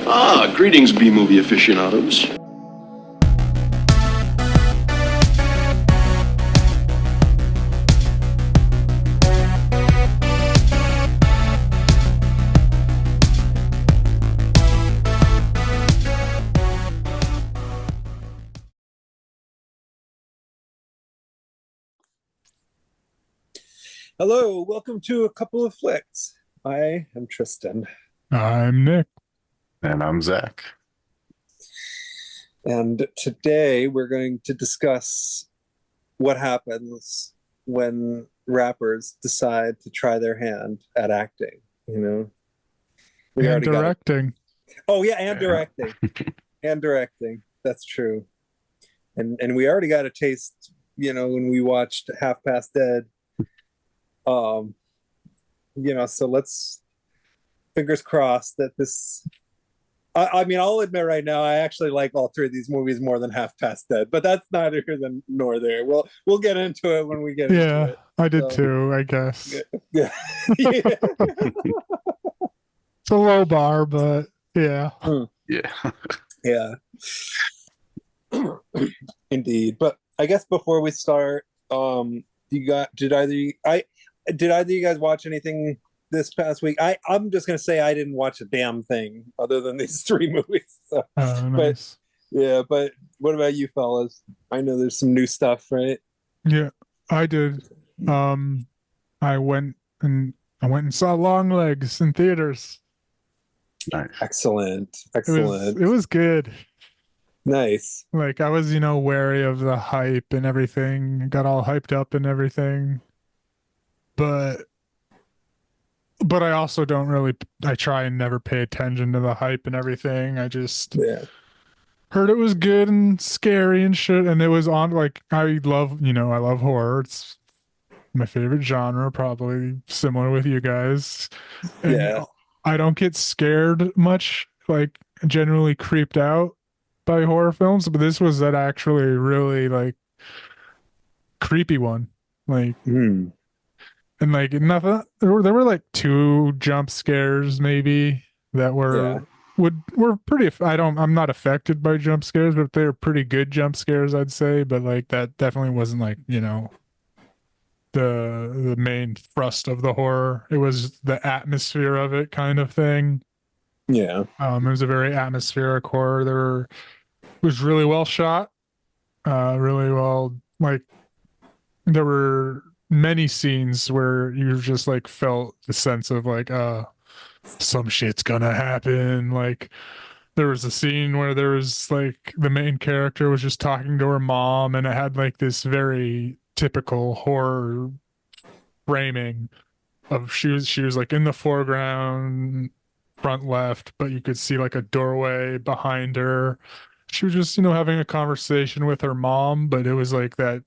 Greetings, B-movie aficionados. Hello, welcome to A Couple of Flicks. I am Tristan. I'm Nick. And I'm Zach. And today we're going to discuss what happens when rappers decide to try their hand at acting, you know? And directing. Oh yeah, and directing. And directing. That's true. And we already got a taste, when we watched Half Past Dead. So let's fingers crossed that this. I mean, I'll admit right now, I actually like all three of these movies more than Half Past Dead, but that's neither here nor there. We'll get into it when we get into it. I did too, I guess. Yeah. It's a low bar, but yeah. Yeah. Yeah. Indeed. But I guess before we start, did either of you guys watch anything this past week? I'm just gonna say I didn't watch a damn thing other than these three movies. So. Nice. But what about you fellas? I know there's some new stuff, right? Yeah, I did. I went and saw Long Legs in theaters. Nice. Excellent. It was good. Nice. Like I was, wary of the hype and everything. Got all hyped up and everything. But I also don't really, I try and never pay attention to the hype and everything. I just heard it was good and scary and shit. And it was on, like, I love horror. It's my favorite genre, probably similar with you guys. And I don't get scared much, like, generally creeped out by horror films. But this was that actually really, like, creepy one. Like, and like nothing, there were like 2 jump scares maybe that were pretty. I'm not affected by jump scares, but they were pretty good jump scares, I'd say. But like that definitely wasn't like the main thrust of the horror. It was the atmosphere of it, kind of thing. Yeah. It was a very atmospheric horror. It was really well shot. Really well, like there were many scenes where you just like felt the sense of like some shit's gonna happen. Like there was a scene where there was like the main character was just talking to her mom, and it had like this very typical horror framing of she was like in the foreground, front left, but you could see like a doorway behind her. She was just having a conversation with her mom, but it was like that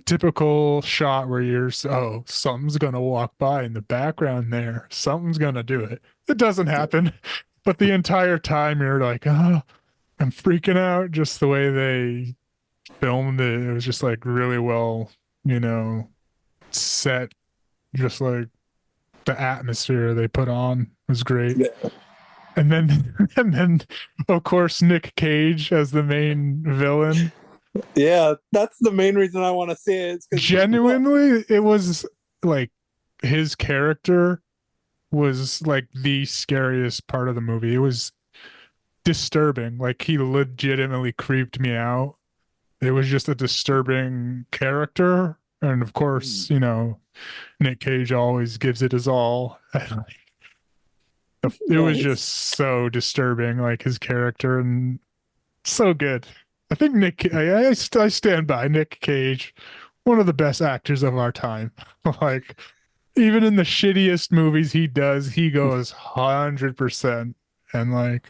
typical shot where something's gonna walk by in the background there. Something's gonna do it. It doesn't happen. But the entire time you're like, oh, I'm freaking out. Just the way they filmed it. It was just like really well, set. Just like the atmosphere they put on was great. Yeah. And then of course Nick Cage as the main villain. Yeah, that's the main reason I want to see it. Genuinely, it was like his character was like the scariest part of the movie. It was disturbing. Like he legitimately creeped me out. It was just a disturbing character. And of course, Nick Cage always gives it his all. It was just so disturbing, like his character, and so good. I think I stand by Nick Cage, one of the best actors of our time. Like, even in the shittiest movies he does, he goes 100%. And like,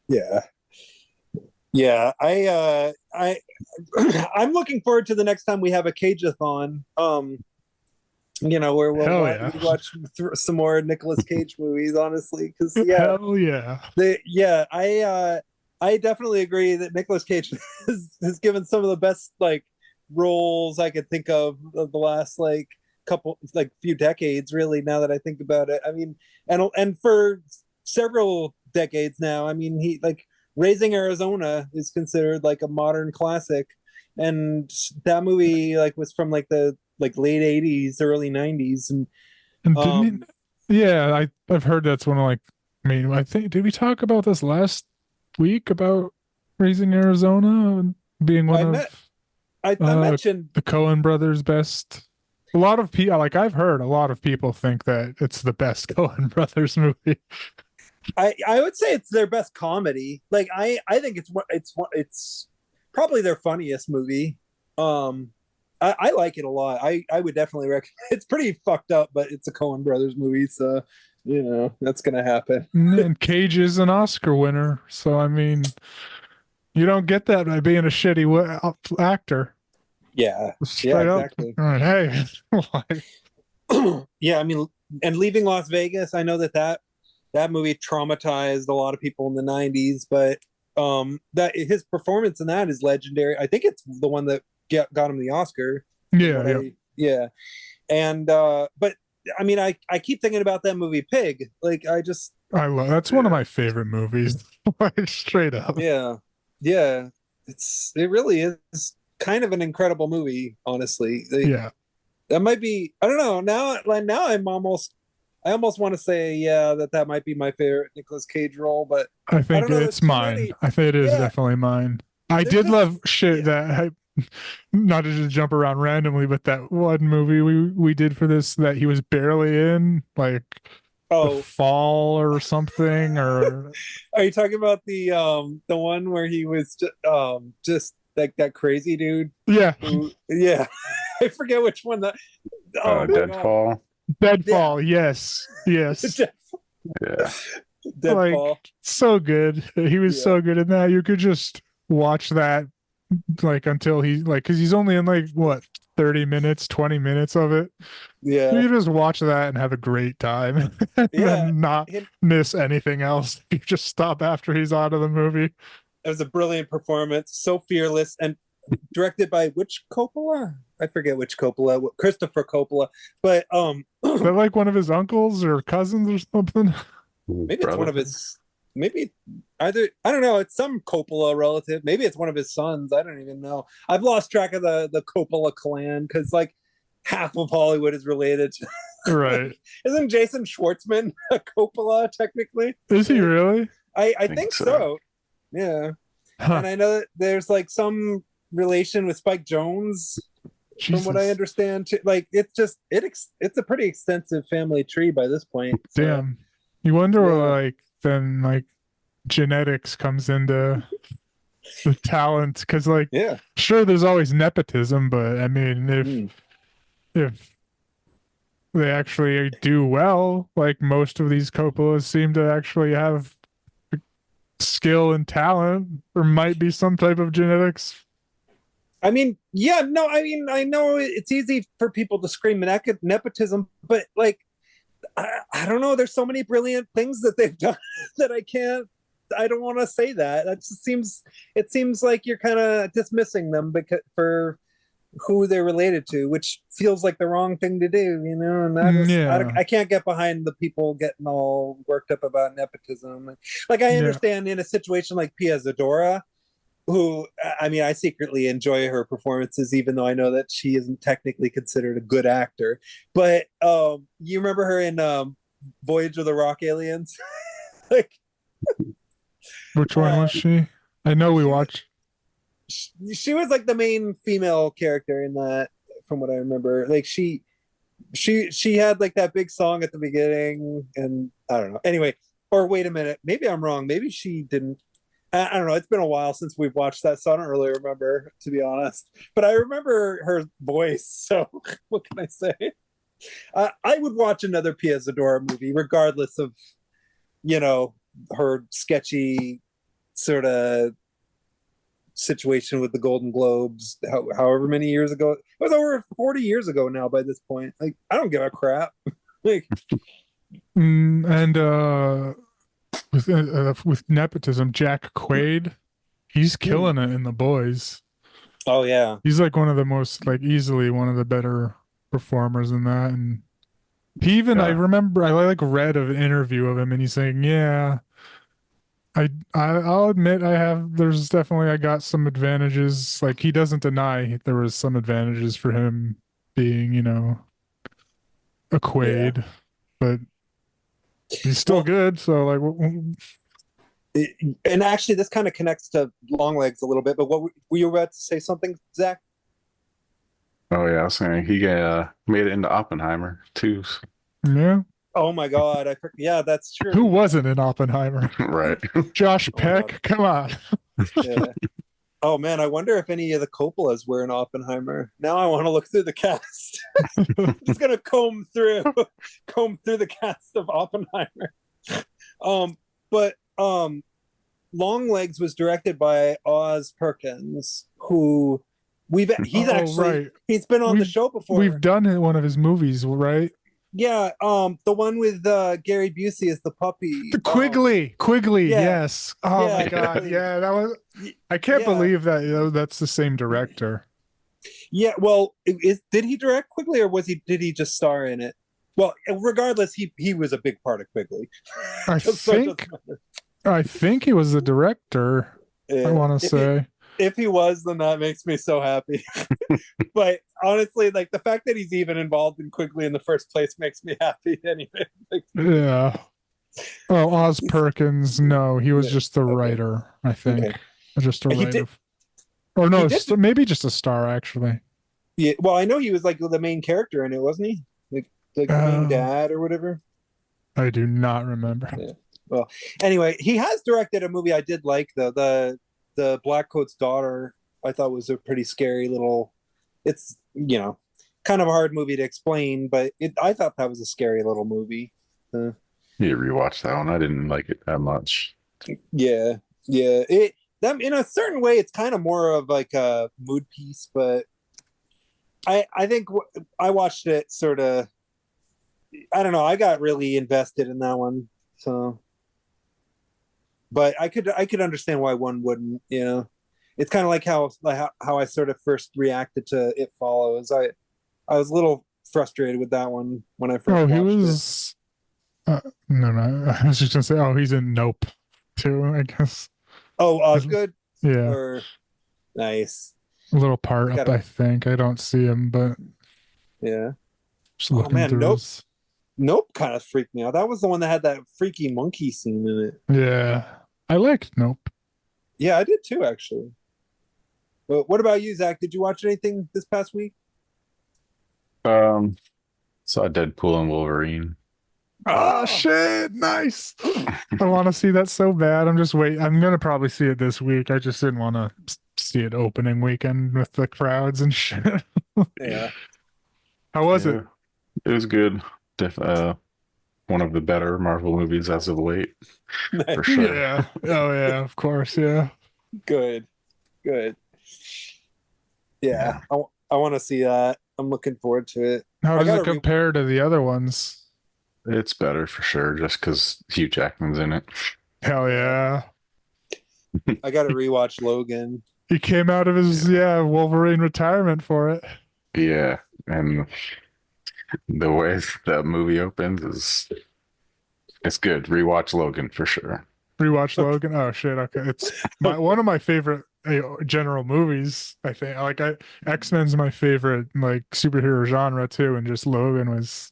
yeah, I'm looking forward to the next time we have a Cage-a-thon. Where we'll watch some more Nicolas Cage movies, honestly, because I definitely agree that Nicolas Cage has given some of the best like roles I could think of the last like few decades, really, now that I think about it. I mean, and for several decades now. I mean, he like Raising Arizona is considered like a modern classic, and that movie like was from like the like late 80s, early 90s, and And um yeah, I've heard that's one of like, I mean, I think, did we talk about this last week about Raising Arizona and being well, one of I mentioned the Coen brothers' best? A lot of people, like I've heard a lot of people think that it's the best Coen brothers movie. I would say it's their best comedy. Like I think it's probably their funniest movie. I like it a lot. I would definitely recommend. It's pretty fucked up, but it's a Coen Brothers movie, so you know that's gonna happen. And Cage is an Oscar winner, so I mean, you don't get that by being a shitty actor. Yeah, yeah, Straight up. exactly. All right, hey, like, Yeah, I mean, and Leaving Las Vegas. I know that movie traumatized a lot of people in the '90s, but that his performance in that is legendary. I think it's the one that got him the Oscar. yeah. Yeah. And but I mean, I keep thinking about that movie Pig. Like I love that's one of my favorite movies. Like straight up. yeah, yeah. It really is kind of an incredible movie, honestly. Yeah. That might be, I don't know. Now I almost want to say yeah that might be my favorite Nicolas Cage role, but I I think don't know. it's mine. I think it is Yeah. definitely mine. I There's did just- love shit yeah. that not to just jump around randomly, but that one movie we did for this that he was barely in, like The Oh, Fall or something, or are you talking about the one where he was just like that crazy dude? yeah, Yeah, I forget which one that. Oh my God. Deadfall. Deadfall. Yes, yes, Yeah. Deadfall. like so good. He was Yeah. so good in that. You could just watch that like until he like because he's only in like what 30 minutes, 20 minutes of it. Yeah, You just watch that and have a great time and yeah. then not Him- miss anything else. You just stop after he's out of the movie. It was a brilliant performance, so fearless, and directed by which Coppola? I forget which Coppola, Christopher Coppola, but Is that like one of his uncles or cousins or something? maybe it's one of his. Maybe either I don't know. It's some Coppola relative. Maybe it's one of his sons. I don't even know. I've lost track of the Coppola clan because like half of Hollywood is related to. Right. Isn't Jason Schwartzman a Coppola technically? Is he really? I Think think so. so. Yeah. Huh. And I know that there's like some relation with Spike Jones, from what I Jesus. understand. Like it's a pretty extensive family tree by this point. So, Damn. You wonder Yeah. like then like genetics comes into the talent because like yeah. sure there's always nepotism, but I mean Mm. if they actually do well, like most of these Coppolas seem to actually have skill and talent, or might be some type of genetics. I mean, yeah, no, I mean, I know it's easy for people to scream nepotism, but like, I don't know. There's so many brilliant things that they've done that I don't want to say that. It seems like you're kind of dismissing them because for who they're related to, which feels like the wrong thing to do, you know. And I can't get behind the people getting all worked up about nepotism. Like I understand in a situation like Pia Zadora, who I mean, I secretly enjoy her performances, even though I know that she isn't technically considered a good actor. But you remember her in Voyage of the Rock Aliens? Like, Which one was she? I know we watched. She was like the main female character in that, from what I remember. Like she had like that big song at the beginning, and I don't know. Anyway, or wait a minute, maybe I'm wrong. Maybe she didn't. I don't know. It's been a while since we've watched that, so I don't really remember, to be honest. But I remember her voice. So what can I say? I would watch another Pia Zadora movie, regardless of, you know, her sketchy sort of situation with the Golden Globes. However many years ago, it was over 40 years ago now. By this point, like I don't give a crap. Like, And with nepotism, Jack Quaid, he's killing it in The Boys. oh yeah, He's like one of the most, like easily one of the better performers in that. And he even, I remember, I like read an interview of him and he's saying, yeah, I'll admit there's definitely I got some advantages. Like he doesn't deny there was some advantages for him being, a Yeah. Quaid, but he's still Well, good. So like, and actually, this kind of connects to Longlegs a little bit. But what were you about to say? Something, Zach? Oh yeah, I was saying he made it into Oppenheimer too. yeah. Oh my God! Yeah, that's true. Who wasn't in Oppenheimer? Right. Josh Oh my God. Peck. Come on. Yeah. Oh man, I wonder if any of the Coppolas were in Oppenheimer. Now I want to look through the cast. Just gonna comb through the cast of Oppenheimer. But Longlegs was directed by Oz Perkins, who he's Oh, right. he's been on the We've show before. We've done one of his movies, right? Yeah, the one with Gary Busey as the puppy. The Quigley, yeah, yes. Oh my yeah, God, Quigley. yeah, that was. I can't Yeah. believe that that's the same director. Yeah, well, did he direct Quigley or did he just star in it? Well, regardless, he was a big part of Quigley. I think he was the director. I want to say. If he was, then that makes me so happy. But honestly, like the fact that he's even involved in Quigley in the first place makes me happy anyway. Yeah. Oh, Oz Perkins. No, he was just the writer, I think. Okay. Just a He writer. did- Or no, he did- maybe just a star, actually. Yeah, well, I know he was like the main character in it, wasn't he? Like the main dad or whatever. I do not remember. Yeah. Well, anyway, he has directed a movie I did like though. The Black Coat's Daughter, I thought was a pretty scary little. It's kind of a hard movie to explain, but I thought that was a scary little movie. You rewatched that one. I didn't like it that much. Yeah. That in a certain way, it's kind of more of like a mood piece, but I think I watched it sort of. I don't know. I got really invested in that one, so. But I could understand why one wouldn't. It's kind of like how I sort of first reacted to It Follows. I was a little frustrated with that one when I first. Oh, he watched was. No, I was just gonna say, oh, he's in Nope, too. I guess. Oh, Osgood. Yeah. Nice. A little part up, I think. I don't see him, but yeah. Just looking man, through Nope. his... Nope kind of freaked me out. That was the one that had that freaky monkey scene in it. Yeah. I liked Nope. Yeah, I did too, actually. But what about you, Zach? Did you watch anything this past week? Saw Deadpool and Wolverine. Oh shit, nice. I want to see that so bad. I'm just waiting. I'm gonna probably see it this week. I just didn't want to see it opening weekend with the crowds and shit. Yeah. How was it? It was good. One of the better Marvel movies as of late, for sure. Yeah. Oh yeah, of course. Yeah. Good. Yeah. I want to see that. I'm looking forward to it. How does it compare to the other ones? It's better for sure, just because Hugh Jackman's in it. Hell yeah. I got to rewatch Logan. He came out of his Wolverine retirement for it. Yeah, and the way that movie opens it's good. Rewatch Logan for sure. Rewatch Logan. Oh shit. Okay, it's one of my favorite general movies. I think X-Men's my favorite like superhero genre too, and just Logan was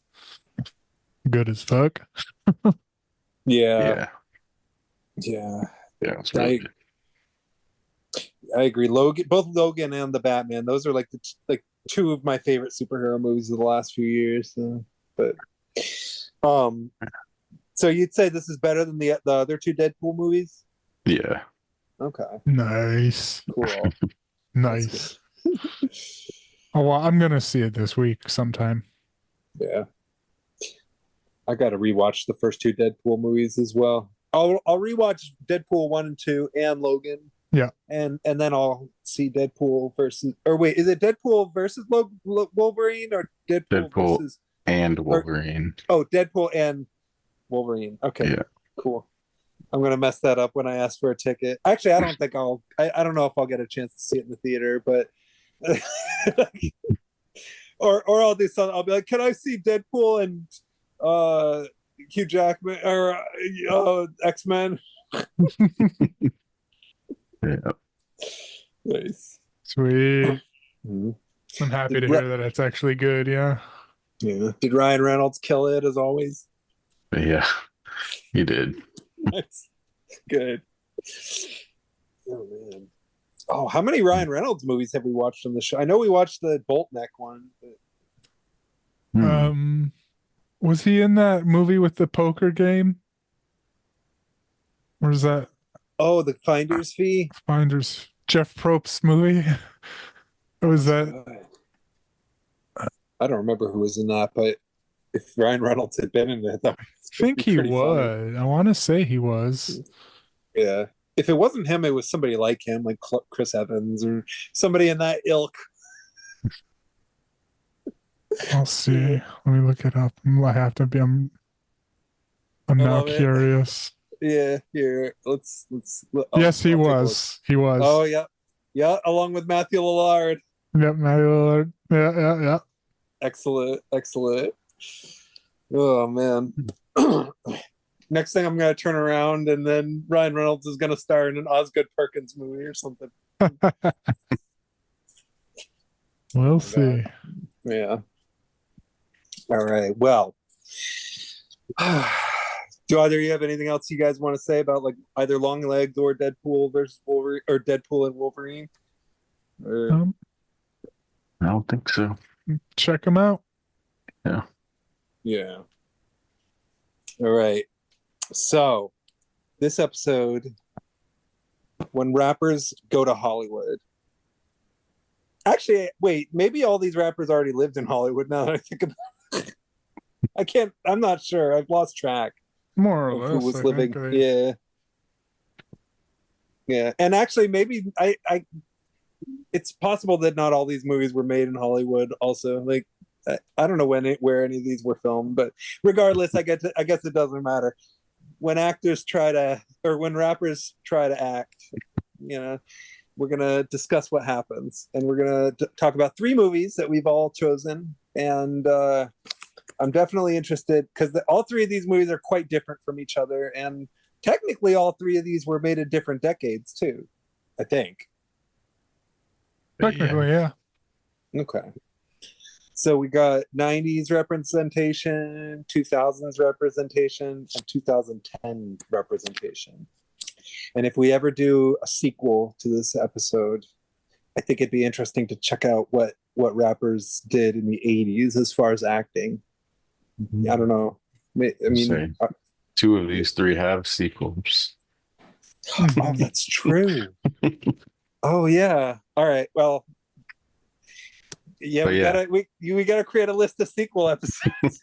good as fuck. Yeah. It's really good. I agree. Both Logan and the Batman. Those are like two of my favorite superhero movies of the last few years. So you'd say this is better than the other two Deadpool movies? Yeah. Okay. Nice. Cool. Nice. Oh, well, I'm gonna see it this week sometime. Yeah. I got to rewatch the first two Deadpool movies as well. I'll rewatch Deadpool 1 and 2 and Logan. Yeah. And then I'll see Deadpool versus, or wait, is it Deadpool versus Wolverine or Deadpool versus and Wolverine? Deadpool and Wolverine. Okay. Yeah. Cool. I'm gonna mess that up when I ask for a ticket. Actually, I don't think I don't know if I'll get a chance to see it in the theater, but or I'll do something. I'll be like, can I see Deadpool and Hugh Jackman or X-Men? Yeah. Nice. Sweet. Mhm. I'm happy to Ri- hear that it's actually good. Yeah. Yeah. Did Ryan Reynolds kill it as always? Yeah, he did. That's good. Oh man. Oh, how many Ryan Reynolds movies have we watched on the show? I know we watched the Bolt Neck one. But... Hmm. Was he in that movie with the poker game? Or is that Oh, the Finder's Fee. Finders Jeff Probst's movie? Or was that? I don't remember who was in that, but if Ryan Reynolds had been in it, that I think be he pretty funny. was. I want to say he was. Yeah. If it wasn't him, it was somebody like him, like Chris Evans or somebody in that ilk. I'll see. Let me look it up. I have to be. I'm I now love it. curious. Yeah, here. Let's. Yes, he I'll take a was. He was. look. Oh yeah, yeah. Along with Matthew Lillard. Yep, Matty Lillard. Yeah. Excellent, excellent. Oh man. Next thing I'm gonna turn around and then Ryan Reynolds is gonna star in an Osgood Perkins movie or something. We'll see. Yeah. All right. Well, do either of you have anything else you guys want to say about like either Longlegs or Deadpool versus Wolverine or Deadpool and Wolverine? Or... I don't think so. Check him out. Yeah. Yeah. All right. So, this episode, when rappers go to Hollywood. Actually, wait, maybe all these rappers already lived in Hollywood now that I think about it. I'm not sure. I've lost track More or of less. who was I living. think Yeah. Yeah. And actually, maybe it's possible that not all these movies were made in Hollywood also. Like, I don't know where any of these were filmed, but regardless, I guess it doesn't matter. When rappers try to act, we're gonna discuss what happens, and we're gonna talk about 3 movies that we've all chosen, and I'm definitely interested because all 3 of these movies are quite different from each other, and technically all 3 of these were made in different decades too, I think. technically, yeah. Okay. So we got 90s representation, 2000s representation, and 2010 representation. And if we ever do a sequel to this episode, I think it'd be interesting to check out what rappers did in the 80s as far as acting. I don't know. I mean, 2 of these 3 have sequels. oh, that's true. Oh yeah. All right. Well, yeah, we gotta create a list of sequel episodes.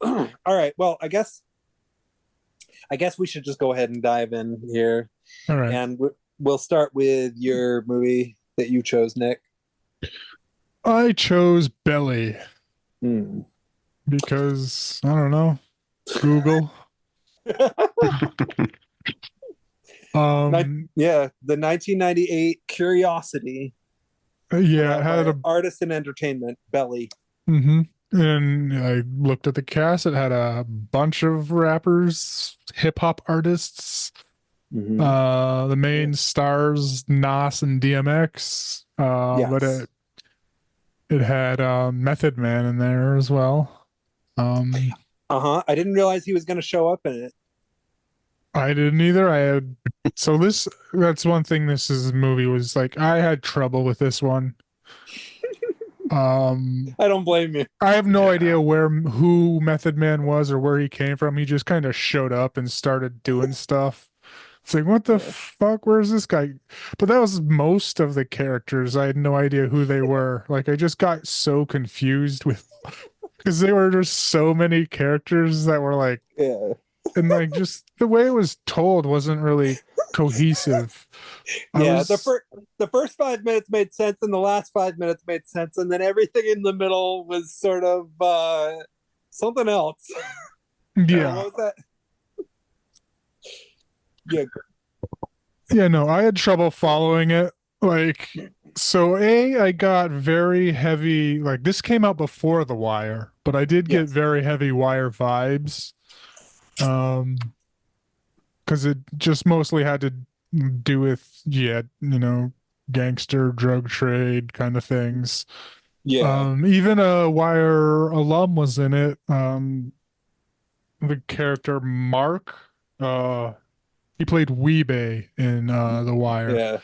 All right. Well, I guess we should just go ahead and dive in here. All right. And we'll start with your movie that you chose, Nick. I chose Belly Hmm. because I don't know. Google. Yeah, the 1998 Curiosity. Yeah, it had Artist and Entertainment, Belly. And I looked at the cast. It had a bunch of rappers, hip hop artists. The main stars, Nas and DMX. Yes. But it had Method Man in there as well. I didn't realize he was going to show up in it. I didn't either. That's one thing this movie was like, I had trouble with this one. I don't blame you. I have no idea who Method Man was or where he came from. He just kind of showed up and started doing stuff. It's like, what the fuck? Where's this guy? But that was most of the characters. I had no idea who they were. Like, I just got so confused because there were just so many characters that were like, yeah. And like just the way it was told wasn't really cohesive. The first 5 minutes made sense, and the last 5 minutes made sense, and then everything in the middle was sort of something else. Yeah. What was that? Yeah. Yeah, no, I had trouble following it. Like So I got very heavy, like this came out before The Wire, but I did get Yes. very heavy Wire vibes. Because it just mostly had to do with, yeah, gangster drug trade kind of things. Yeah. Even a Wire alum was in it. The character Mark, uh, he played Weebay in The Wire. Yeah.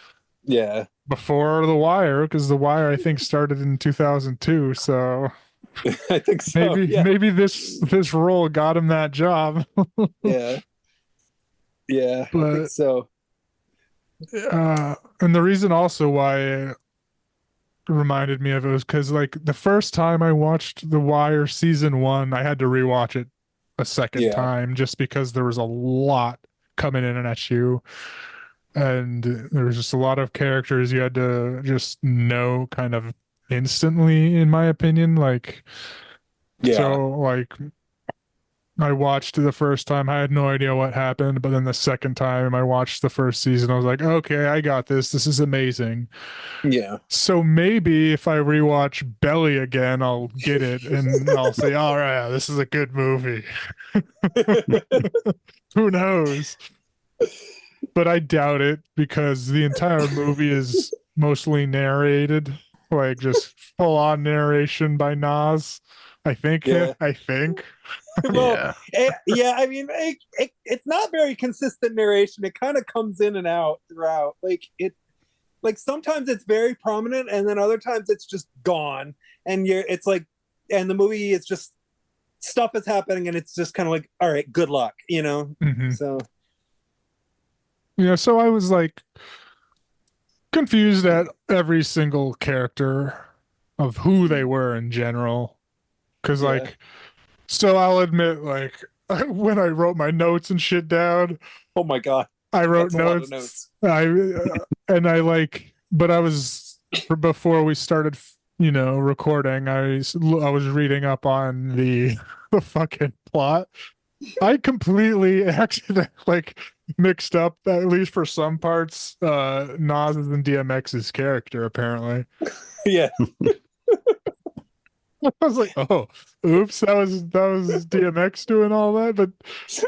Yeah. Before The Wire, because The Wire I think started in 2002, so I think so. maybe Yeah. maybe this role got him that job. Yeah. Yeah. I think But so. and the reason also why it reminded me of it was because like the first time I watched The Wire season one, I had to rewatch it a second Yeah. time just because there was a lot coming in at you. And there was just a lot of characters you had to just know kind of instantly, in my opinion. Like, Yeah. so like I watched the first time, I had no idea what happened, but then the second time I watched the first season, I was like, okay, I got this. This is amazing. Yeah. So maybe if I rewatch Belly again, I'll get it and I'll say, all right, this is a good movie. Who knows? But I doubt it because the entire movie is mostly narrated, like just full on narration by Nas. I think. Yeah. I think. Well, Yeah. yeah, I mean, it's not very consistent narration. It kind of comes in and out throughout. Like sometimes it's very prominent, and then other times it's just gone. And it's like, and the movie is just stuff is happening, and it's just kind of like, all right, good luck, you know. Mhm. So Yeah, so I was like confused at every single character of who they were in general. Cause yeah. like, so I'll admit, like, when I wrote my notes and shit down, Oh my god, I wrote that's a lot of notes. notes. And I like, but I was before we started, recording. I was reading up on the the fucking plot. I completely accidentally like mixed up, at least for some parts, Nas's and DMX's character. Apparently, Yeah, I was like, "Oh, oops, that was DMX doing all that." But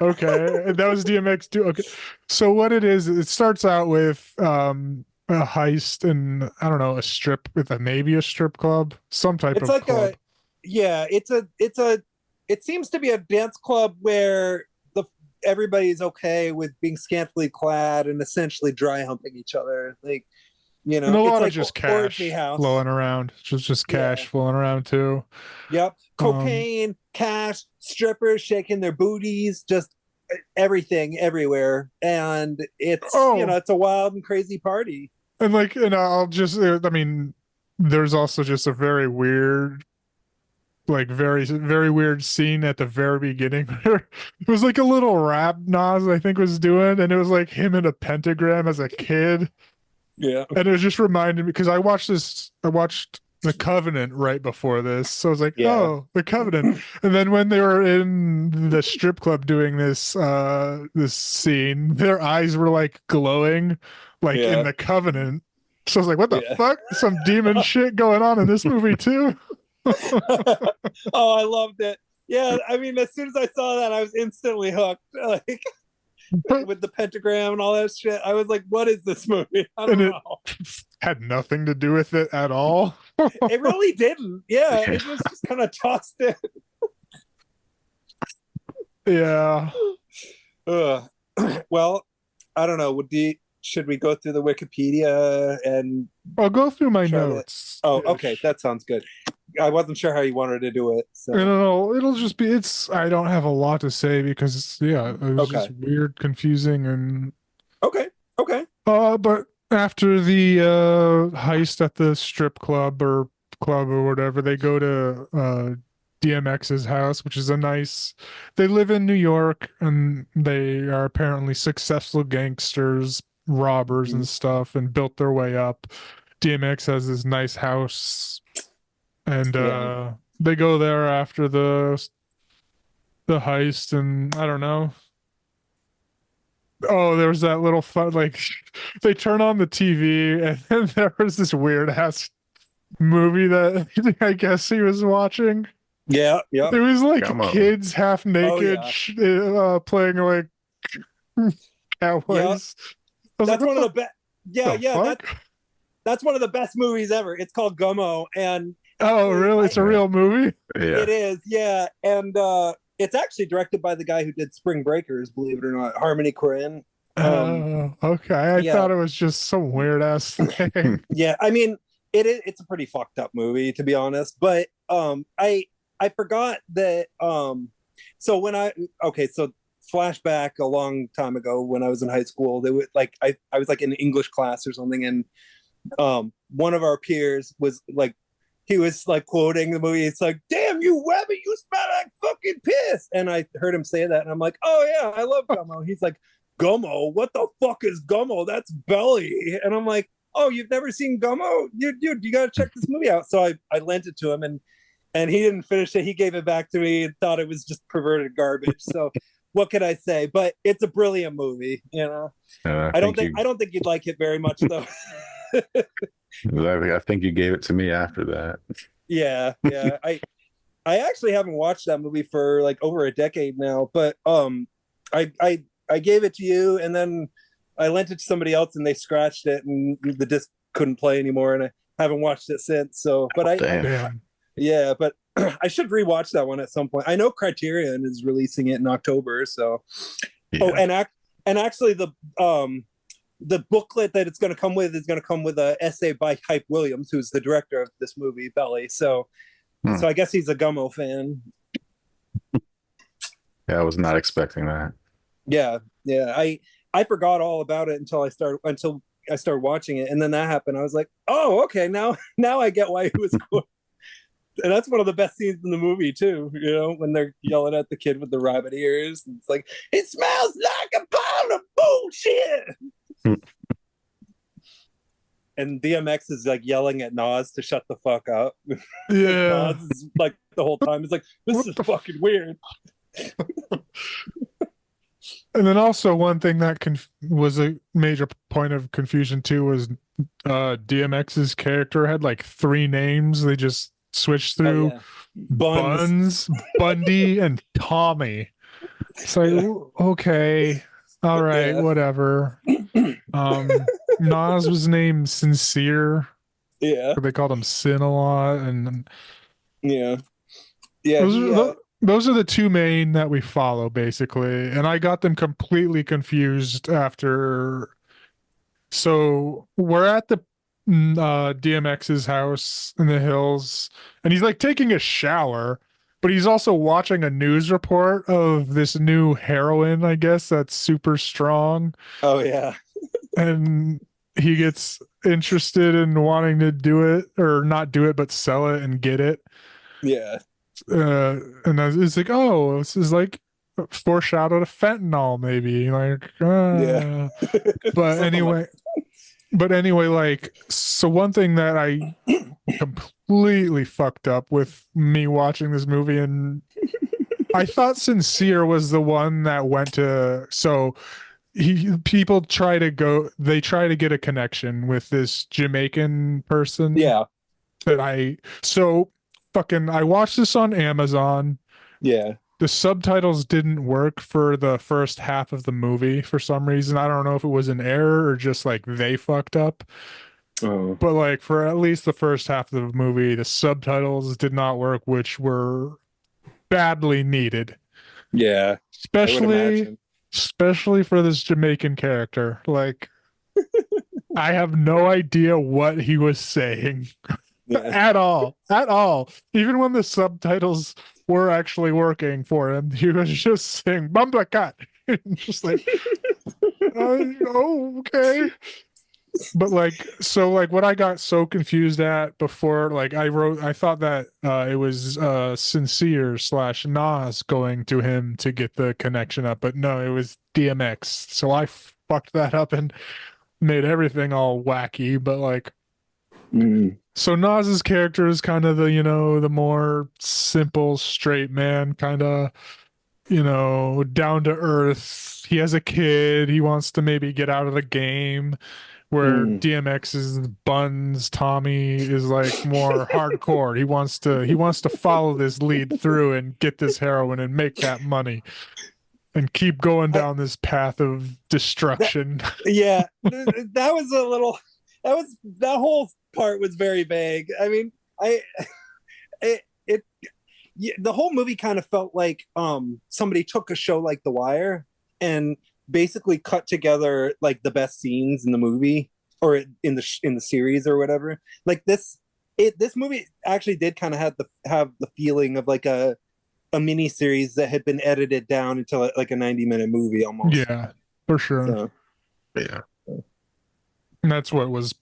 okay, and that was DMX do. Okay, so what it is, it starts out with a heist and I don't know, a strip with maybe a strip club, some type it's of like club. yeah, it seems to be a dance club where the everybody's okay with being scantily clad and essentially dry humping each other. Like, And a it's lot of like just Orgy cash House. flowing around, just cash Yeah. flowing around too. Yep. Um, Cocaine, cash, strippers shaking their booties, just everything everywhere. And oh, it's a wild and crazy party. and like, and I'll just, I mean, there's also just a very weird, like, very, very weird scene at the very beginning where it was like a little rap Nas, I think, was doing, and it was like him in a pentagram as a kid. Yeah. And it was just reminded me because I watched The Covenant right before this. So I was like, Yeah. oh, The Covenant. And then when they were in the strip club doing this scene, their eyes were like glowing like in Yeah. The Covenant. So I was like, what the Yeah. fuck? Some demon shit going on in this movie too? Oh, I loved it. Yeah, I mean, as soon as I saw that, I was instantly hooked. Like with the pentagram and all that shit. I was like, what is this movie? I don't And it know. had nothing to do with it at all. It really didn't. Yeah, it was just kind of tossed in. Yeah. Ugh. Well, I don't know. Should we go through the Wikipedia and I'll go through my try to? notes. Oh, okay, that sounds good. I wasn't sure how you wanted to do it. I don't So know. It'll just be. I don't have a lot to say because yeah, it was okay, just weird, confusing, and okay, okay. But after the heist at the strip club or whatever, they go to DMX's house, which is a nice. They live in New York, and they are apparently successful gangsters, robbers, Mhm. and stuff, and built their way up. DMX has this nice house and Yeah, they go there after the heist and I don't know, Oh, there was that little fun, like they turn on the TV and then there was this weird ass movie that I guess he was watching. Yeah, yep. It was like Come on. kids half Oh naked yeah, playing like yep. cowboys. I was like, That's what one of the best. Yeah, the yeah. fuck? That's one of the best movies ever. It's called Gummo, and Oh, actually, really? It's a real movie? Yeah. it is. Yeah, and it's actually directed by the guy who did Spring Breakers. Believe it or not, Harmony Korine. Oh, okay. I Yeah, thought it was just some weird ass thing. yeah. I mean, it's a pretty fucked up movie, to be honest. But I forgot that so when I okay, so flashback a long time ago when I was in high school, they would like I was like in English class or something, and one of our peers was like he was like quoting the movie. It's like, damn you Webby, you smell like fucking piss. And I heard him say that, and I'm like, oh yeah, I love Gummo. He's like, Gummo? What the fuck is Gummo? That's belly. And I'm like, oh, you've never seen Gummo? Dude, you gotta check this movie out. So I lent it to him, and he didn't finish it. He gave it back to me and thought it was just perverted garbage. So what can I say? But it's a brilliant movie, you know. I don't think you'd like it very much though. I think you gave it to me after that. Yeah, yeah. I actually haven't watched that movie for like over a decade now, but I gave it to you, and then I lent it to somebody else, and they scratched it, and the disc couldn't play anymore, and I haven't watched it since. So, but Damn. Damn. yeah, but I should rewatch that one at some point. I know Criterion is releasing it in October, so. Yeah. Oh, and actually the booklet that it's going to come with is going to come with an essay by Hype Williams, who's the director of this movie, Belly. So I guess he's a Gummo fan. Yeah, I was not expecting that. Yeah, yeah. I forgot all about it until I started watching it, and then that happened. I was like, oh, okay, now I get why he was cool. And that's one of the best scenes in the movie too. You know, when they're yelling at the kid with the rabbit ears, and it's like, it smells like a pile of bullshit. And DMX is like yelling at Nas to shut the fuck up. Yeah. Nas is like the whole time. It's like, this is fucking weird. And then also one thing that was a major point of confusion too was DMX's character had like 3 names. They just switched through Oh, yeah. Buns. Bundy, and Tommy. It's like, okay, all right, Yeah. whatever. Nas was named Sincere. Yeah, They called him Sin a lot, and yeah, yeah. those are the 2 main that we follow basically. And I got them completely confused after. So we're at the DMX's house in the hills, and he's like taking a shower, but he's also watching a news report of this new heroin, I guess, that's super strong. Oh yeah, And he gets interested in wanting to do it, or not do it, but sell it and get it. yeah, And it's like, oh, this is like a foreshadow to fentanyl, maybe. Like, yeah. but Something anyway. But anyway, like, so one thing that I completely fucked up with me watching this movie, and I thought Sincere was the one that went to, so people try to get a connection with this Jamaican person. Yeah, I watched this on Amazon. yeah. The subtitles didn't work for the first half of the movie for some reason. I don't know if it was an error or just like they fucked up. Oh. But like for at least the first half of the movie, the subtitles did not work, which were badly needed. Yeah, Especially for this Jamaican character. Like I have no idea what he was saying. yeah. At all. Even when the subtitles were actually working for him, he was just saying "Bumba cat," just like, oh, okay. But like, so like, what I got so confused at before, like, I thought that it was Sincere / Nas going to him to get the connection up, but no, it was DMX. So I fucked that up and made everything all wacky. But like. So Nas's character is kind of the, the more simple, straight man kind of down to earth. He has a kid. He wants to maybe get out of the game. Where Mm. DMX's Buns Tommy is like more hardcore. He wants to follow this lead through and get this heroin and make that money and keep going I- down this path of destruction. Yeah, that was a little. That whole part was very vague. I mean, it yeah, the whole movie kind of felt like somebody took a show like The Wire and basically cut together like the best scenes in the movie or in the series or whatever. Like this movie actually did kind of have the feeling of like a mini series that had been edited down into like a 90-minute movie almost. Yeah, for sure. So, Yeah. And that's what was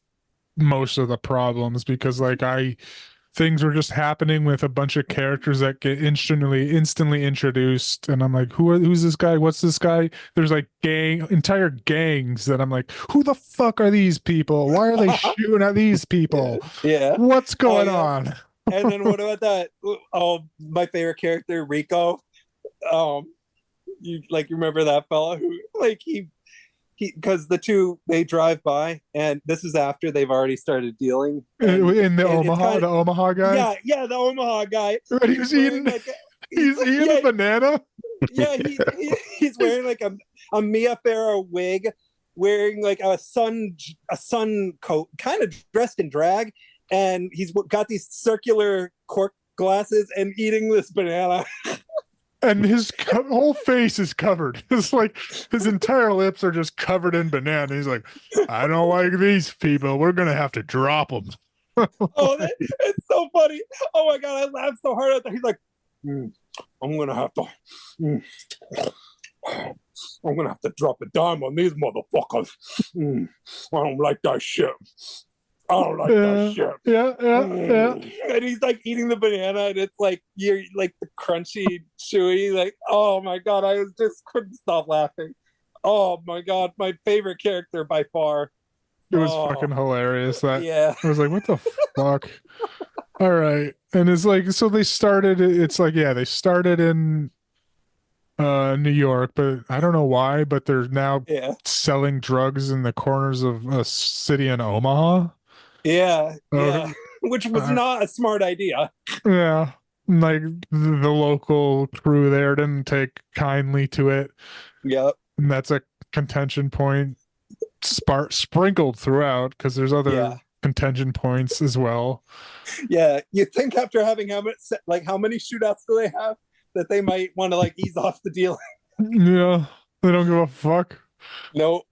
most of the problems because things were just happening with a bunch of characters that get instantly introduced, and I'm like, who's this guy? What's this guy? There's like entire gangs that I'm like, who the fuck are these people? Why are they shooting at these people? yeah. What's going yeah. on? And then what about that? Oh, my favorite character, Rico. You remember that fella who like he because the two they drive by, and this is after they've already started dealing In the and Omaha, the Omaha guy. Yeah, the Omaha guy. Right, he was eating. He's eating a banana. Yeah, he's wearing like a Mia Farrow wig, wearing like a sun coat, kind of dressed in drag, and he's got these circular cork glasses and eating this banana. And his whole face is covered. It's like his entire lips are just covered in banana. He's like, I don't like these people. We're gonna have to drop them. Oh, it's so funny. Oh my god, I laughed so hard at that. He's like, I'm gonna have to drop a dime on these motherfuckers. I don't like that shit. I don't like that shit. Yeah. And he's like eating the banana, and it's like you're like the crunchy, chewy. Like, oh my god, I just couldn't stop laughing. Oh my god, my favorite character by far. It was fucking hilarious. Yeah. I was like, what the fuck? All right. And it's like, so they started in New York, but I don't know why, but they're now selling drugs in the corners of a city in Omaha. Yeah. Which was not a smart idea. Yeah. Like the local crew there didn't take kindly to it. Yep. And that's a contention point sprinkled throughout because there's other contention points as well. Yeah. You think after having how many shootouts do they have that they might want to like ease off the deal? Yeah. They don't give a fuck. Nope.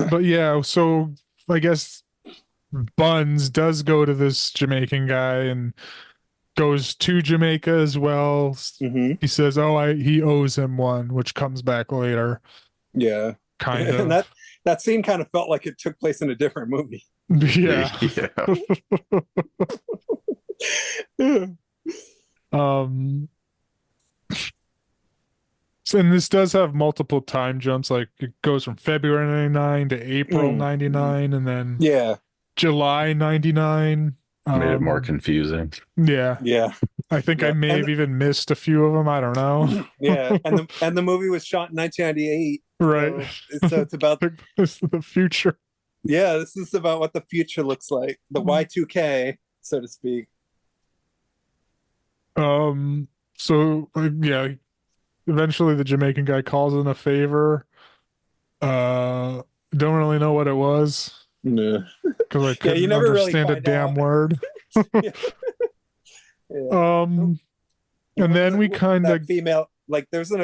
But yeah, so I guess Buns does go to this Jamaican guy and goes to Jamaica as well. Mm-hmm. He says, he owes him one, which comes back later. Yeah. Kind of. And that scene kind of felt like it took place in a different movie. Yeah. And this does have multiple time jumps. Like it goes from February 99 to April 99 and then July 99. Made it more confusing. Yeah. Yeah. I think I may have even missed a few of them. I don't know. Yeah. And the movie was shot in 1998. Right. So it's about the future. Yeah, this is about what the future looks like. The Y2K, so to speak. So eventually the Jamaican guy calls in a favor. Don't really know what it was. No. Because I couldn't understand a damn word. Yeah. And then we kind of female, like isn't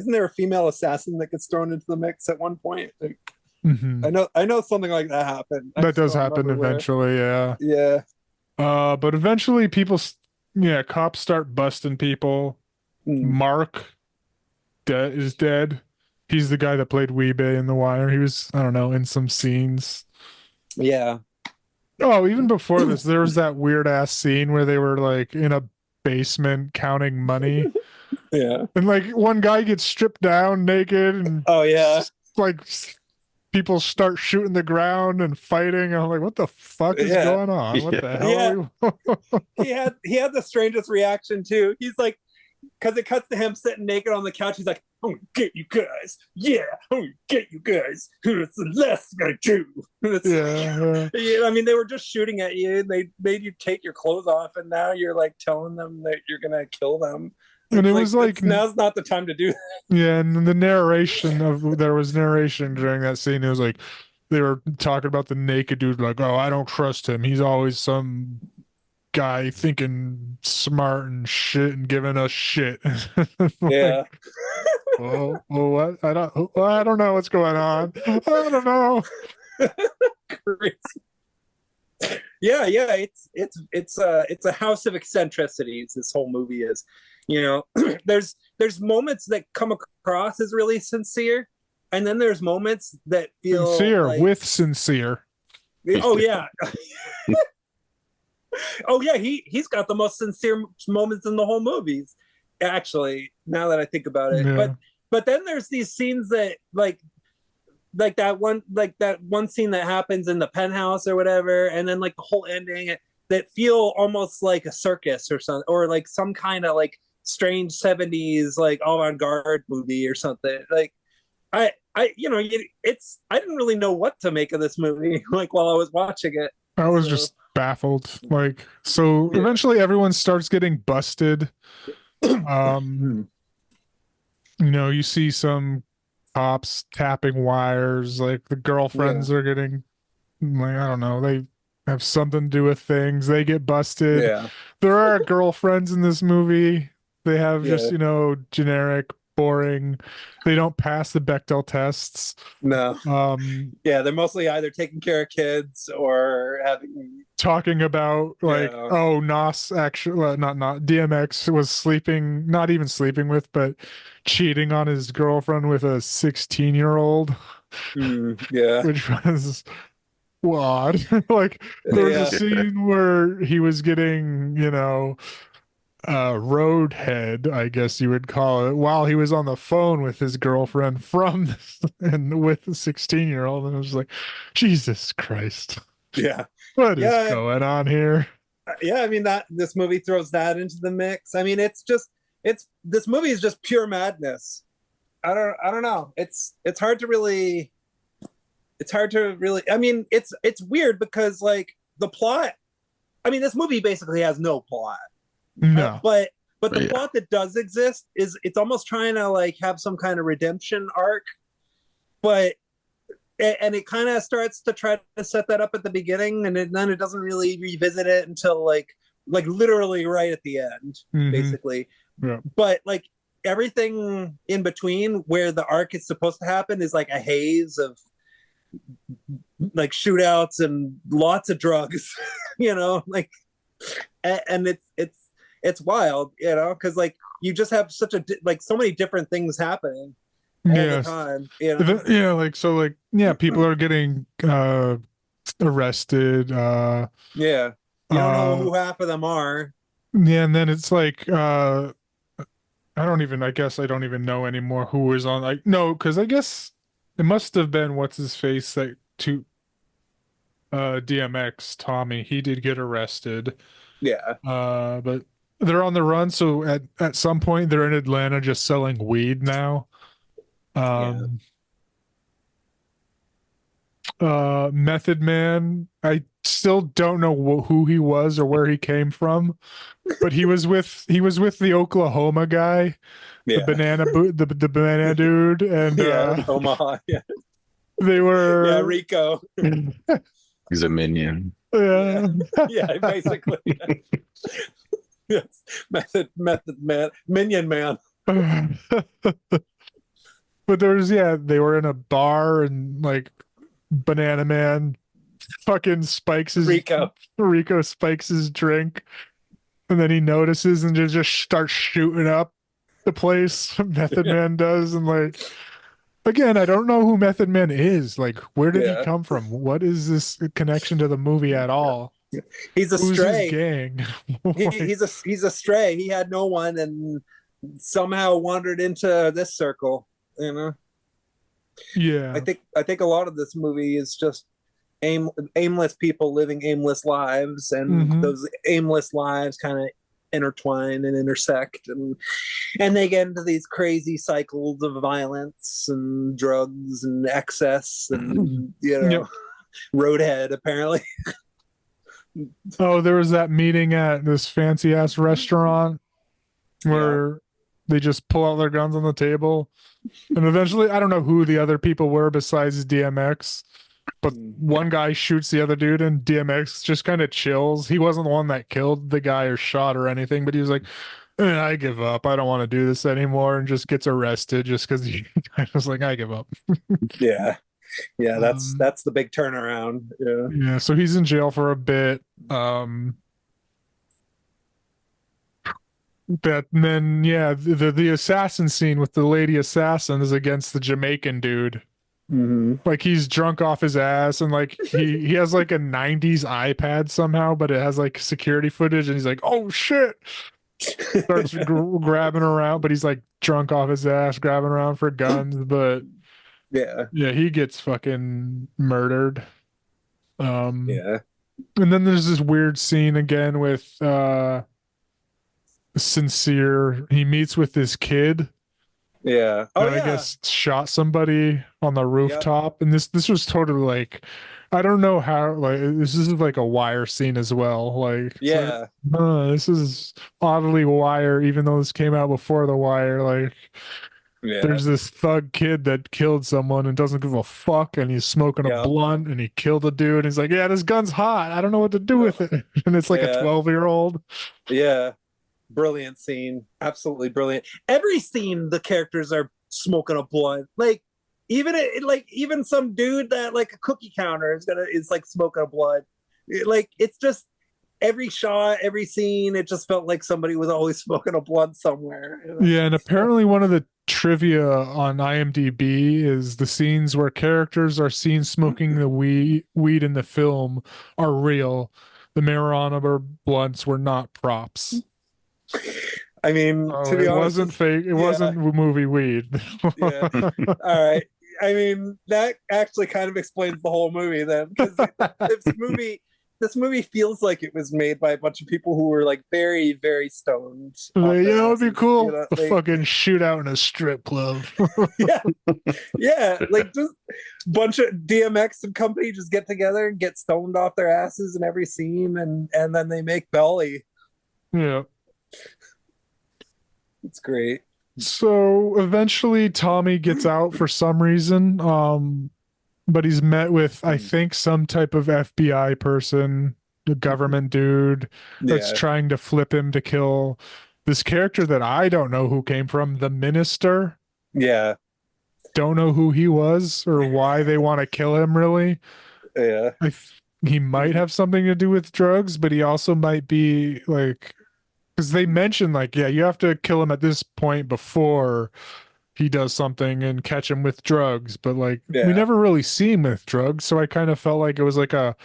there a female assassin that gets thrown into the mix at one point? Like, I know something like that happened. That does happen eventually, yeah. Yeah. But eventually cops start busting people. Mark is dead. He's the guy that played Weebay in The Wire. He was, I don't know, in some scenes. Yeah. Oh, even before this, there was that weird ass scene where they were like in a basement counting money. Yeah. And like one guy gets stripped down naked and like people start shooting the ground and fighting. I'm like, what the fuck is going on? What the hell? He had the strangest reaction too. He's like, because it cuts to him sitting naked on the couch. He's like, "I'm gonna get you guys. Yeah, I'm gonna get you guys. It's the last thing I do." I mean, they were just shooting at you. They made you take your clothes off, and now you're like telling them that you're gonna kill them. And it was like now's not the time to do that. Yeah, and the narration there was narration during that scene. It was like they were talking about the naked dude, like, "Oh, I don't trust him. He's always some guy thinking smart and shit and giving us shit." Yeah. Well, what? I don't know what's going on. I don't know. Crazy. Yeah, it's a house of eccentricities. This whole movie is, there's moments that come across as really sincere, and then there's moments that feel sincere like, with sincere. Oh yeah. Oh yeah, he's got the most sincere moments in the whole movies, actually, now that I think about it. Yeah. But then there's these scenes that like that one scene that happens in the penthouse or whatever, and then like the whole ending that feel almost like a circus or something, or like some kind of like strange 70s like avant-garde movie or something. Like I didn't really know what to make of this movie like while I was watching it. I was just baffled. Like, so eventually everyone starts getting busted. You see some cops tapping wires, like the girlfriends are getting, like, I don't know, they have something to do with things. They get busted. Yeah. There are girlfriends in this movie. They have just, generic, boring. They don't pass the Bechdel tests. No. They're mostly either taking care of kids or talking about like, oh, Nas actually, not DMX was not even sleeping with, but cheating on his girlfriend with a 16-year-old. Which was odd. Like, there was a scene where he was getting, roadhead, I guess you would call it, while he was on the phone with his girlfriend and with a 16-year-old, and I was like, Jesus Christ. Yeah. What is going on here? Yeah, I mean, this movie throws that into the mix. I mean, this movie is just pure madness. I don't know. It's hard to really I mean, it's weird because like the plot, I mean, this movie basically has no plot. No. But the plot that does exist is it's almost trying to like have some kind of redemption arc, and it kind of starts to try to set that up at the beginning, and then it doesn't really revisit it until like literally right at the end, basically. Yeah. But like everything in between where the arc is supposed to happen is like a haze of like shootouts and lots of drugs, like, and it's wild, because like you just have such so many different things happening all the time. People are getting arrested. You don't know who half of them are. Yeah, and then it's like I guess I don't even know anymore who was on. Like, no, because I guess it must have been what's his face that to DMX, Tommy. He did get arrested. Yeah. But they're on the run, so at some point they're in Atlanta just selling weed now. Method Man, I still don't know who he was or where he came from, but he was with the Oklahoma guy, the banana dude, and Omaha. Yeah, they were Rico. He's a minion. Yeah, basically. Yes, method man, minion man. But they were in a bar and like Banana Man fucking spikes his Rico spikes his drink, and then he notices and just starts shooting up the place. Method Man does, and like, again, I don't know who Method Man is. Like, where did he come from? What is this connection to the movie at all? He's a stray. His gang? He's a stray. He had no one and somehow wandered into this circle. Yeah. I think a lot of this movie is just aimless people living aimless lives, and those aimless lives kind of intertwine and intersect, and they get into these crazy cycles of violence and drugs and excess and Yep. roadhead apparently. Oh, there was that meeting at this fancy ass restaurant where they just pull out their guns on the table. And eventually, I don't know who the other people were besides DMX, but one guy shoots the other dude, and DMX just kind of chills. He wasn't the one that killed the guy or shot or anything, but he was like, I give up. I don't want to do this anymore, and just gets arrested just because I was like, I give up. Yeah. Yeah, Um, that's the big turnaround. Yeah. Yeah, so he's in jail for a bit. That and then yeah, the assassin scene with the lady assassin is against the Jamaican dude. Mm-hmm. Like he's drunk off his ass, and like he has like a 90s iPad somehow, but it has like security footage, and he's like, oh shit. Starts grabbing around, but he's like drunk off his ass, grabbing around for guns. But Yeah. yeah, he gets fucking murdered. Yeah. And then there's this weird scene again with Sincere. He meets with this kid Yeah. Oh that I yeah. guess shot somebody on the rooftop. And this was totally like, I don't know how, like this is like a Wire scene as well. Like Yeah. this is oddly Wire, even though this came out before the Wire. Like Yeah. there's this thug kid that killed someone and doesn't give a fuck, and he's smoking a blunt, and he killed a dude. He's like, yeah, this gun's hot. I don't know what to do with it. And it's like a 12-year-old. Yeah. Brilliant scene. Absolutely brilliant. Every scene the characters are smoking a blunt. Like even some dude that like a cookie counter is like smoking a blunt. It's just every shot, every scene, it just felt like somebody was always smoking a blunt somewhere. Yeah, and apparently one of the trivia on IMDb is the scenes where characters are seen smoking the weed in the film are real. The marijuana or blunts were not props. I mean, to be it honest, wasn't fake. It wasn't movie weed. Yeah. All right. I mean, that actually kind of explains the whole movie then, because this movie feels like it was made by a bunch of people who were like very, very stoned. It'd be cool. A fucking shootout in a strip club. Yeah, like just bunch of DMX and company just get together and get stoned off their asses in every scene, and then they make Belly. Yeah. It's great. So eventually Tommy gets out for some reason. But he's met with, I think, some type of FBI person, a government dude that's trying to flip him to kill this character that I don't know who came from, the minister. Yeah. Don't know who he was or why they want to kill him, really. Yeah. He might have something to do with drugs, but he also might be like, because they mentioned like, yeah, you have to kill him at this point before he does something and catch him with drugs, but like we never really see him with drugs, so I kind of felt like it was like a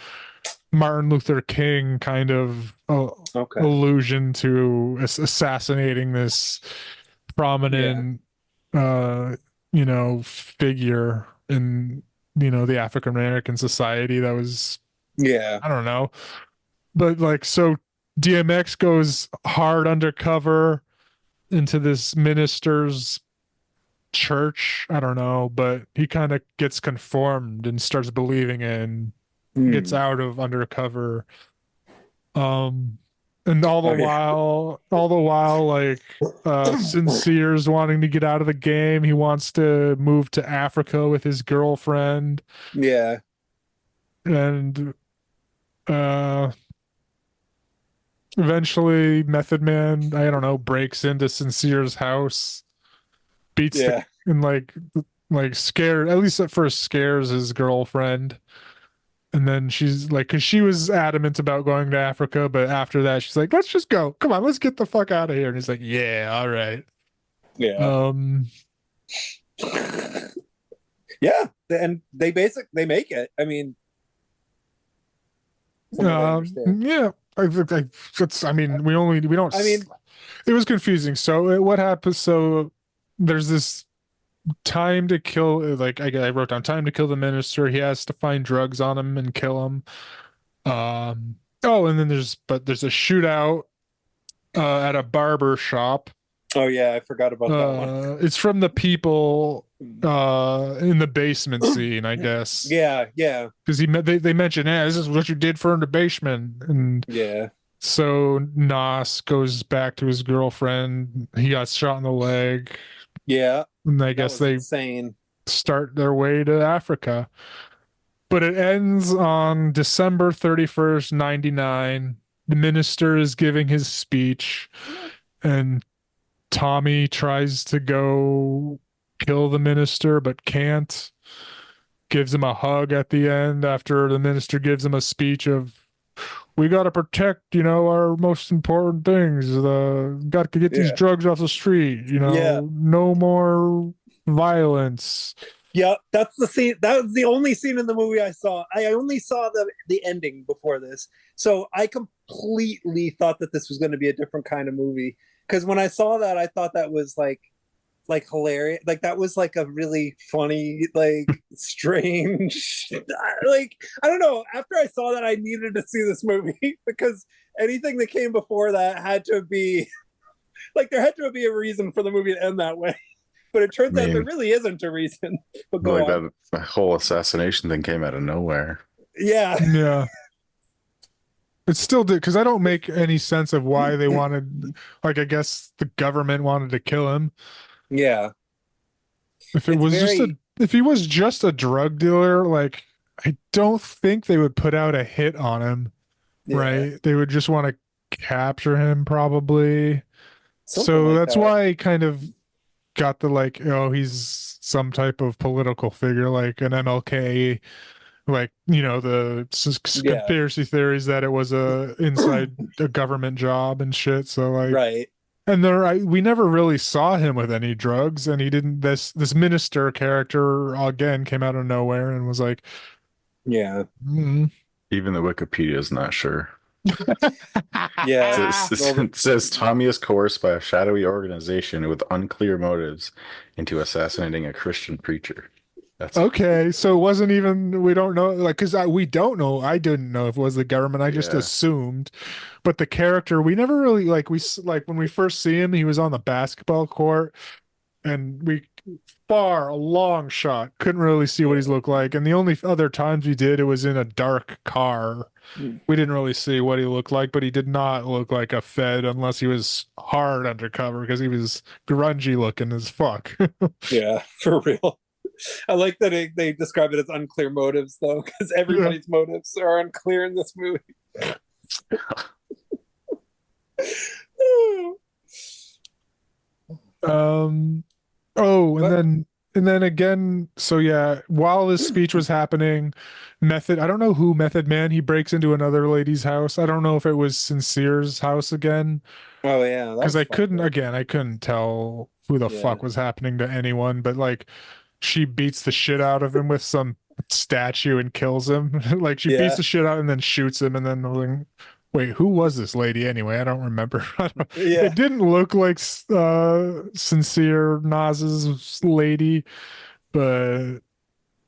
Martin Luther King kind of allusion to assassinating this prominent figure in the African American society that was I don't know, but like so DMX goes hard undercover into this minister's church, I don't know, but he kind of gets conformed and starts believing it and gets out of undercover. And all the while like Sincere's wanting to get out of the game. He wants to move to Africa with his girlfriend. Yeah. And eventually Method Man, I don't know, breaks into Sincere's house, beats and like scared, at least at first scares his girlfriend, and then she's like, because she was adamant about going to Africa, but after that she's like, let's just go, come on, let's get the fuck out of here. And he's like, yeah, all right. Yeah, and they make it. I mean, yeah, I mean, we don't. I mean, it was confusing. So what happens? So there's this time to kill. Like I wrote down time to kill the minister. He has to find drugs on him and kill him. Oh, and then there's a shootout at a barber shop. Oh yeah, I forgot about that one. It's from the people in the basement scene, I guess. Yeah, yeah, Because they mention, yeah, this is what you did for in the basement. And yeah, so Nas goes back to his girlfriend. He got shot in the leg. yeah. And I That guess was they insane. start their way to Africa. But it ends on December 31st, 99. The minister is giving his speech, and Tommy tries to go kill the minister but can't. Gives him a hug at the end after the minister gives him a speech of, we got to protect, our most important things. Got to get these Yeah, drugs off the street, yeah, no more violence. yeah. That's the scene. That was the only scene in the movie I saw. I only saw the ending before this, so I completely thought that this was going to be a different kind of movie. Because when I saw that, I thought that was like hilarious. Like that was like a really funny, like strange. Like I don't know. After I saw that, I needed to see this movie because anything that came before that had to be like there had to be a reason for the movie to end that way. But it I turns out there mean, really isn't a reason. But go like on. that whole assassination thing came out of nowhere. Yeah. Yeah. It still did, because I don't make any sense of why they wanted, like, I guess the government wanted to kill him. Yeah. If it It's was very if he was just a drug dealer, like, I don't think they would put out a hit on him, yeah. right? They would just want to capture him, probably. Something So like that's that. why I kind of got the, like, oh, he's some type of political figure, like an MLK, like, the Yeah. conspiracy theories that it was a inside a government job and shit. So, like, Right. and we never really saw him with any drugs, and he didn't. This minister character again came out of nowhere and was like, Yeah. mm. Even the Wikipedia is not sure. Yeah. Well, It says Tommy is coerced by a shadowy organization with unclear motives into assassinating a Christian preacher. That's Okay, so it wasn't even, we don't know, like, because we don't know. I didn't know if it was the government. I just yeah. assumed. But the character, we never really, like, like when we first see him, he was on the basketball court, and a long shot, couldn't really see what he's looked like. And the only other times we did, it was in a dark car. We didn't really see what he looked like, but he did not look like a Fed unless he was hard undercover, because he was grungy looking as fuck. yeah, for real. I like that they describe it as unclear motives, though, because Yeah. everybody's motives are unclear in this movie. Um, oh, But and then again, so yeah, while this speech was happening, I don't know who Method Man, he breaks into another lady's house. I don't know if it was Sincere's house again, oh yeah, that because was fucked up. I couldn't tell who the Yeah, fuck was happening to anyone, but like she beats the shit out of him with some statue and kills him. Like she beats yeah, the shit out and then shoots him, and then like, wait, who was this lady anyway? I don't remember. yeah. It didn't look like Sincere Nas's lady, but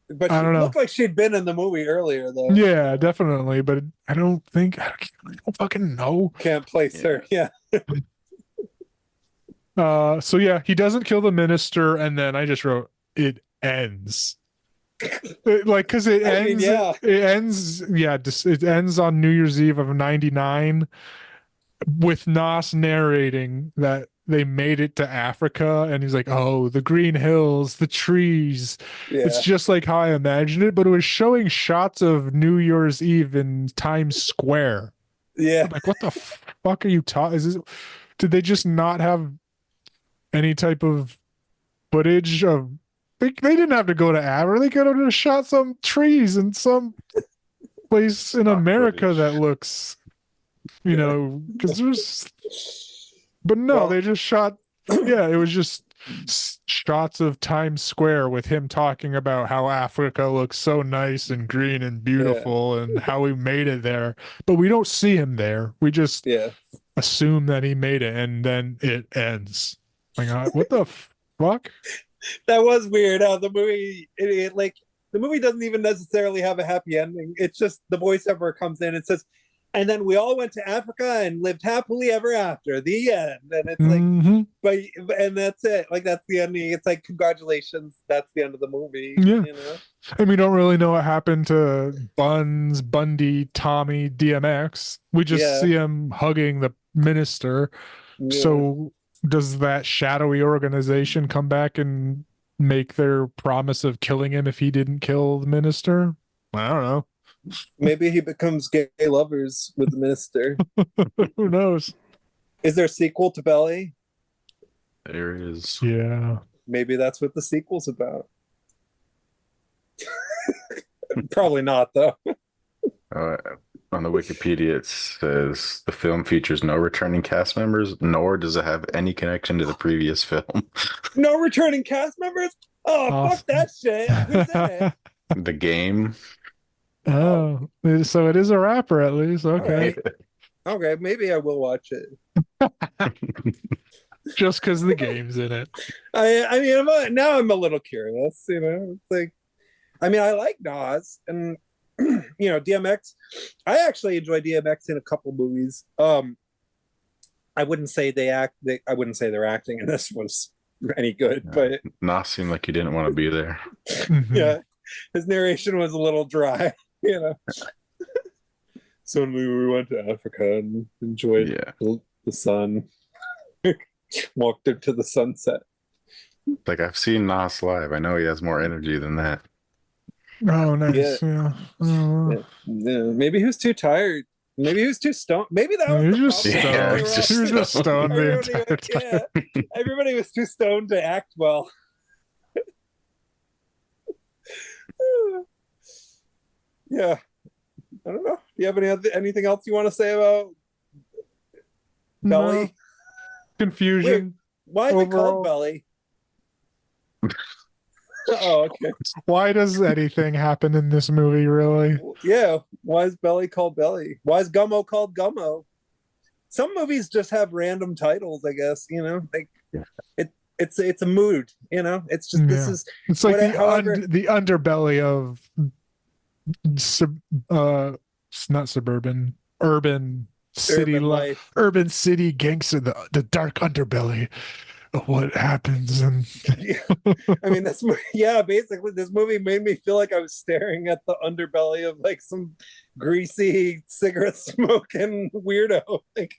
But I she don't know. looked like she'd been in the movie earlier, though. Yeah, definitely, but I don't think I don't fucking know. Can't place her. Yeah, So yeah, he doesn't kill the minister, and then I just wrote it ends. Like, because I mean, yeah, it ends on New Year's Eve of '99 with Nas narrating that they made it to Africa, and he's like, oh, the green hills, the trees. It's yeah, just like how I imagined it, but it was showing shots of New Year's Eve in Times Square. yeah, I'm like, what the fuck are you talking? Did they just not have any type of footage of? They didn't have to go to Africa. They could have just shot some trees in some place in Stock America footage. that looks, yeah. because there's. But no, Well, they just shot. Yeah, it was just shots of Times Square with him talking about how Africa looks so nice and green and yeah, beautiful and how we made it there. But we don't see him there. We just yeah. assume that he made it, and then it ends. Like, what the fuck? That was weird. How the movie, like, the movie doesn't even necessarily have a happy ending. It's just the voiceover comes in and says, and then we all went to Africa and lived happily ever after. The end. And it's like, Mhm. but and that's it. Like that's the ending. It's like congratulations, that's the end of the movie. Yeah. You know. And we don't really know what happened to Buns, Bundy, Tommy, DMX. We just Yeah. see him hugging the minister. Yeah. So does that shadowy organization come back and make their promise of killing him if he didn't kill the minister? I don't know. Maybe he becomes gay lovers with the minister. Who knows? Is there a sequel to Belly? There is. Yeah. Maybe that's what the sequel's about. Probably not, though. On the Wikipedia, it says the film features no returning cast members, nor does it have any connection to the previous film. No returning cast members? Oh, Awesome. fuck that shit. Who's in it? The game. Oh, so it is a rapper at least. Okay. Okay, maybe I will watch it. Just because the game's in it. I mean, now I'm a little curious. You know, it's like, I mean, I like Nas and you know DMX. I actually enjoy DMX in a couple movies. I wouldn't say I wouldn't say their acting in this was any good, but Nas seemed like he didn't want to be there. Mhm. yeah, his narration was a little dry. You know. Suddenly we went to Africa and enjoyed the sun. Walked into the sunset. Like I've seen Nas live. I know he has more energy than that. Oh, nice. Yeah. Yeah. Maybe he was too tired. Maybe he was too stoned. Maybe that was He the was just problem. Yeah, stoned. he's just He was just stoned the Everybody, entire time. yeah, everybody was too stoned to act well. Yeah, I don't know. Do you have anything else you want to say about Belly? No. Confusion. Why is it Overall. called Belly? Oh, okay. Why does anything happen in this movie, really? Yeah. Why is Belly called Belly? Why is Gummo called Gummo? Some movies just have random titles, I guess. You know, like it's a mood. You know, it's just this Yeah. is It's like however- the underbelly of not suburban, urban city urban life. life. Urban city gangster, the dark underbelly of what happens. And I mean, basically, this movie made me feel like I was staring at the underbelly of like some greasy cigarette smoking weirdo. Like,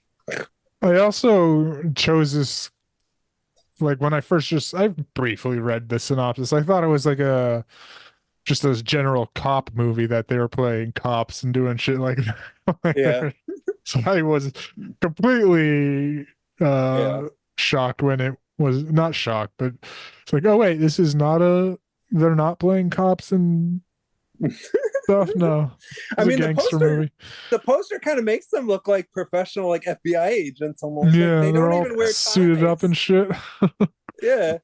I also chose this, like when I briefly read the synopsis. I thought it was like just a general cop movie that they were playing cops and doing shit like that. Yeah. So I was completely shocked when it was not shocked, but it's like, oh wait, this is not they're not playing cops and stuff. No, I it's mean, a gangster movie. the poster kind of makes them look like professional, like FBI agents almost. Yeah, Like, they they're don't all even wear suited ties. up and shit. Yeah.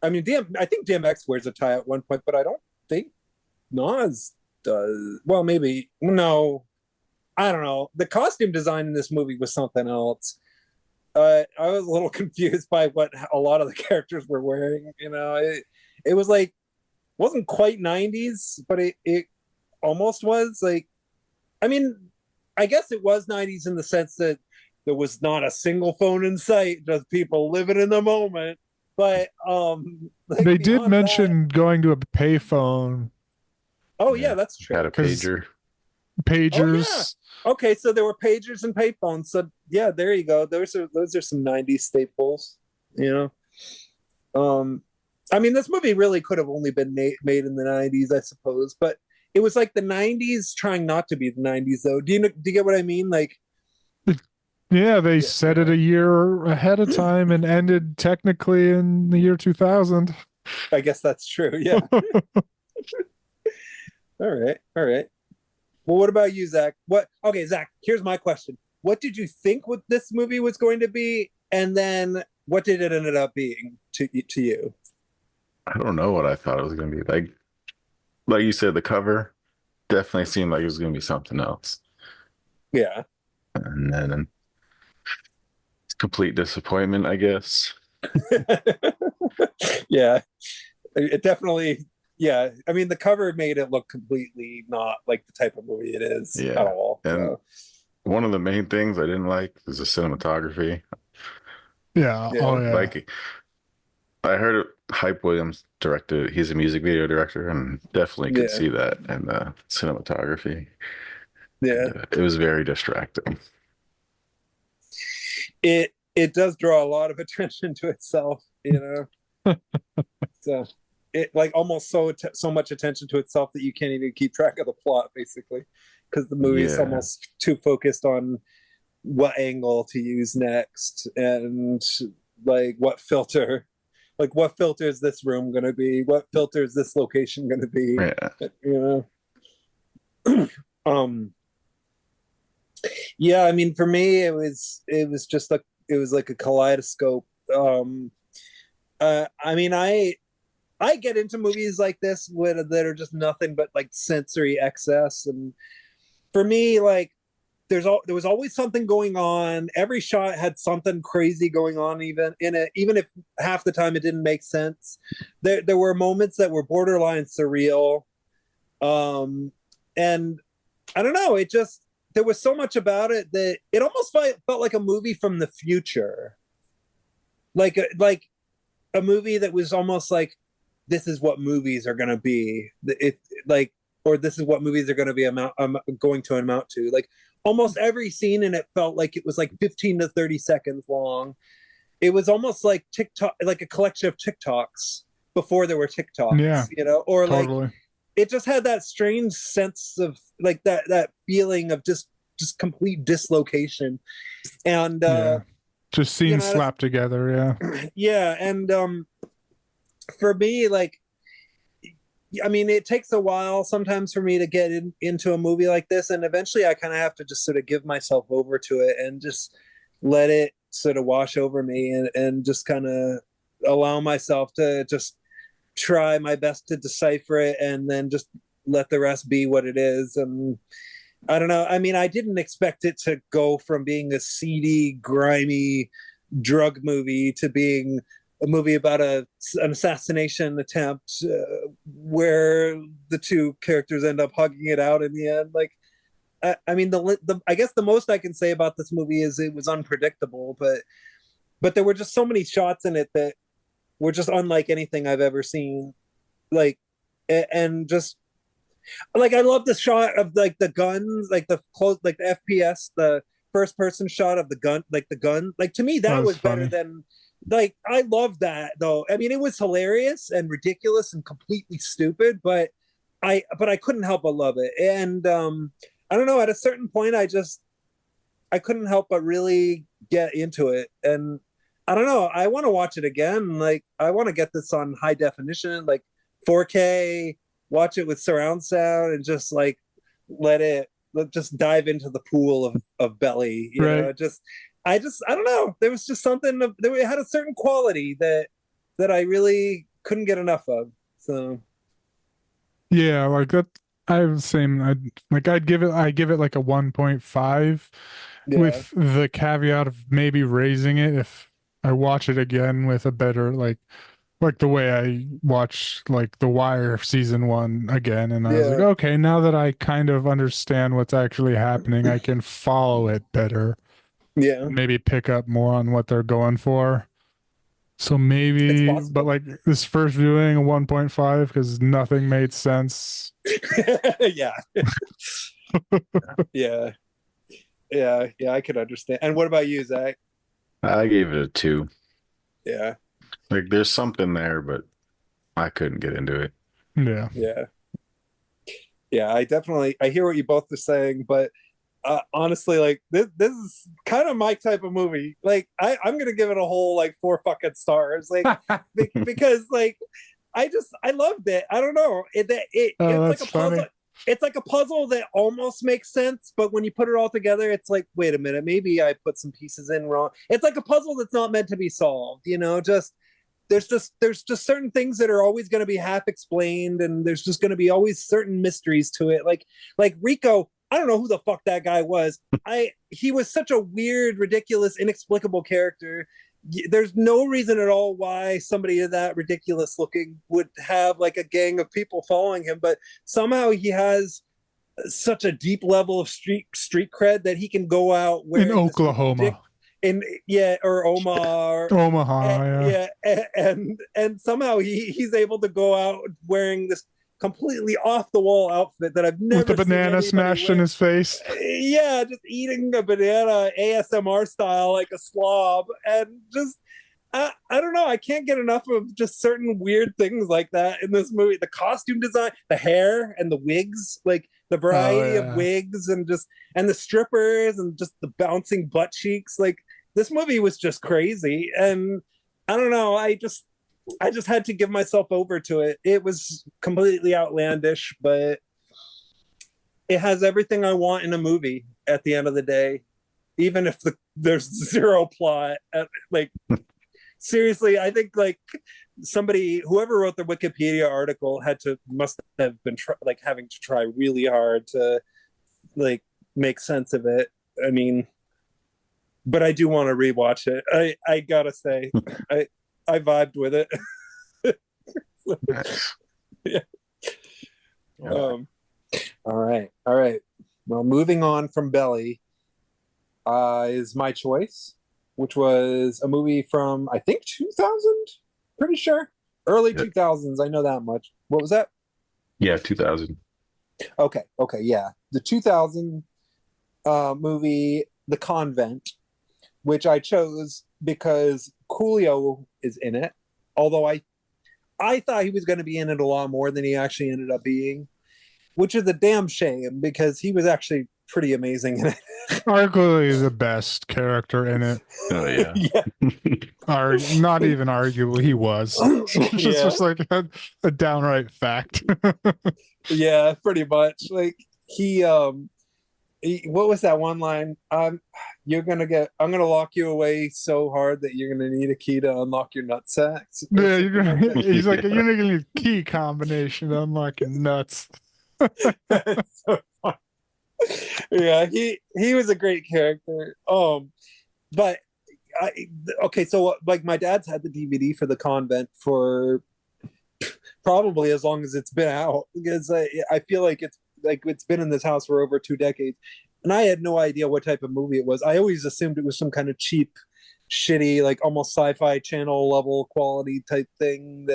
I mean, I think DMX wears a tie at one point, but I don't think Nas does. Well, maybe. No. I don't know. The costume design in this movie was something else. I was a little confused by what a lot of the characters were wearing. You know, it was like, wasn't quite 90s, but it almost was. Like, I mean, I guess it was 90s in the sense that there was not a single phone in sight, just people living in the moment. But like They did beyond mention going to a payphone. Oh yeah, that's true. Had a pager. Pagers. Okay, so there were pagers and payphones. So yeah, there you go. Those are some 90s staples, you know. I mean, this movie really could have only been made in the 90s, I suppose, but it was like the 90s trying not to be the 90s though. Do you get what I mean? Like, Yeah, they set it a year ahead of time and ended technically in the year 2000. I guess that's true. Yeah. All right. Well, what about you, Zach? Okay, Zach, here's my question. What did you think what this movie was going to be? And then what did it end up being to you? I don't know what I thought it was going to be. Like you said, the cover definitely seemed like it was going to be something else. Yeah. And then complete disappointment, I guess. Yeah. It definitely yeah, I mean, the cover made it look completely not like the type of movie it is at Yeah. all. And So, one of the main things I didn't like is the cinematography. Yeah. yeah, Oh yeah. Like I heard Hype Williams directed, he's a music video director, and definitely could yeah, see that in the cinematography. And yeah. it was very distracting. It does draw a lot of attention to itself, you know. So it like almost so much attention to itself that you can't even keep track of the plot, basically, because the movie is Yeah. almost too focused on what angle to use next and like what filter is this room going to be, what filter is this location going to be, Yeah. you know. um yeah, I mean, for me it was just like it was like a kaleidoscope. I mean, I get into movies like this that are just nothing but like sensory excess, and for me, like there was always something going on. Every shot had something crazy going on, even in it, even if half the time it didn't make sense. There were moments that were borderline surreal, and I don't know. It just there was so much about it that it almost felt like a movie from the future, like a movie that was almost like this is what movies are going to be. It like or this is what movies are going to be going to amount to. Like almost every scene in it felt like it was like 15 to 30 seconds long. It was almost like TikTok, like a collection of TikToks before there were TikToks, Yeah. you know, or like Totally. it just had that strange sense of like that feeling of just complete dislocation. And Yeah. Just you scenes know, slapped together. Yeah. yeah, and for me, like I mean, it takes a while sometimes for me to get into a movie like this, and eventually I kind of have to just sort of give myself over to it and just let it sort of wash over me, and just kind of allow myself to just try my best to decipher it, and then just let the rest be what it is. And I don't know. I mean, I didn't expect it to go from being a seedy, grimy drug movie to being a movie about an assassination attempt, where the two characters end up hugging it out in the end. Like, I mean, the I guess the most I can say about this movie is it was unpredictable, but there were just so many shots in it that were just unlike anything I've ever seen. Like, and just like I love the shot of like the guns, like the close, like the FPS, the first person shot of the gun, like the gun. Like to me, That that was was better funny. than like I love that though. I mean, it was hilarious and ridiculous and completely stupid, but I couldn't help but love it. And I don't know. At a certain point, I couldn't help but really get into it. And I don't know. I want to watch it again. Like I want to get this on high definition, like 4K, watch it with surround sound, and just like let just dive into the pool of belly. You Right. know, I don't know. There was just something it had a certain quality that I really couldn't get enough of. So Yeah. Like that. I have the same. I give it like a 1.5 yeah, with the caveat of maybe raising it if I watch it again with a better like the way I watched like The Wire season one again, and I was like, yeah, okay, now that I kind of understand what's actually happening, I can follow it better, yeah. maybe pick up more on what they're going for. So It's maybe, but possible. like this first viewing, a 1.5 because nothing made sense. Yeah, yeah, yeah. I could understand. And what about you, Zach? I gave it a 2. Yeah, Like there's something there, but I couldn't get into it. Yeah. yeah, yeah. I hear what you both are saying, but honestly, like this is kind of my type of movie. Like I'm gonna give it a whole like 4 fucking stars, like because like I loved it. I don't know. Oh, It's like that's a puzzle. funny. It's like a puzzle that almost makes sense, but when you put it all together, it's like, wait a minute, maybe I put some pieces in wrong. It's like a puzzle that's not meant to be solved. You know, just there's just certain things that are always going to be half explained, and there's just going to be always certain mysteries to it. Like Rico, I don't know who the fuck that guy was. He was such a weird, ridiculous, inexplicable character, there's no reason at all why somebody that ridiculous looking would have like a gang of people following him, but somehow he has such a deep level of street cred that he can go out In wearing Oklahoma. or Omaha, Omaha, yeah. and somehow he's able to go out wearing this completely off the wall outfit that I've never With the banana seen smashed wear. in his face. Yeah, just eating a banana ASMR style like a slob, and just I don't know. I can't get enough of just certain weird things like that in this movie. The costume design, the hair and the wigs, like the variety of wigs and the strippers and just the bouncing butt cheeks. Like this movie was just crazy. And I don't know. I just had to give myself over to it. It was completely outlandish, but it has everything I want in a movie at the end of the day, even if there's zero plot. Like, seriously, I think like whoever wrote the Wikipedia article must have been having to try really hard to like make sense of it. I mean, but I do want to rewatch it. I gotta say, I vibed with it. Nice. Yeah. All right. Well, moving on from Belly is My Choice, which was a movie from, I think, 2000? Pretty sure. Early 2000s. I know that much. What was that? Yeah, 2000. Okay, yeah. The 2000 movie, The Convent, which I chose because Coolio is in it. Although I thought he was going to be in it a lot more than he actually ended up being, which is a damn shame because he was actually pretty amazing in it. Arguably the best character in it. Oh yeah. Not even arguably, he was. It's just like a downright fact. Yeah, pretty much. Like he what was that one line? I'm gonna lock you away so hard that you're gonna need a key to unlock your nutsack. Yeah, he's like, you're gonna need a key combination to unlock your nuts. That's so funny. Yeah, he was a great character. But so like my dad's had the DVD for The Convent for probably as long as it's been out, because I feel like it's been in this house for over 2 decades, and I had no idea what type of movie it was. I always assumed it was some kind of cheap, shitty, like almost sci-fi channel level quality type thing.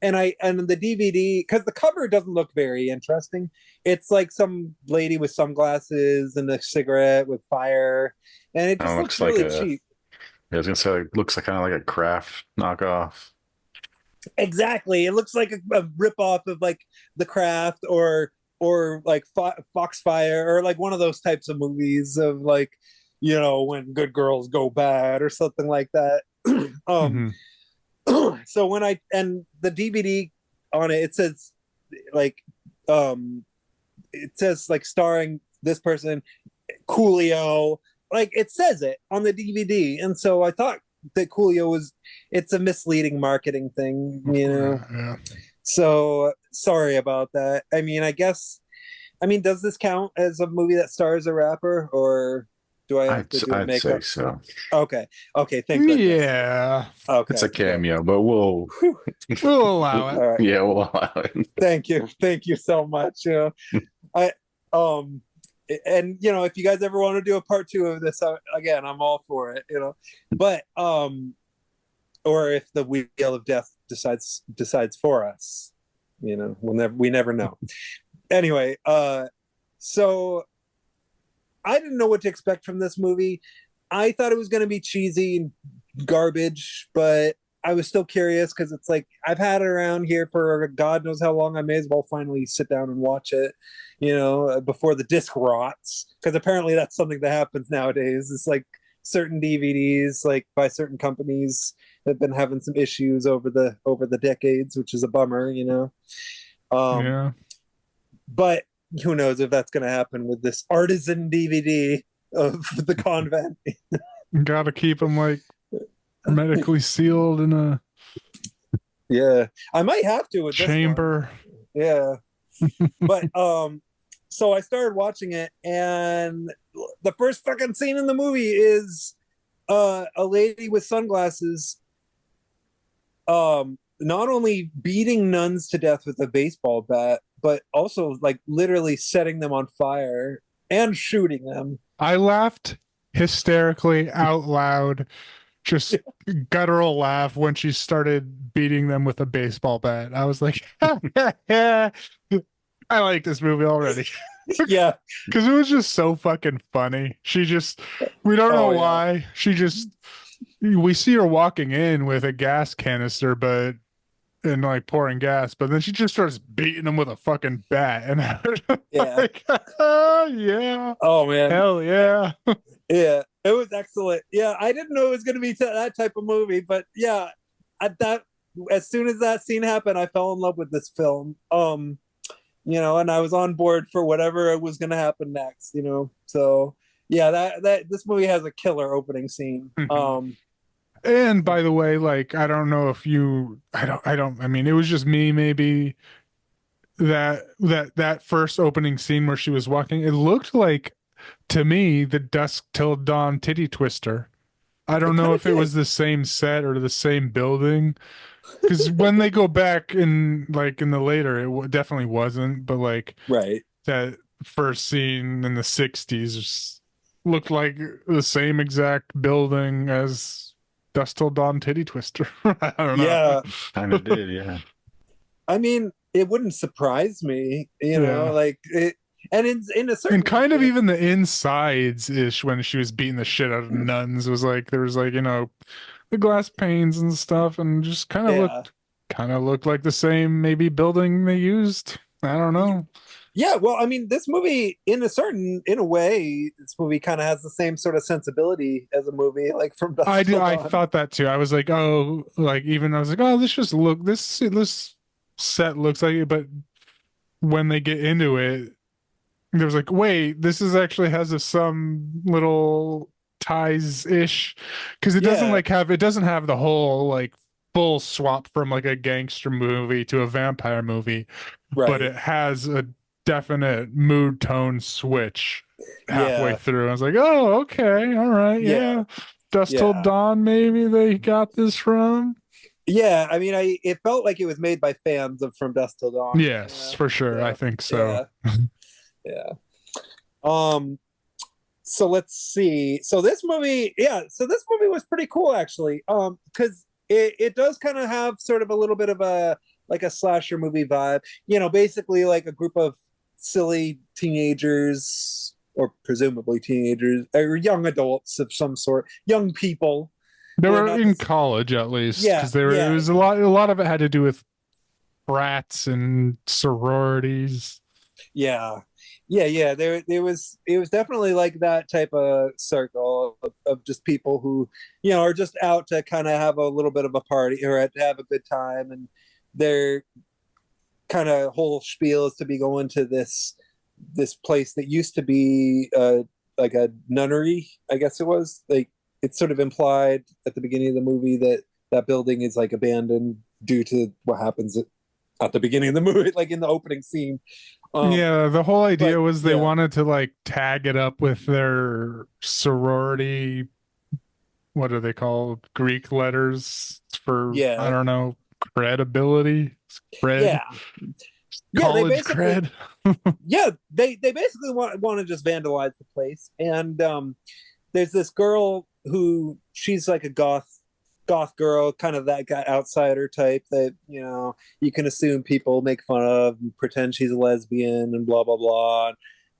And the DVD, because the cover doesn't look very interesting. It's like some lady with sunglasses and a cigarette with fire, and it just looks really cheap. I was gonna say, it looks like kind of like a Craft knockoff. Exactly, it looks like a ripoff of like The Craft or like Foxfire, or like one of those types of movies of like, when good girls go bad or something like that. So when the DVD on it says like starring this person, Coolio, like it says it on the DVD, and so I thought that Coolio it's a misleading marketing thing, Yeah. So sorry about that. I mean, does this count as a movie that stars a rapper, or do I have to do I'd makeup? say so. Okay, thank goodness. Yeah. Okay, It's a cameo, but we'll allow it. All right. Yeah, we'll allow it. Thank you so much. I and if you guys ever want to do a part 2 of this, again, I'm all for it. But or if the wheel of death decides for us, we never know. Anyway, so I didn't know what to expect from this movie. I thought it was going to be cheesy and garbage, but I was still curious because it's like I've had it around here for God knows how long. I may as well finally sit down and watch it, before the disc rots, because apparently that's something that happens nowadays. It's like certain DVDs, like by certain companies, have been having some issues over the decades, which is a bummer, Yeah. But who knows if that's going to happen with this artisan DVD of The Convent. Gotta keep them like medically sealed in a I might have to with chamber. This one. Yeah. But so I started watching it, and the first fucking scene in the movie is a lady with sunglasses, not only beating nuns to death with a baseball bat, but also like literally setting them on fire and shooting them. I laughed hysterically out loud, just guttural laugh when she started beating them with a baseball bat. I was like, I like this movie already. Yeah. Because it was just so fucking funny. We don't know Oh, yeah. why. We see her walking in with a gas canister, and like pouring gas, but then she just starts beating him with a fucking bat. And I was Yeah. like, oh, yeah. Oh man. Hell yeah. Yeah. It was excellent. Yeah, I didn't know it was going to be that type of movie, but yeah, as soon as that scene happened, I fell in love with this film. And I was on board for whatever was going to happen next. So yeah, that this movie has a killer opening scene. And by the way, like, I don't know if I mean, it was just me, maybe that first opening scene where she was walking, it looked like to me the Dusk Till Dawn titty twister. I don't know if it was the same set or the same building, because when they go back in the later, definitely wasn't, but like Right. that first scene in the 60s looked like the same exact building as Dusk Till Dawn titty twister. I don't know. Yeah. Kind of did, yeah. I mean, it wouldn't surprise me, Yeah. like it, and in a certain And kind of even the insides ish when she was beating the shit out of nuns was like there was like, the glass panes and stuff, and just kind of looked like the same maybe building they used. I don't know. Yeah, well, I mean, this movie, in a way, this movie kind of has the same sort of sensibility as a movie, like from Dusk Till I Dawn. thought that too. I was like, oh, like even I was like, oh, this set looks like it, but when they get into it, there was like, wait, this is actually has some little ties ish, because it doesn't have the whole like full swap from like a gangster movie to a vampire movie, Right. but it has a definite mood tone switch halfway Yeah. through. I was like, oh, okay, all right, yeah. Dusk Till Yeah. Dawn, maybe they got this from. Yeah, I mean, it felt like it was made by fans of From Dusk Till Dawn. Yes, for sure. I think so. Yeah. So let's see. So this movie was pretty cool actually. Because it does kind of have sort of a little bit of a like a slasher movie vibe. Basically like a group of silly teenagers, or presumably teenagers, or young adults of some sort, young people. They were in college at least, because Yeah, it was a lot of it had to do with brats and sororities. Yeah. It was definitely like that type of circle of just people who, are just out to kind of have a little bit of a party or to have a good time, and their kind of whole spiel is to be going to this place that used to be like a nunnery, I guess it was. Like it's sort of implied at the beginning of the movie that building is like abandoned due to what happens at the beginning of the movie, like in the opening scene. Yeah, the whole idea was they wanted to like tag it up with their sorority. What do they call Greek letters for? I don't know, credibility. Cred. College cred. They basically want to just vandalize the place, and there's this girl who she's like a goth girl, kind of that guy outsider type that you can assume people make fun of and pretend she's a lesbian and blah blah blah,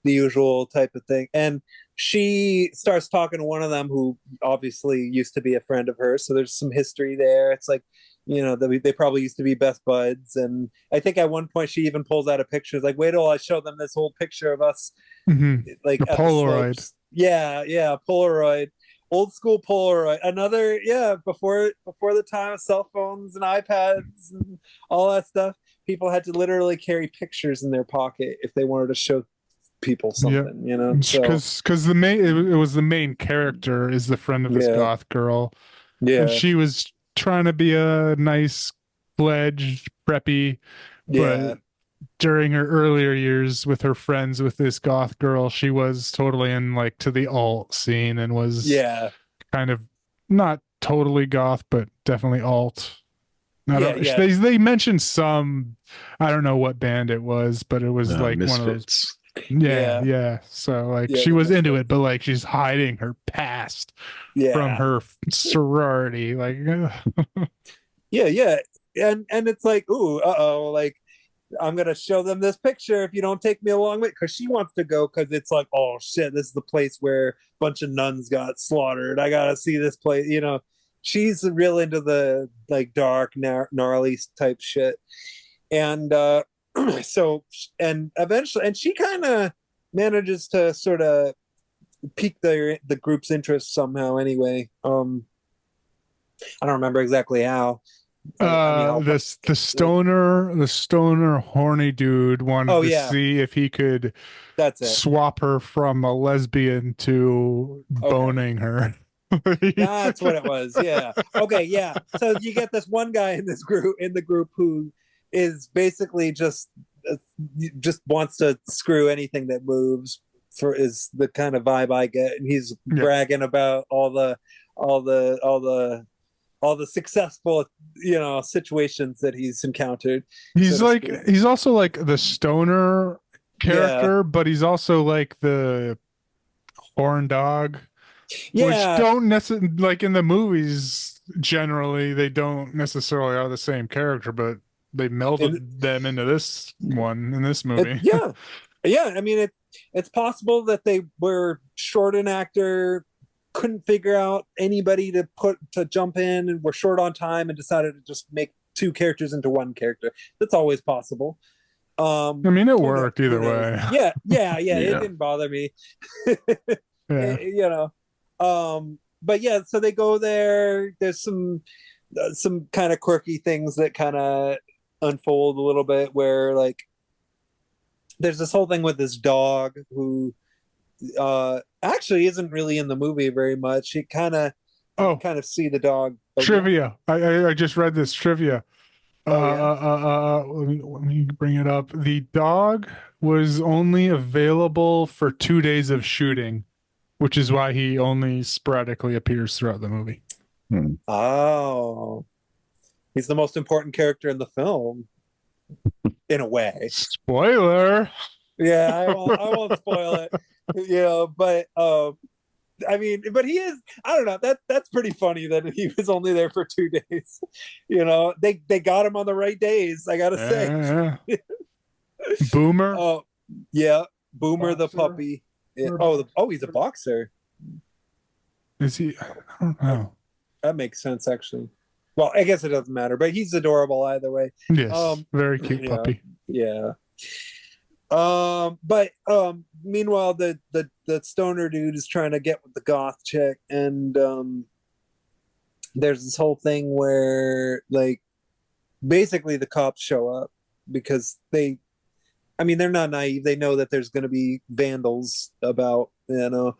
the usual type of thing. And she starts talking to one of them who obviously used to be a friend of hers, so there's some history there. It's like they probably used to be best buds, and I think at one point she even pulls out a picture. It's like, wait till I show them this old picture of us, like a Polaroid. Polaroid. Old school Polaroid. Another, before the time of cell phones and iPads and all that stuff, people had to literally carry pictures in their pocket if they wanted to show people something. Because it was the main character is the friend of this goth girl, and she was trying to be a nice fledged preppy, but during her earlier years with her friends with this goth girl, she was totally in like to the alt scene and was kind of not totally goth, but definitely alt. I Yeah, don't. yeah. They mentioned some. I don't know what band it was, but it was like one of those. Misfits. Yeah, Yeah. yeah. So like Yeah, she the was into Misfits. it, but like she's hiding her past from Yeah. her sorority. Like, Yeah, yeah. And it's like, ooh, uh-oh, like I'm gonna show them this picture if you don't take me along with, because she wants to go, because it's like, oh shit, this is the place where a bunch of nuns got slaughtered. I gotta see this place, you know. She's real into the like dark, gnarly type shit. And so, and eventually, and she kind of manages to sort of pique the group's interest somehow anyway. I don't remember exactly how. I mean, this the stoner horny dude wanted oh to yeah, see if he could that's it. swap her from a lesbian to Okay. boning her. That's what it was. Yeah. Okay. Yeah. So you get this one guy in the group who is basically uh, just wants to screw anything that moves. For is the kind of vibe I get, and he's Yeah. bragging about all the all the all the successful situations that he's encountered. So He's to like speak. he's also like the stoner Yeah. character, but he's also like the horn dog, which Yeah. don't necessarily like in the movies. Generally, they don't necessarily are the same character, but they And melded them into this one in this movie. yeah. Yeah. I mean, it's possible that they were short an actor, couldn't figure out anybody to jump in, and were short on time and decided to just make two characters into one character. That's always possible. I mean, it Who worked either knows? way. Yeah, yeah, yeah. It Yeah. didn't bother me. Yeah. You know. But yeah, so they go there. There's some kind of quirky things that kind of unfold a little bit, where like there's this whole thing with this dog who actually isn't really in the movie very much. You Oh, kind of see the dog. Oh yeah. trivia. I just read this trivia. Oh yeah. Let me bring it up. The dog was only available for 2 days of shooting, which is why he only sporadically appears throughout the movie. Hmm. Oh, he's the most important character in the film, in a way. Spoiler. Yeah, I won't spoil it. But I mean, but he is. I don't know. That's pretty funny that he was only there for 2 days. They got him on the right days. I gotta say. Yeah. Boomer. Oh yeah, Boomer the Boxer. puppy. Yeah. Oh, he's a boxer. Is he? I don't know. That makes sense, actually. Well, I guess it doesn't matter, but he's adorable either way. Yes. Very cute yeah. puppy. Yeah. But meanwhile, the stoner dude is trying to get with the goth chick, and there's this whole thing where like basically the cops show up because they're not naive. They know that there's going to be vandals about, and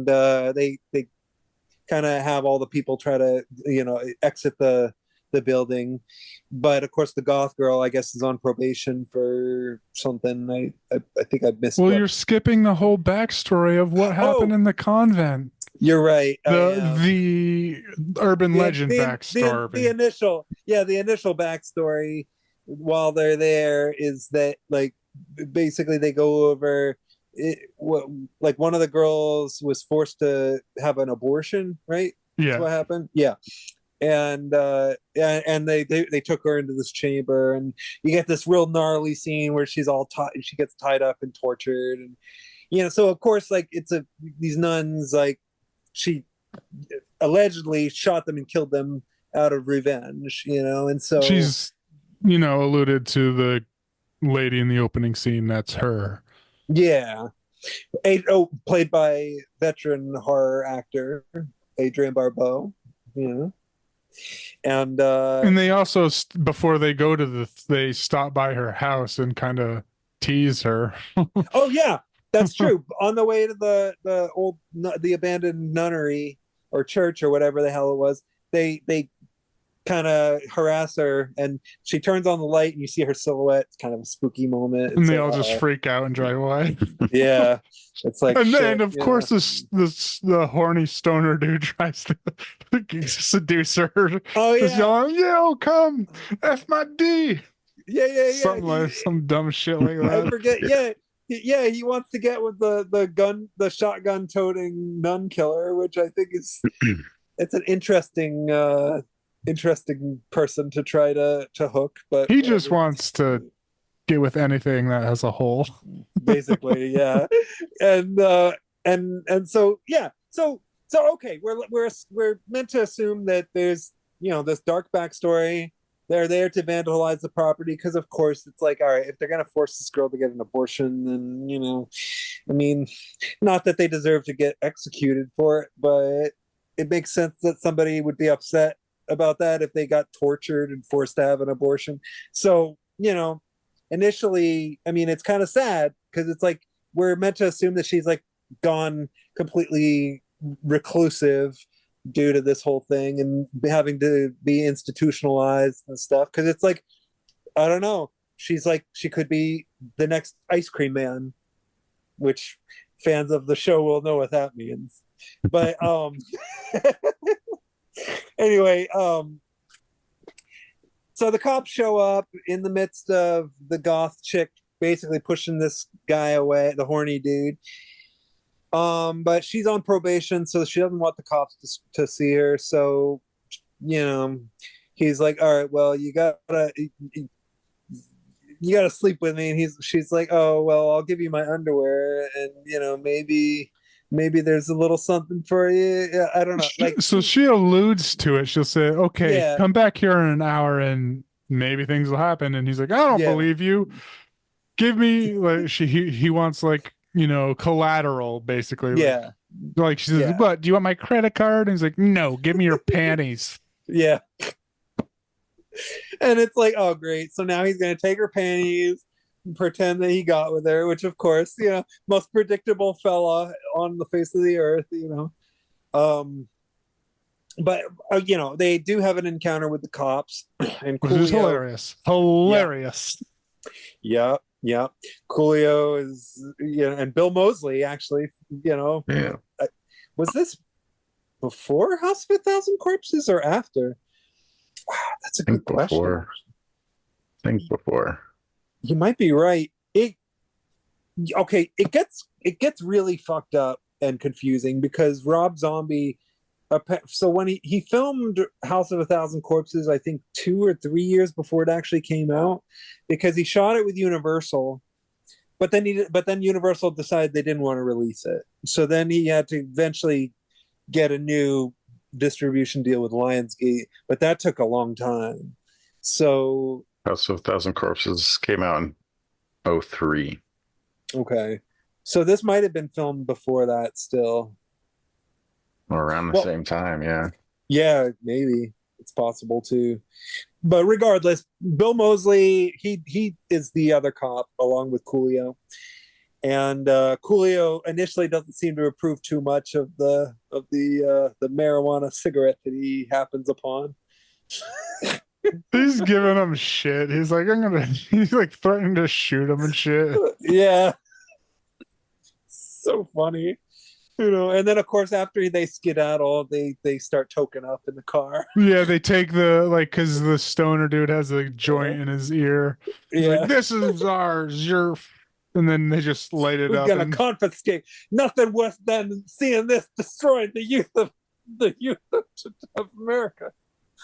they kind of have all the people try to exit the building, but of course the goth girl, I guess, is on probation for something. I think I missed. Well, you're skipping the whole backstory of what happened in the convent. You're right. The urban legend backstory. The initial backstory while they're there is that like basically they go over it, like one of the girls was forced to have an abortion, right? Yeah. That's what happened. Yeah. And they took her into this chamber, and you get this real gnarly scene where she gets tied up and tortured, and so of course like these nuns, like she allegedly shot them and killed them out of revenge, and so she's alluded to the lady in the opening scene. That's her. Yeah. Played by veteran horror actor Adrienne Barbeau. And they also before they go to they stop by her house and kind of tease her. Oh yeah, that's true. On the way to the abandoned nunnery or church or whatever the hell it was, they kind of harass her, and she turns on the light and you see her silhouette. It's kind of a spooky moment. And It's they like, all just freak out and drive away. yeah, it's like And shit, then, of course, the horny stoner dude tries to seduce her. Oh Just yeah, yelling, "Yo, come, F my D." yeah. Something like some dumb shit like I that. forget. Yeah, he wants to get with the shotgun toting nun killer, which I think is it's an interesting person to try to hook, but He just whatever. wants to get with anything that has a hole. Basically, yeah. And so yeah, so okay, we're meant to assume that there's this dark backstory. They're there to vandalize the property because, of course, it's like, all right, if they're gonna force this girl to get an abortion, then I mean, not that they deserve to get executed for it, but it makes sense that somebody would be upset about that if they got tortured and forced to have an abortion. So, initially, I mean, it's kind of sad because it's like we're meant to assume that she's like gone completely reclusive due to this whole thing and having to be institutionalized and stuff. Because it's like, I don't know, she's like, she could be the next ice cream man, which fans of the show will know what that means. But anyway, so the cops show up in the midst of the goth chick basically pushing this guy away, the horny dude. But she's on probation, so she doesn't want the cops to see her. So, he's like, "All right, well, you gotta sleep with me." And she's like, "Oh, well, I'll give you my underwear, and maybe there's a little something for you." Yeah, I don't know. Like, So she alludes to it. She'll say, "Okay, yeah, come back here in an hour, and maybe things will happen." And he's like, "I don't yeah, believe you. Give me like he wants like collateral basically." yeah, Like she says, yeah, "What? Do you want my credit card?" And he's like, "No, give me your panties." yeah. And it's like, oh, great. So now he's gonna take her panties and pretend that he got with her, which, of course, most predictable fella on the face of the earth. But they do have an encounter with the cops, and Which is Coolio. hilarious. Yeah, yeah. Coolio is, and Bill Moseley actually, Yeah. was this before House of a Thousand Corpses or after? Wow, that's a good question. I think before. You might be right. It gets really fucked up and confusing because Rob Zombie. So when he filmed House of a Thousand Corpses, I think 2 or 3 years before it actually came out, because he shot it with Universal, but then Universal decided they didn't want to release it. So then he had to eventually get a new distribution deal with Lionsgate, but that took a long time. So House of a Thousand Corpses came out in 2003. okay, so this might have been filmed before that still. Or around the same time, yeah. Yeah, maybe it's possible too. But regardless, Bill Moseley, he is the other cop along with Coolio. And Coolio initially doesn't seem to approve too much of the marijuana cigarette that he happens upon. He's giving him shit. He's like, he's like threatening to shoot him and shit. Yeah. So funny. And then of course after they skedaddle, they start toking up in the car. Yeah, they take because the stoner dude has a joint in his ear. He's Yeah. like, "This is ours, and then they just light it We're up. gonna confiscate. Nothing worse than seeing this destroy the youth of America.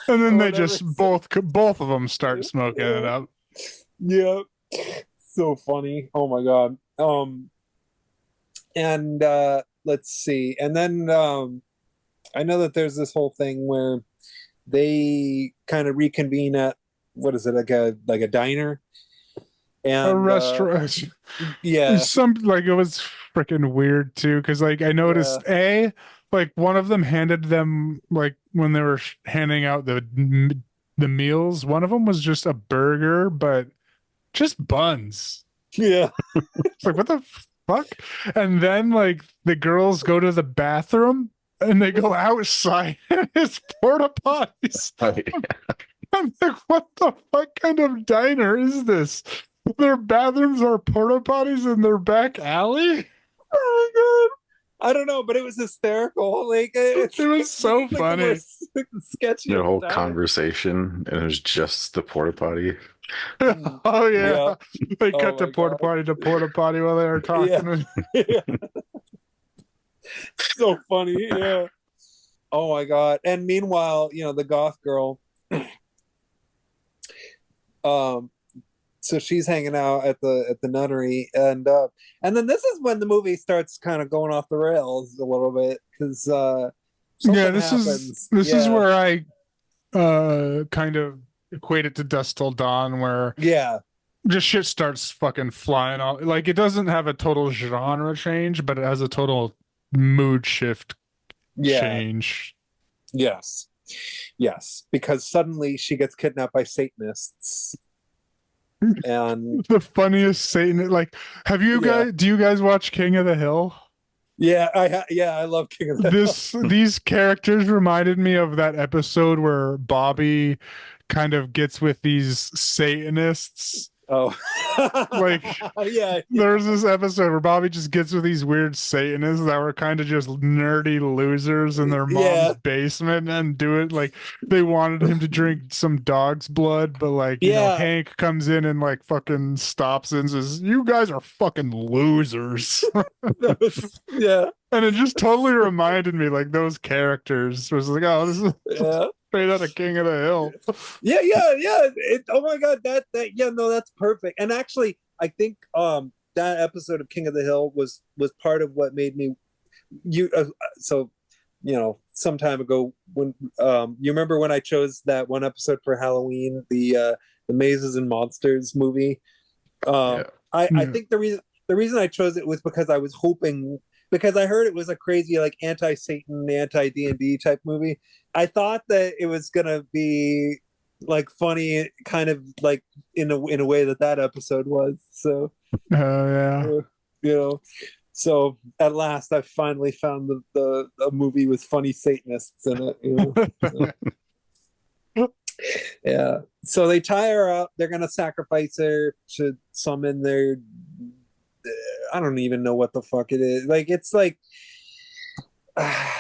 And then they just both of them start smoking it up. Yeah, so funny. Oh my god. And let's see. And then I know that there's this whole thing where they kind of reconvene at, what is it, like a diner, and a restaurant. Yeah, It was freaking weird too, because I noticed one of them handed them, when they were handing out the meals, one of them was just a burger, but just buns. yeah. It's like, what the fuck? And then the girls go to the bathroom and they go outside and it's porta potties. Oh, yeah. I'm like, what the fuck kind of diner is this? Their bathrooms are porta potties in their back alley? Oh my god. I don't know, but it was hysterical. Like It was so like the funny. most sketchy. The whole conversation, and it was just the porta potty. Oh yeah. They Oh cut to my porta God. potty to porta potty while they were talking. Yeah. So funny. Yeah. Oh my god. And meanwhile, the goth girl, um, so she's hanging out at the nunnery, and then this is when the movie starts kind of going off the rails a little bit, because Yeah, something this happens. is Yeah. where I kind of equate it to Dust Till Dawn, where Yeah. just shit starts fucking flying off. Like, it doesn't have a total genre change, but it has a total mood shift Yeah. change. Yes. Yes. Because suddenly she gets kidnapped by Satanists. And The funniest Satan, like, have you Yeah. guys, do you guys watch King of the Hill? yeah, I love King of the Hill. These characters reminded me of that episode where Bobby kind of gets with these Satanists. Oh. Like, yeah. there's this episode where Bobby just gets with these weird Satanists that were kind of just nerdy losers in their mom's Yeah. basement and do it. Like, they wanted him to drink some dog's blood, but like, Yeah. Hank comes in and like fucking stops and says, "You guys are fucking losers." Yeah. And it just totally reminded me, like, those characters was like, oh, this is Yeah. straight out of King of the Hill. Yeah. Oh my god, yeah, no, that's perfect. And actually, I think that episode of King of the Hill was part of what made me so some time ago, when you remember when I chose that one episode for Halloween, the Mazes and Monsters movie. Yeah. I think the reason I chose it was because I was hoping, because I heard it was a crazy, like, anti-Satan, anti-D&D type movie. I thought that it was gonna be like funny, kind of like in a way that episode was. So Yeah. so at last I finally found the a movie with funny Satanists in it. Yeah. So they tie her up. They're gonna sacrifice her to summon their. I don't even know what the fuck it is. Like, it's like.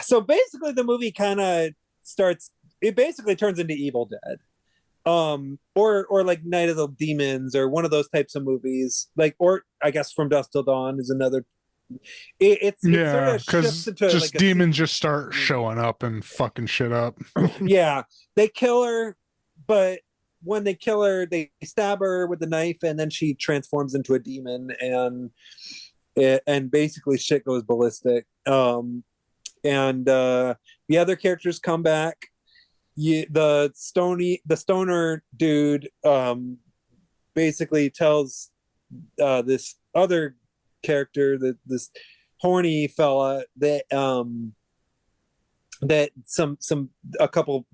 So basically, the movie kind of starts. It basically turns into Evil Dead, or like Night of the Demons, or one of those types of movies. Like, or I guess From Dusk Till Dawn is another. It sort Yeah, of shifts because into just like demons just start showing up and fucking shit up. Yeah, they kill her, but when they kill her, they stab her with the knife, and then she transforms into a demon, and basically shit goes ballistic. And the other characters come back. The stoner dude basically tells this other character, that this horny fella, that that a couple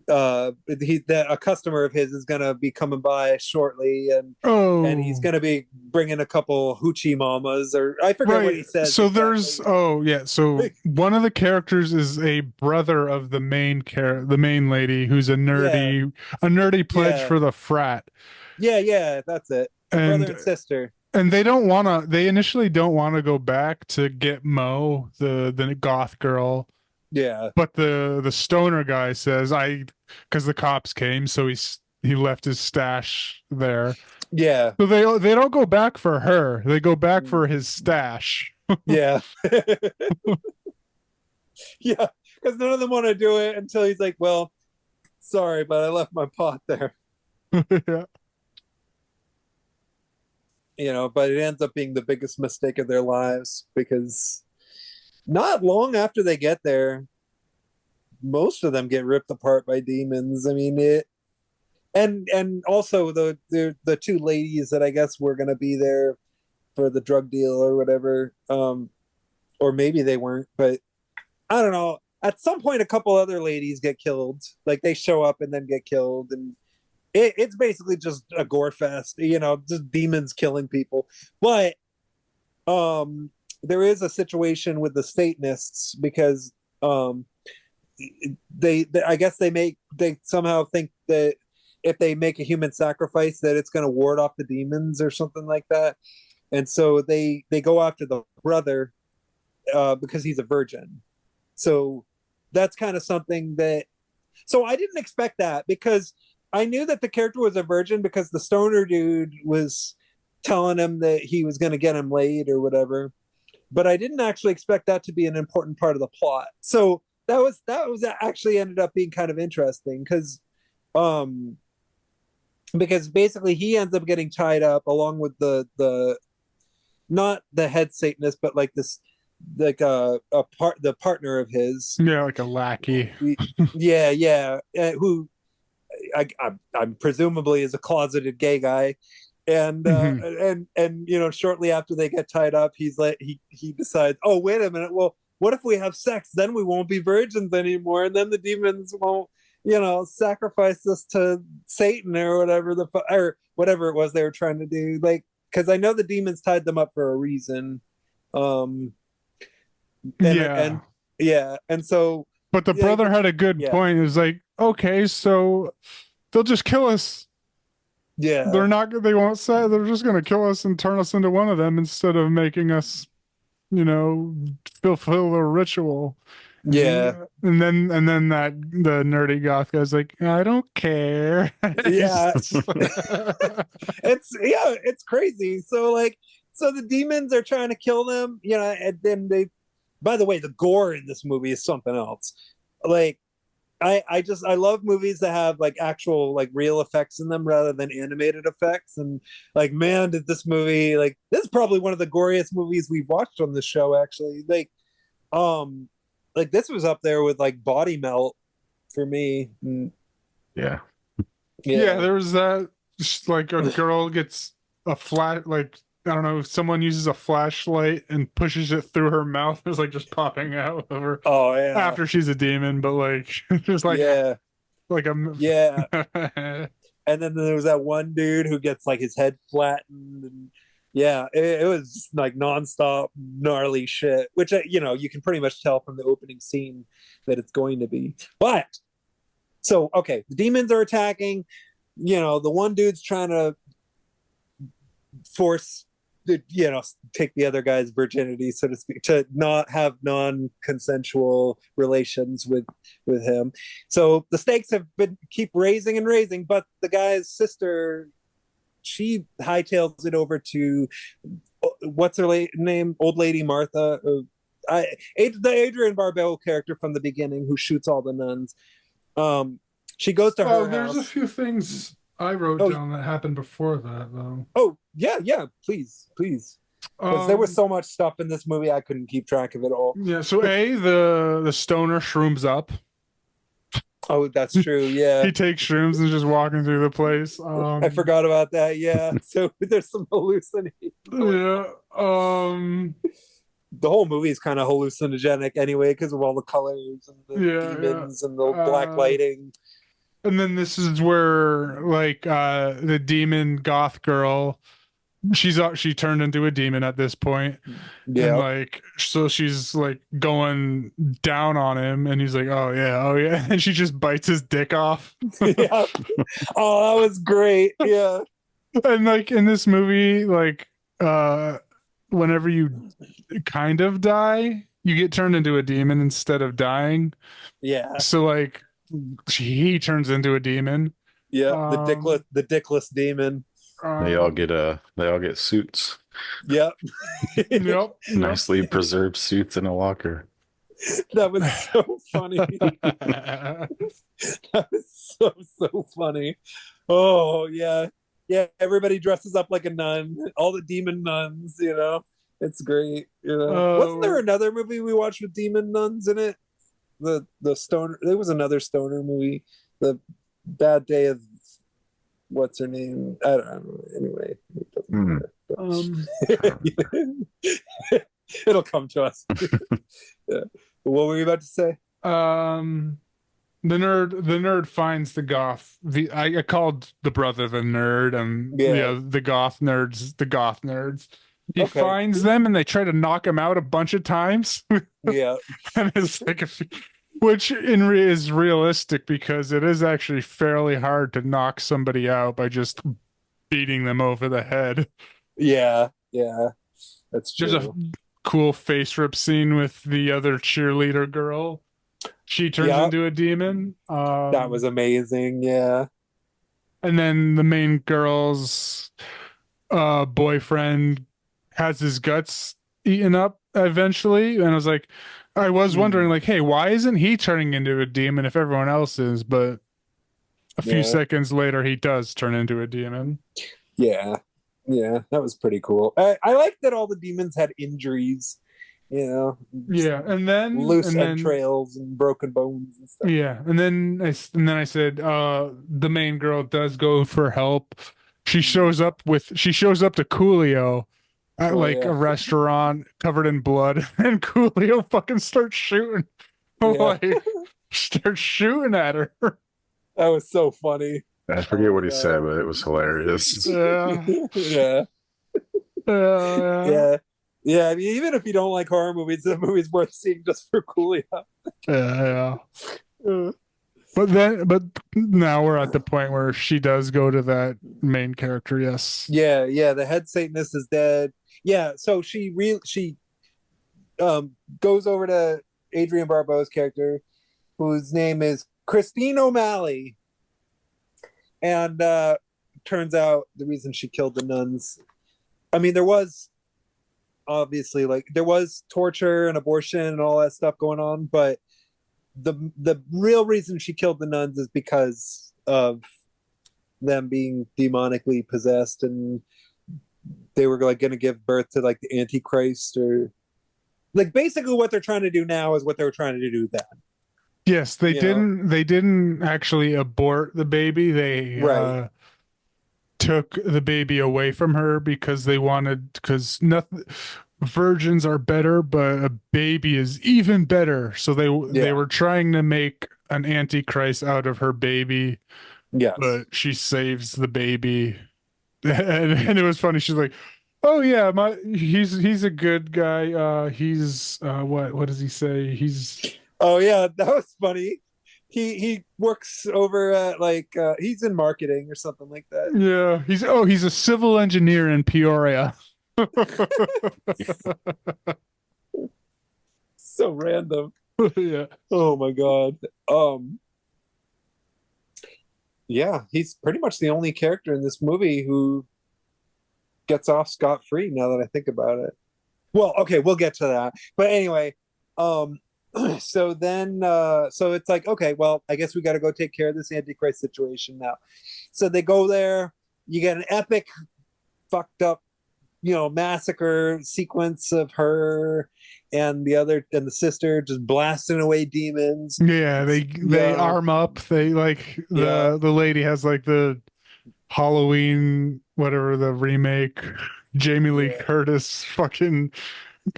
that a customer of his is gonna be coming by shortly, and he's gonna be bringing a couple hoochie mamas, or I forget what he says. So exactly. there's so one of the characters is a brother of the main lady, who's a nerdy pledge for the frat. Yeah, that's it. And Brother and sister. And they initially don't want to go back to get Mo, the goth girl. Yeah. But the stoner guy says, because the cops came, so he left his stash there. Yeah. So they don't go back for her. They go back for his stash. Yeah. Yeah, because none of them want to do it until he's like, well, sorry, but I left my pot there. Yeah. But it ends up being the biggest mistake of their lives, because not long after they get there, most of them get ripped apart by demons. I mean, and also the two ladies that I guess were going to be there for the drug deal or whatever, or maybe they weren't, but I don't know. At some point, a couple other ladies get killed. Like, they show up and then get killed, and it's basically just a gore fest, just demons killing people. But there is a situation with the Satanists, because um they I guess they somehow think that if they make a human sacrifice that it's going to ward off the demons or something like that, and so they go after the brother because he's a virgin. So that's kind of something that, so I didn't expect that because I knew that the character was a virgin because the stoner dude was telling him that he was going to get him laid or whatever, but I didn't actually expect that to be an important part of the plot. So that was actually ended up being kind of interesting um because basically he ends up getting tied up along with the not the head Satanist, but like this, like the partner of his. Yeah, like a lackey. Yeah, yeah, who I'm presumably is a closeted gay guy, and shortly after they get tied up, he's like he decides, oh wait a minute, well what if we have sex? Then we won't be virgins anymore, and then the demons won't sacrifice us to Satan or whatever it was they were trying to do, like because I know the demons tied them up for a reason. Um, and Yeah. and yeah, and so But the yeah, brother had a good yeah. point. It was like, okay, so they'll just kill us. yeah, They won't say, they're just going to kill us and turn us into one of them instead of making us, fulfill the ritual. yeah, And then the nerdy goth guy's like, I don't care. yeah. It's crazy. So the demons are trying to kill them, and then by the way, the gore in this movie is something else. Like I love movies that have like actual like real effects in them rather than animated effects. And like, man, did this movie, like, this is probably one of the goriest movies we've watched on the show, actually. Um like this was up there with like Body Melt for me. Yeah. Yeah, there was that, like a girl gets a flash, like, I don't know, someone uses a flashlight and pushes it through her mouth. It's like just popping out of her Oh yeah. after she's a demon, but like, just like, Yeah. like a, Yeah. And then there was that one dude who gets like his head flattened, and yeah, it was just, like nonstop gnarly shit, which you can pretty much tell from the opening scene that it's going to be. But so okay, the demons are attacking. The one dude's trying to force take the other guy's virginity, so to speak, to not have non-consensual relations with him. So the stakes have been keep raising and raising, but the guy's sister, she hightails it over to what's her name, old lady Martha, the Adrian Barbeau character from the beginning who shoots all the nuns. She goes to her there's house. a few things I wrote down that happened before that, though. Oh yeah, please, because there was so much stuff in this movie I couldn't keep track of it all. Yeah, so the stoner shrooms up. Oh, that's true. Yeah, He takes shrooms and is just walking through the place. I forgot about that. Yeah, so there's some hallucination. Yeah. The whole movie is kind of hallucinogenic anyway because of all the colors and the demons and the black lighting. And then this is where like the demon goth girl, she turned into a demon at this point. Yeah. And like, so she's like going down on him and he's like, oh yeah. And she just bites his dick off. Yeah. Oh, that was great. Yeah. And like in this movie, like whenever you kind of die, you get turned into a demon instead of dying. Yeah. So like he turns into a demon. Yeah, the dickless demon. They all get suits. Yep. Yep. Nicely preserved suits in a locker. That was so funny. That was so funny. Oh yeah. Yeah, everybody dresses up like a nun. All the demon nuns, It's great. Wasn't there another movie we watched with demon nuns in it? The stoner, there was another stoner movie, The Bad Day of what's her name, I don't know, anyway, it doesn't matter. It'll come to us. Yeah. What were you about to say? The nerd finds the goth. I called the brother the nerd, and the goth nerds the goth nerds. He Okay. finds them and they try to knock him out a bunch of times. Yeah. And it's like, which is realistic because it is actually fairly hard to knock somebody out by just beating them over the head. Yeah. Yeah. That's There's a true. cool face rip scene with the other cheerleader girl. She turns Yeah. into a demon. That was amazing. Yeah. And then the main girl's boyfriend has his guts eaten up eventually. And I was like, I was wondering, like, hey, why isn't he turning into a demon if everyone else is? But a few Yeah. seconds later, he does turn into a demon. Yeah. Yeah. That was pretty cool. I like that all the demons had injuries, you know, Yeah, loose and then entrails and broken bones and stuff. yeah, and then I said, the main girl does go for help. She shows up to Coolio at Oh like a yeah. restaurant covered in blood, and Coolio fucking starts shooting, Yeah. like starts shooting at her. That was so funny. I forget Oh what my he said, God. but it was hilarious. Yeah, Yeah. yeah, Yeah. Yeah. I mean, even if you don't like horror movies, the movie's worth seeing just for Coolio. yeah. Uh, But now we're at the point where she does go to that main character. Yes. Yeah, yeah. The head Satanist is dead. Yeah, so she goes over to Adrian Barbeau's character, whose name is Christine O'Malley, and turns out the reason she killed the nuns. I mean, there was obviously there was torture and abortion and all that stuff going on, but the real reason she killed the nuns is because of them being demonically possessed, and they were like going to give birth to like the Antichrist, or like basically what they're trying to do now is what they were trying to do then. Yes, they You know? didn't actually abort the baby. They Right. took the baby away from her because because nothing virgins are better, but a baby is even better. So they Yeah. were trying to make an antichrist out of her baby, Yes. but she saves the baby. And it was funny. She's like, "Oh yeah, he's a good guy. He's what does he say? He's Oh yeah, that was funny. He works over at he's in marketing or something like that. yeah, he's a civil engineer in Peoria." So random. Yeah. Oh my god. Yeah, he's pretty much the only character in this movie who gets off scot-free now that I think about it. Well, okay, we'll get to that. But anyway, um so then so it's like, okay, well, I guess we got to go take care of this Antichrist situation now. So they go there, you get an epic fucked up, massacre sequence of her and the sister just blasting away demons. Yeah, they Yeah. arm up. They like Yeah. the lady has like the Halloween whatever the remake Jamie Lee Yeah. Curtis fucking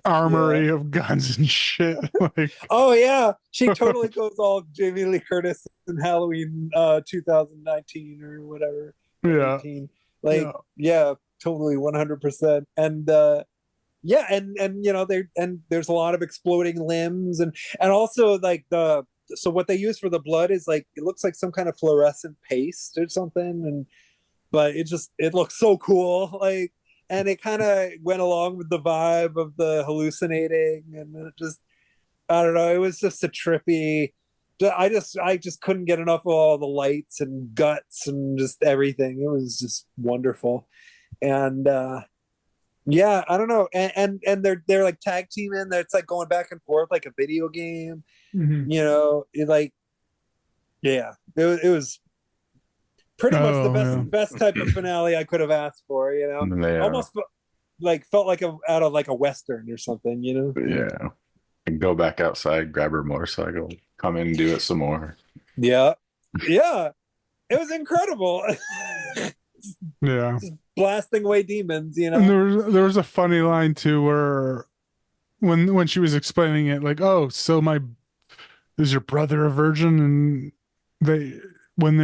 armory of guns and shit. Like Oh yeah, she totally goes all Jamie Lee Curtis in Halloween 2019 or whatever. yeah. 18. Like Yeah. yeah, totally 100%. And yeah, and there's a lot of exploding limbs, and also like so what they use for the blood is like it looks like some kind of fluorescent paste or something, but it looks so cool, like, and it kind of went along with the vibe of the hallucinating, and it just, I don't know, it was just a trippy. I just couldn't get enough of all the lights and guts and just everything. It was just wonderful, and yeah, I don't know, and they're like tag teaming. It's like going back and forth like a video game. Mhm. Like yeah, it was pretty much the Oh, yeah. best type of finale I could have asked for. Yeah, Almost felt like out of like a western or something. yeah. And go back outside, grab her motorcycle, come in and do it some more. Yeah, yeah, it was incredible. Yeah. Blasting away demons. And there was a funny line too where when she was explaining it, like, oh, so is your brother a virgin? And they when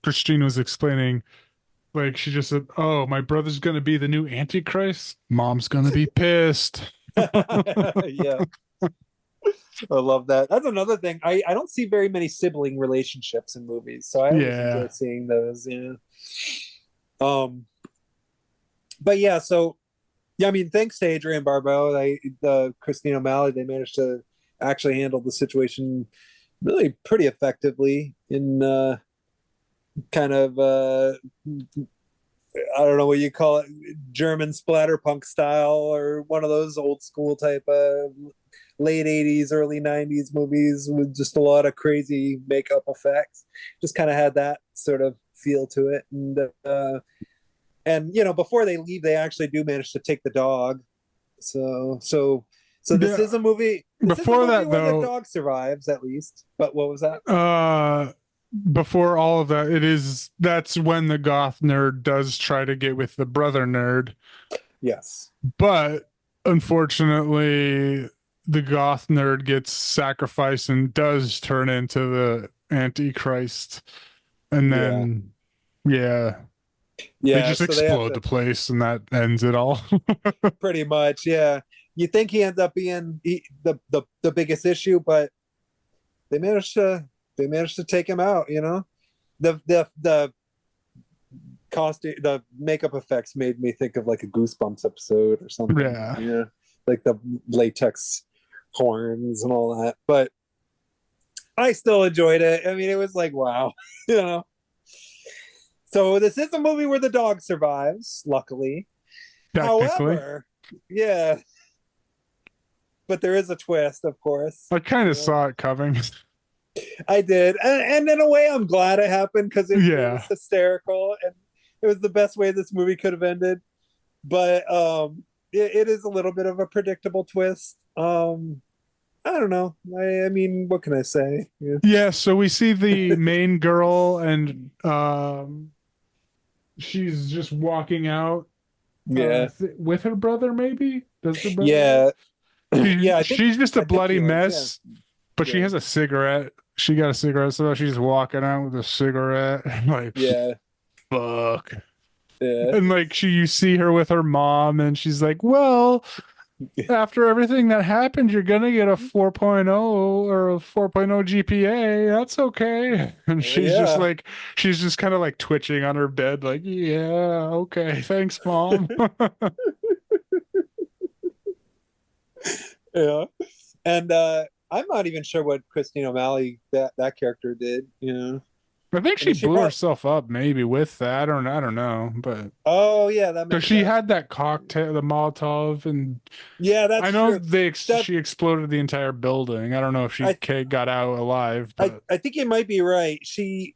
Christine was explaining Like she just said, "Oh, my brother's gonna be the new Antichrist. Mom's gonna be pissed." Yeah, I love that. That's another thing. I don't see very many sibling relationships in movies, so I always enjoy Yeah. seeing those. Yeah. But yeah, so yeah, I mean, thanks to Adrian Barbeau, the Christine O'Malley, they managed to actually handle the situation really pretty effectively in kind of I don't know what you call it, German splatterpunk style, or one of those old school type of late 80s, early 90s movies with just a lot of crazy makeup effects. Just kind of had that sort of feel to it. And you know, before they leave, they actually do manage to take the dog. So this Yeah. is a movie. This is a Before movie that, where the though, dog survives, at least. But what was that? before all of that, that's when the goth nerd does try to get with the brother nerd, Yes. but unfortunately, the goth nerd gets sacrificed and does turn into the Antichrist, and Yeah. then yeah, they Yeah. just So they have explode to the place, and that ends it all. pretty much. Yeah. You think he ends up being the biggest issue, but they managed to take him out. You know, the costume, the makeup effects made me think of like a Goosebumps episode or something. Yeah. Yeah, like the latex horns and all that. But I still enjoyed it. I mean, it was like wow, you know. So this is a movie where the dog survives, luckily. Technically, However, yeah, but there is a twist, of course. I kind of Yeah. saw it coming. I did, and in a way, I'm glad it happened because it Yeah. was hysterical, and it was the best way this movie could have ended. But it is a little bit of a predictable twist. I don't know. I mean, what can I say? Yeah. Yeah, so we see the main girl and she's just walking out Yeah. with her brother, maybe? Does her brother? Yeah. Yeah. She's just a I think bloody she was, mess, but she Yeah. has a cigarette. She got a cigarette, so she's walking out with a cigarette. Like, Yeah. fuck. Yeah. And like you see her with her mom, and she's like, "Well, after everything that happened, you're gonna get a 4.0 or a 4.0 GPA. That's okay." And Yeah. she's just kind of like twitching on her bed, like, "Yeah, okay, thanks, mom." Yeah. And I'm not even sure what Christine O'Malley that character did. You know. I think I she mean, she blew probably. herself up maybe with that. I don't know, but Oh yeah, that because makes she sense. had that cocktail, the Molotov, and Yeah, I that's know true. That she exploded the entire building. I don't know if she I got out alive, but I think you might be right. She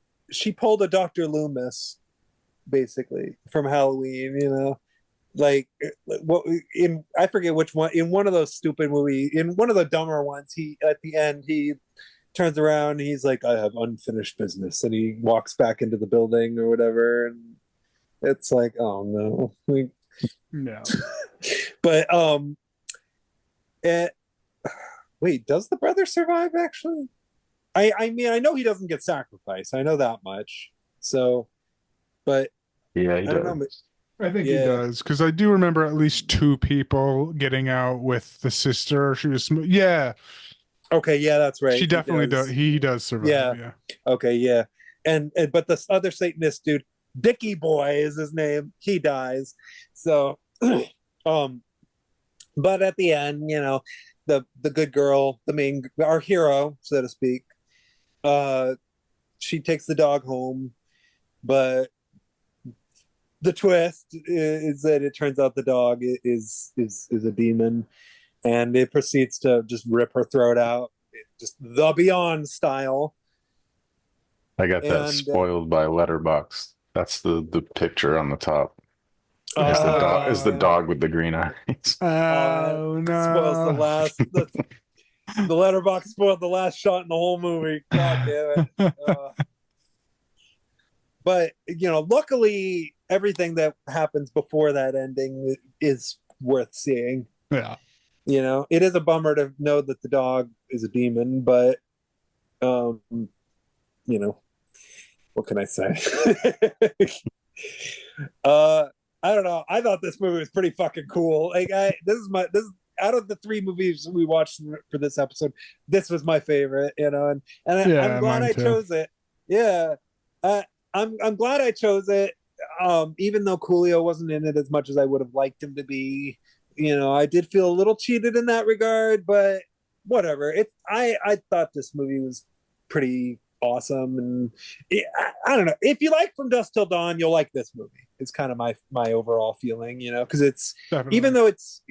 pulled a Dr. Loomis basically from Halloween, you know. Like what in I forget which one in one of those stupid movies, in one of the dumber ones, he at the end he turns around and he's like, I have unfinished business, and he walks back into the building or whatever, and it's like, oh no. no. But it, wait, does the brother survive actually? I mean, I know he doesn't get sacrificed. I know that much. So, but Yeah, he I don't know. does. I think he Yeah. does because I do remember at least two people getting out with the sister. She was, yeah, Okay, yeah, that's right. she definitely does. He does survive. Yeah. Yeah. Okay, yeah. And but this other Satanist dude, Dicky Boy is his name. He dies. So, um, but at the end, you know, the good girl, our hero, so to speak, she takes the dog home, but the twist is that it turns out the dog is a demon, and it proceeds to just rip her throat out, just the Beyond style. I got that And spoiled by Letterbox. That's the picture on the top. Is the dog is the yeah. dog with the green eyes. Oh Spoils the no. last the letterbox spoiled the last shot in the whole movie. God damn it. But you know, luckily everything that happens before that ending is worth seeing. Yeah. You know, it is a bummer to know that the dog is a demon, but you know, what can I say? I don't know. I thought this movie was pretty fucking cool. Like this is out of the three movies we watched for this episode, this was my favorite, I'm Yeah, glad mine I too. chose it. Yeah. I'm glad I chose it. Even though Coolio wasn't in it as much as I would have liked him to be. I did feel a little cheated in that regard, but whatever. I thought this movie was pretty awesome, and I don't know. If you like From Dusk Till Dawn, you'll like this movie. It's kind of my overall feeling, because it's even Definitely. though it's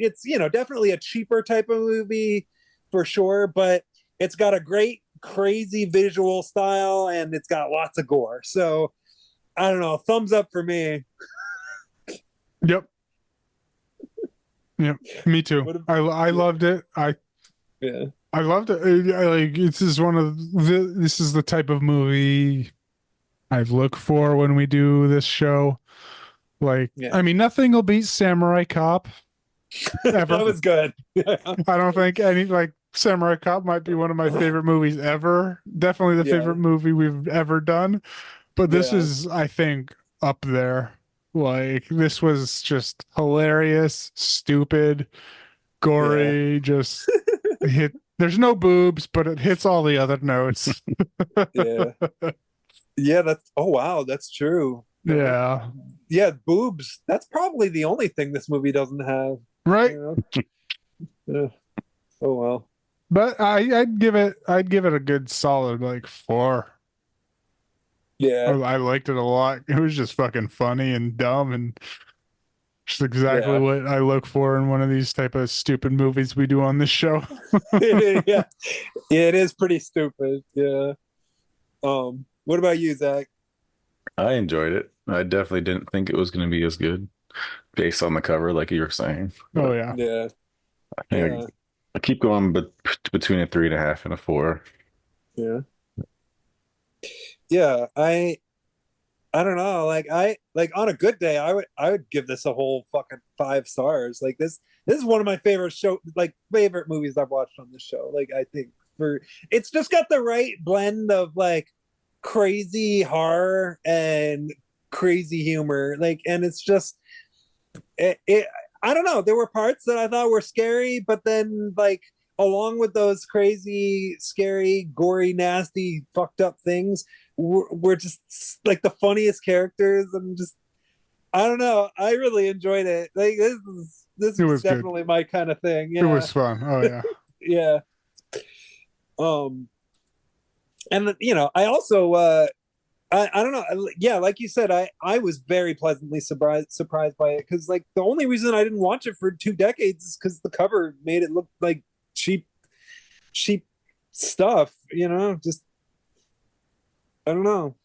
definitely a cheaper type of movie for sure, but it's got a great crazy visual style and it's got lots of gore. So I don't know, thumbs up for me. Yep. Yep. Me too. What if- I yeah. loved it. Yeah. I loved it. This is this is the type of movie I look for when we do this show. Like, Yeah. I mean, nothing will beat Samurai Cop ever. That was good. I don't think any like Samurai Cop might be one of my favorite movies ever. Definitely the Yeah. favorite movie we've ever done. But this Yeah. is, I think, up there. Like, this was just hilarious, stupid, gory, just hit. There's no boobs, but it hits all the other notes. Yeah. Yeah, oh wow, that's true. Yeah. Yeah, boobs. That's probably the only thing this movie doesn't have. Right. Yeah. Oh well. But I'd give it a good solid like 4. Yeah. I liked it a lot. It was just fucking funny and dumb and just exactly Yeah. what I look for in one of these type of stupid movies we do on this show. Yeah. It is pretty stupid. Yeah. What about you, Zach? I enjoyed it. I definitely didn't think it was going to be as good based on the cover, like you were saying. Oh But yeah. Yeah. I think Yeah. I keep going, but between a 3.5 and a 4. Yeah. Yeah. I don't know. Like on a good day, I would give this a whole fucking 5 stars. Like this is one of my favorite movies I've watched on this show. Like I think it's just got the right blend of like crazy horror and crazy humor. Like, and it's just it I don't know. There were parts that I thought were scary, but then like along with those crazy, scary, gory, nasty, fucked up things, we're just like the funniest characters, and just I don't know. I really enjoyed it. Like this It was was good. definitely my kind of thing. It Yeah, was fun. Oh yeah. yeah. And I also I don't know. Yeah, like you said, I was very pleasantly surprised by it, because like the only reason I didn't watch it for 2 decades is because the cover made it look like cheap stuff. Just I don't know.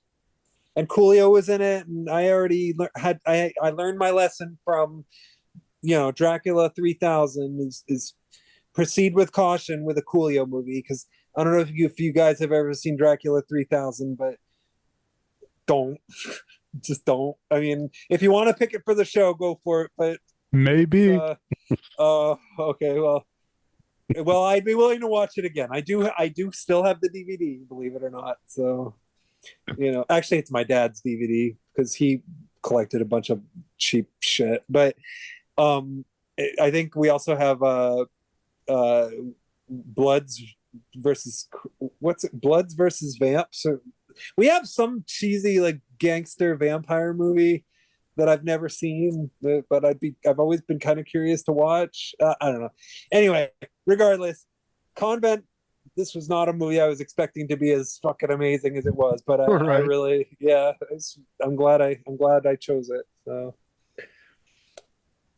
And Coolio was in it, and I already I learned my lesson from Dracula 3000 is proceed with caution with a Coolio movie, because I don't know if you guys have ever seen Dracula 3000, but don't just don't. I mean, if you want to pick it for the show, go for it. But Maybe. okay, well, I'd be willing to watch it again. I do still have the DVD, believe it or not. So, actually, it's my dad's DVD because he collected a bunch of cheap shit. But I think we also have Bloods versus Bloods versus Vamps. So we have some cheesy like gangster vampire movie that I've never seen, but I've always been kind of curious to watch. I don't know. Anyway, regardless, Convent. This was not a movie I was expecting to be as fucking amazing as it was, but I Right. really, yeah, I'm glad I chose it. So,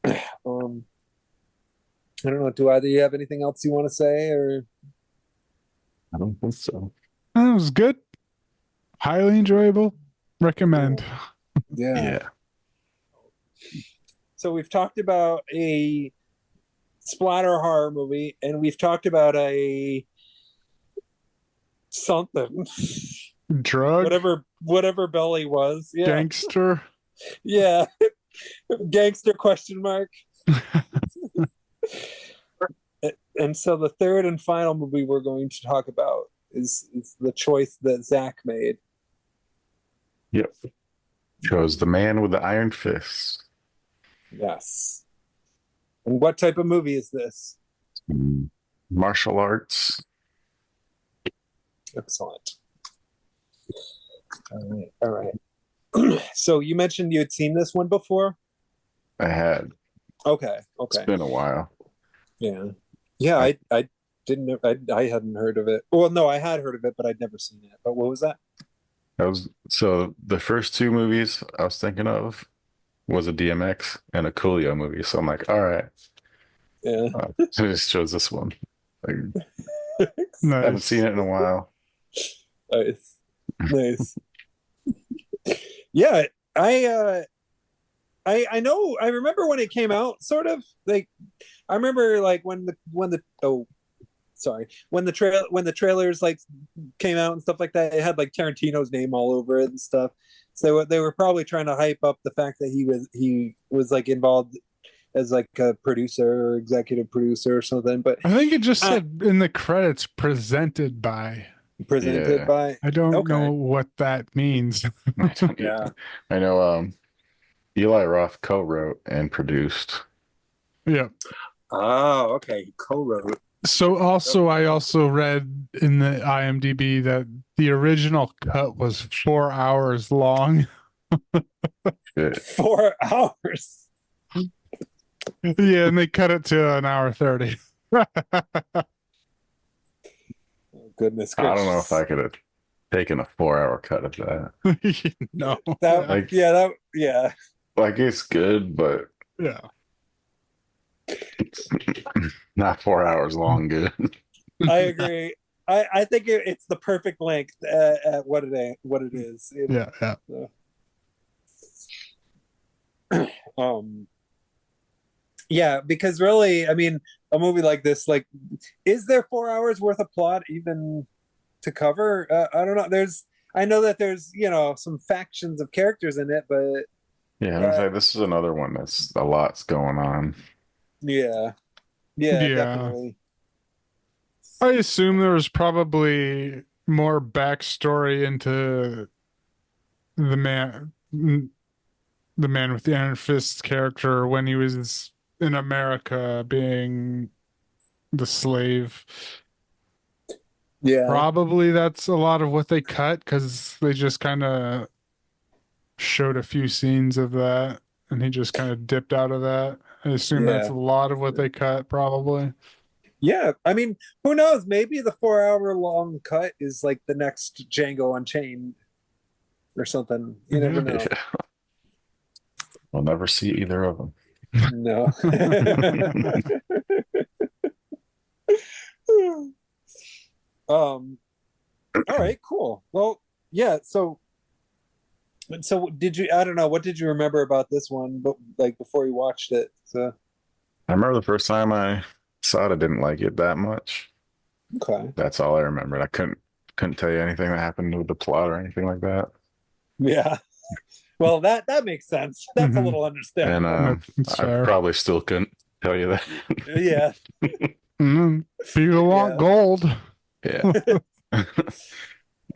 I don't know. Do either of you have anything else you want to say, or? I don't think so. That was good. Highly enjoyable. Recommend. Yeah. So we've talked about a splatter horror movie, and we've talked about a something, Drug. whatever Belly was. Yeah, Gangster. yeah, gangster question mark. And so the third and final movie we're going to talk about is the choice that Zach made. Yep. Chose the man with the iron fist. Yes. And what type of movie is this? Martial arts. Excellent. All right. All right. So you mentioned you had seen this one before? I had. Okay. It's Okay. been a while. Yeah. Yeah, I didn't know I hadn't heard of it. Well, no, I had heard of it, but I'd never seen it. But what was that? That was so the first two movies I was thinking of was a DMX and a Coolio movie. So I'm like, all right, Yeah. so I just chose this one. Like, I haven't seen Nice. it in a while. Nice. Nice. Yeah, I know I remember when it came out, sort of like I remember like when the oh sorry when the trailers like came out and stuff like that, it had like Tarantino's name all over it and stuff. So they were probably trying to hype up the fact that he was like involved as like a producer or executive producer or something. But I think it just said in the credits presented by. presented Yeah. by I don't know okay, what that means. I don't yeah. either. I know Eli Roth co-wrote and produced. Yeah. Oh, okay. He co-wrote. So I also read in the IMDb that the original cut was 4 hours long. Shit. 4 hours. Yeah, and they cut it to an hour 30. Oh, goodness I don't know gracious. if I could have taken a 4 hour cut of that. No. That Like- yeah, that yeah. Like it's good, but Yeah. not 4 hours long. Good. I agree. I think it's the perfect length at what it is. Yeah, yeah. Yeah, because really, I mean, a movie like this, like, is there 4 hours worth of plot even to cover? I don't know. I know that there's some factions of characters in it, but Yeah, I was like, this is another one that's a lot's going on. yeah, Yeah. definitely. I assume there was probably more backstory into the man with the iron fist character when he was in America being the slave. Yeah, Probably that's a lot of what they cut because they just kind of showed a few scenes of that and he just kind of dipped out of that. I assume that's a Yeah. lot of what they cut, probably. yeah. I mean, who knows? Maybe the 4 hour long cut is like the next Django Unchained or something. You never know. Yeah. We'll never see either of them. No. All right, cool. Well, yeah, so did you I don't know, what did you remember about this one but like before you watched it? So I remember the first time I saw it, I didn't like it that much. okay. That's all I remembered. I couldn't tell you anything that happened with the plot or anything like that. Yeah. Well, that makes sense. That's a Mhm. little And understandable. That's I fair. probably still couldn't tell you that. Yeah. People want Yeah. gold. Yeah.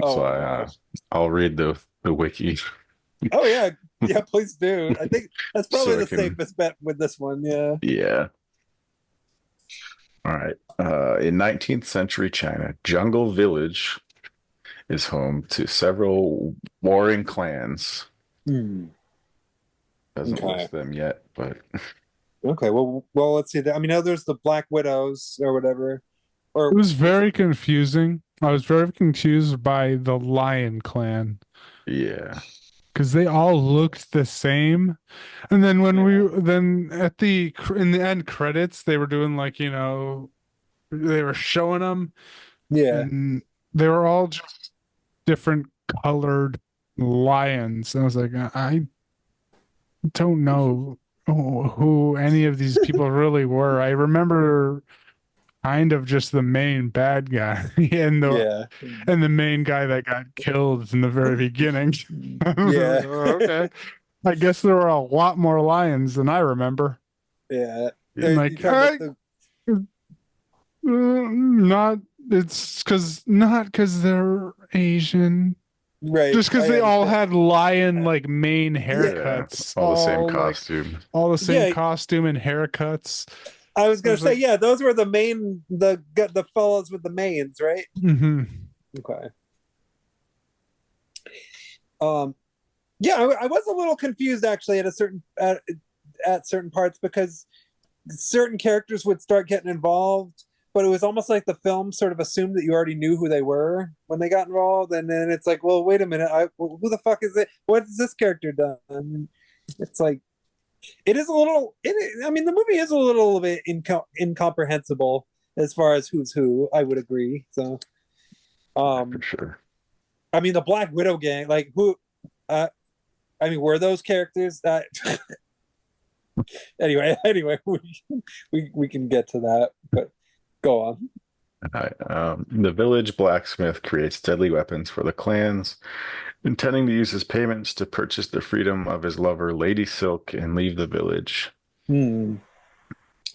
Oh, So gosh. I'll read the wiki. Oh yeah. Yeah, please do. I think that's probably So I the can- safest bet with this one. Yeah. Yeah. All right. In 19th century China, Jungle Village is home to several warring clans. Hmm. Doesn't Okay. list them yet, but Okay. Well, let's see. I mean, now there's the Black Widows or whatever. Or It was very confusing. I was very confused by the Lion Clan yeah. because they all looked the same. And then when Yeah. then at in the end credits, they were doing like, they were showing them yeah. and they were all just different colored lions. And I was like, I don't know who any of these people really were. I remember kind of just the main bad guy and Yeah. the main guy that got killed in the very beginning. Yeah. Okay. I guess there were a lot more lions than I remember. Yeah. And like, You talking about not because they're Asian. Right. Just because I they all understand. had lion like mane Yeah, haircuts, all the same like costume. all the same Yeah, costume and haircuts. I was I gonna was say, like, yeah, those were the fellows with the mains, right? mhm. Okay. Um, yeah, I was a little confused actually at certain parts because certain characters would start getting involved, but it was almost like the film sort of assumed that you already knew who they were when they got involved, and then it's like, well, wait a minute, who the fuck is it? What has this character done? It's like it is a little. I mean, the movie is a little bit incomprehensible as far as who's who. I would agree. So, For um, sure. I mean, the Black Widow gang, like who? Uh, I mean, were those characters that? anyway, we can get to that, but go on. The village blacksmith creates deadly weapons for the clans, intending to use his payments to purchase the freedom of his lover, Lady Silk, and leave the village. Hmm.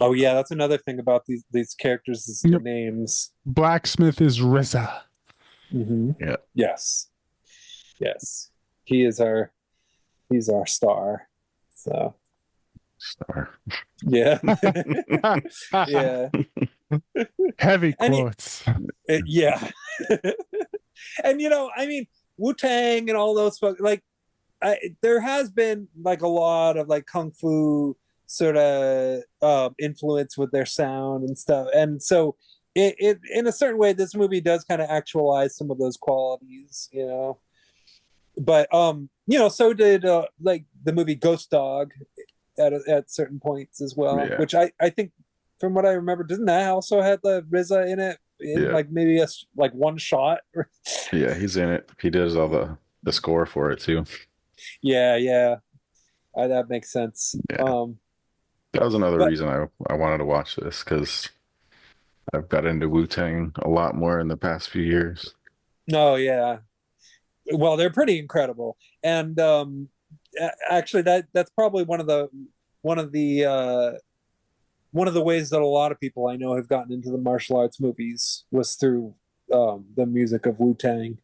Oh yeah, that's another thing about these characters is the Yep. names. Blacksmith is Riza. Mm-hmm. Yeah. Yes, yes, he's our star. So Star. yeah, yeah, Heavy and quotes. yeah, and I mean, Wu-Tang and all those folks. Like, there has been like a lot of like kung fu sort of influence with their sound and stuff, and so it in a certain way, this movie does kind of actualize some of those qualities. But so did like the movie Ghost Dog at certain points as well, Yeah. which I think from what I remember, doesn't that also had the RZA in it in Yeah. like maybe like one shot? Yeah, he's in it. He does all the score for it too. Yeah, that makes sense. Yeah. That was another But reason I wanted to watch this because I've got into Wu-Tang a lot more in the past few years. no, yeah, well, they're pretty incredible, and actually, that's probably one of the one of the ways that a lot of people I know have gotten into the martial arts movies was through the music of Wu Tang.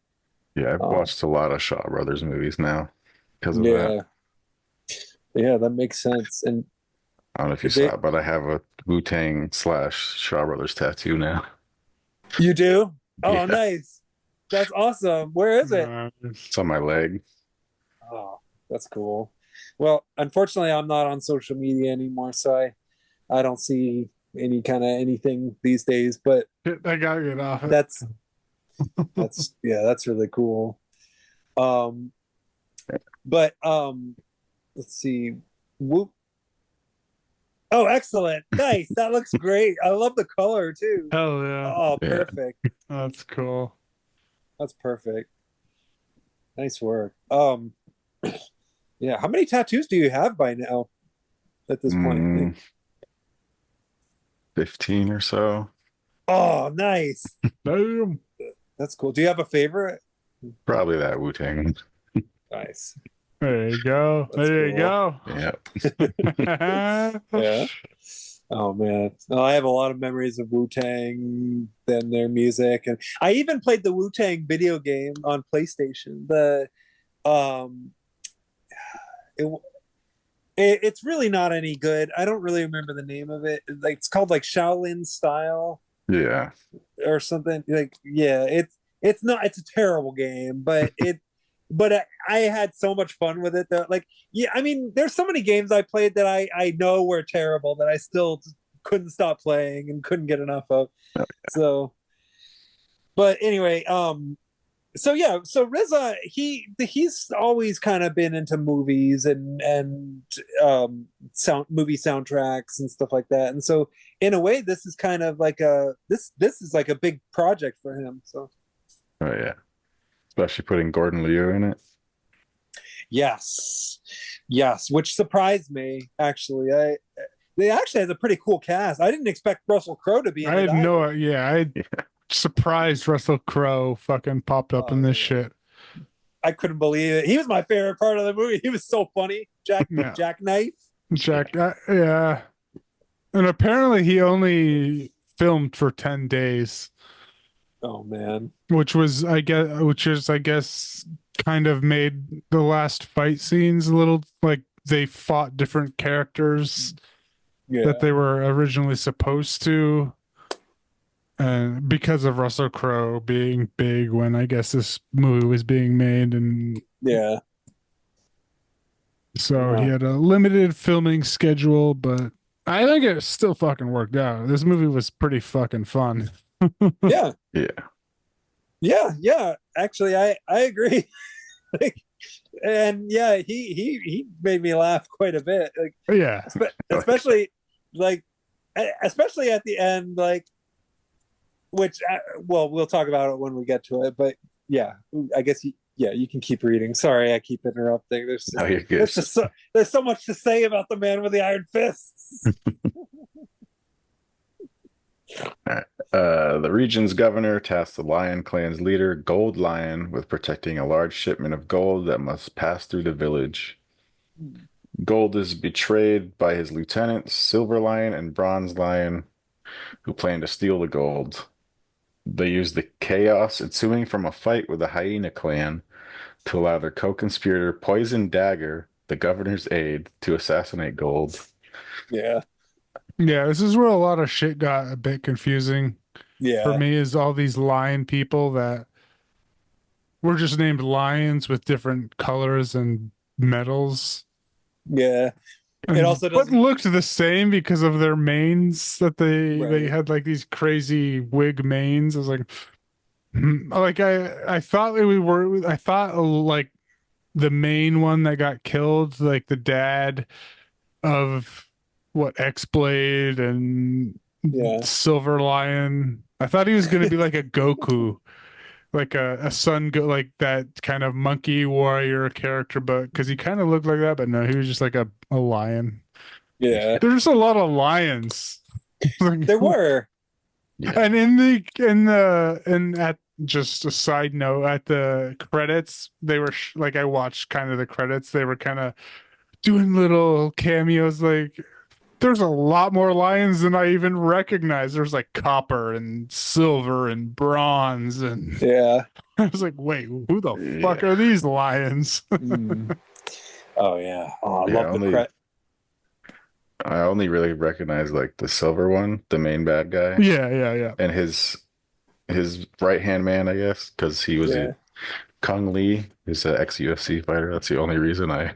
Yeah, I've Um, watched a lot of Shaw Brothers movies now because of that. yeah, yeah, that makes sense. And I don't know if you they, saw it, but I have a Wu-Tang / Shaw Brothers tattoo now. you do? Oh, Yeah, nice. That's awesome. Where is it? it's on my leg. Oh, that's cool. Well, unfortunately, I'm not on social media anymore, so I don't see any kind of anything these days. But Shit, I gotta get off it. that's yeah, that's really cool. Um, but let's see. Whoop. Oh, excellent. Nice. That looks great. I love the color too. Hell yeah. Oh, Yeah. perfect. That's cool. That's perfect. Nice work. Yeah. How many tattoos do you have by now at this point? 15 or so. Oh, nice. Damn. That's cool. Do you have a favorite? Probably that Wu-Tang. Nice. There you go. That's There you go. Yeah. Yeah. Oh man. Oh, I have a lot of memories of Wu-Tang and their music. And I even played the Wu-Tang video game on PlayStation. Um it, it's really not any good. I don't really remember the name of it. Like it's called like Shaolin Style Yeah. or something. Like yeah, it's not it's a terrible game, but I had so much fun with it that like yeah, I mean there's so many games I played that I know were terrible that I still couldn't stop playing and couldn't get enough of. So but anyway, so yeah, so RZA he's always kind of been into movies and movie soundtracks and stuff like that. And so in a way this is kind of like this is like a big project for him. So Oh yeah. Especially putting Gordon Liu in it. yes. Yes, which surprised me actually. They actually has a pretty cool cast. I didn't expect Russell Crowe to be in I it had no either. I surprised Russell Crowe fucking popped up in this shit. I couldn't believe it. He was my favorite part of the movie. He was so funny. Yeah. Jackknife. Jack, yeah. And apparently he only filmed for 10 days, Oh man. which is I guess kind of made the last fight scenes a little like they fought different characters that Yeah. they were originally supposed to. And because of Russell Crowe being big when I guess this movie was being made, and Yeah. so he Yeah. had a limited filming schedule, but I think it still fucking worked out. This movie was pretty fucking fun. Yeah. Yeah. Yeah. Yeah. Actually, I agree. Like, and yeah, he made me laugh quite a bit. Like, Yeah. especially like, especially at the end, like, which well, we'll talk about it when we get to it. But yeah, I guess yeah, you can keep reading. Sorry, I keep interrupting. No, you're good. There's so much to say about the man with the iron fists. The region's governor tasked the Lion Clan's leader, Gold Lion, with protecting a large shipment of gold that must pass through the village. Gold is betrayed by his lieutenants, Silver Lion and Bronze Lion, who plan to steal the gold. They use the chaos ensuing from a fight with the Hyena clan to allow their co-conspirator Poison Dagger, the governor's aide, to assassinate Gold. Yeah. Yeah, this is where a lot of shit got a bit confusing Yeah. for me, is all these lion people that were just named lions with different colors and medals. Yeah. And It also but doesn't. looked the same because of their manes that they Right. had like these crazy wig manes. I was like, like I thought I thought like the main one that got killed, like the dad of what X-Blade and Yeah. Silver Lion. I thought he was going to be like a Goku, like a sun go like that kind of monkey warrior character, but because he kind of looked like that, but no, he was just like a lion. Yeah. There's a lot of lions. There were. Yeah. And and at just a side note, at the credits, they were like I watched kind of the credits. They were kind of doing little cameos. Like there's a lot more lions than I even recognized. There's like copper and silver and bronze, and Yeah. I was like, wait, who the fuck Yeah. are these lions? Mm. Oh yeah. Oh, I Yeah, love the credit. I only really recognize like the silver one, the main bad guy, Yeah. and his right hand man, I guess, because he was Yeah. Kung Lee, who's an ex-UFC fighter. That's the only reason I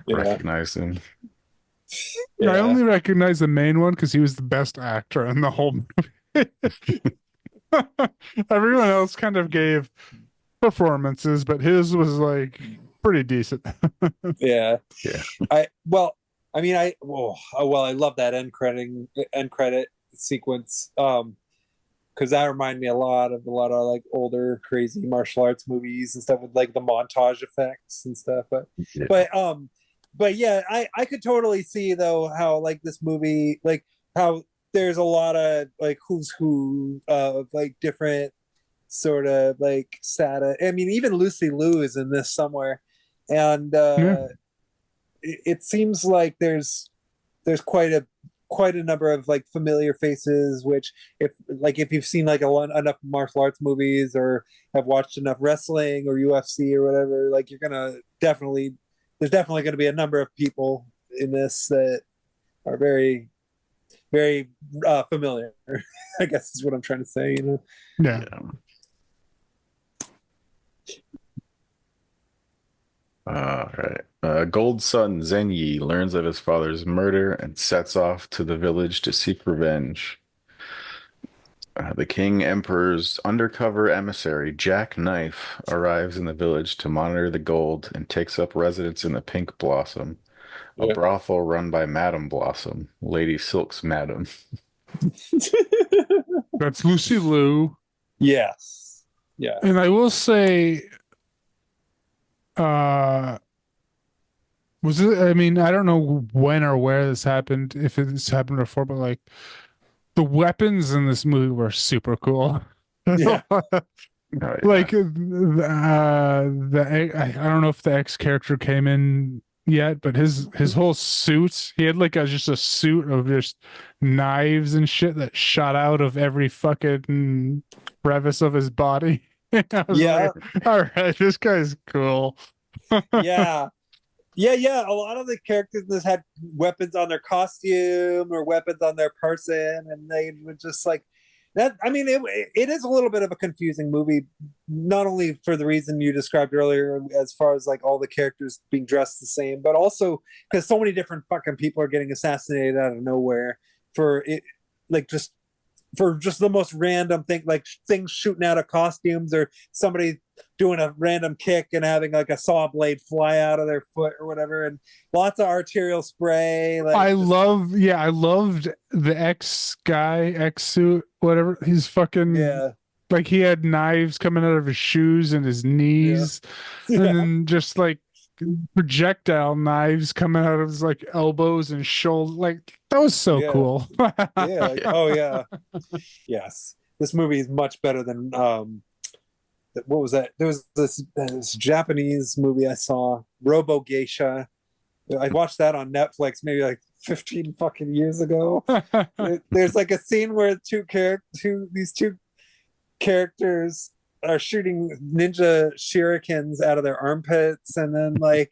Yeah. recognized him. I Yeah. only recognize the main one because he was the best actor in the whole movie. Everyone else kind of gave performances, but his was like pretty decent. Yeah. Yeah. I love that end credit sequence. Because that reminded me a lot of like older crazy martial arts movies and stuff with like the montage effects and stuff. Yeah. But yeah, I could totally see though how like this movie, like how there's a lot of like who's who of like different sort of like status. I mean, even Lucy Liu is in this somewhere, and Yeah. it seems like there's quite a number of like familiar faces, which if you've seen like enough martial arts movies or have watched enough wrestling or UFC or whatever, like there's definitely going to be a number of people in this that are very very familiar. I guess is what I'm trying to say, you know. Yeah. All right. Gold's son Zenyi learns of his father's murder and sets off to the village to seek revenge. The King Emperor's undercover emissary, Jack Knife, arrives in the village to monitor the gold and takes up residence in the Pink Blossom, a Yeah. brothel run by Madame Blossom, Lady Silk's madam. That's Lucy Liu. Yes. Yeah. And I will say, was it, I mean, I don't know when or where this happened, if it's happened before, but like the weapons in this movie were super cool. Yeah. Oh, yeah. Like I don't know if the X character came in yet, but his whole suit, he had like just a suit of just knives and shit that shot out of every fucking crevice of his body. I was Yeah. like, all right, this guy's cool. Yeah. Yeah. A lot of the characters in this had weapons on their costume or weapons on their person, and they would just like that. I mean, it is a little bit of a confusing movie, not only for the reason you described earlier, as far as like all the characters being dressed the same, but also because so many different fucking people are getting assassinated out of nowhere for it, like just the most random thing, like things shooting out of costumes or somebody doing a random kick and having like a saw blade fly out of their foot or whatever, and lots of arterial spray. Like I loved the X suit, whatever. He's fucking yeah, like he had knives coming out of his shoes and his knees, and yeah, then just like projectile knives coming out of his like elbows and shoulder. Like that was so yeah, cool. yeah. Oh yeah, yes. This movie is much better than what was that? There was this Japanese movie I saw, Robo Geisha. I watched that on Netflix maybe like 15 fucking years ago. There's like a scene where these two characters are shooting ninja shurikens out of their armpits, and then like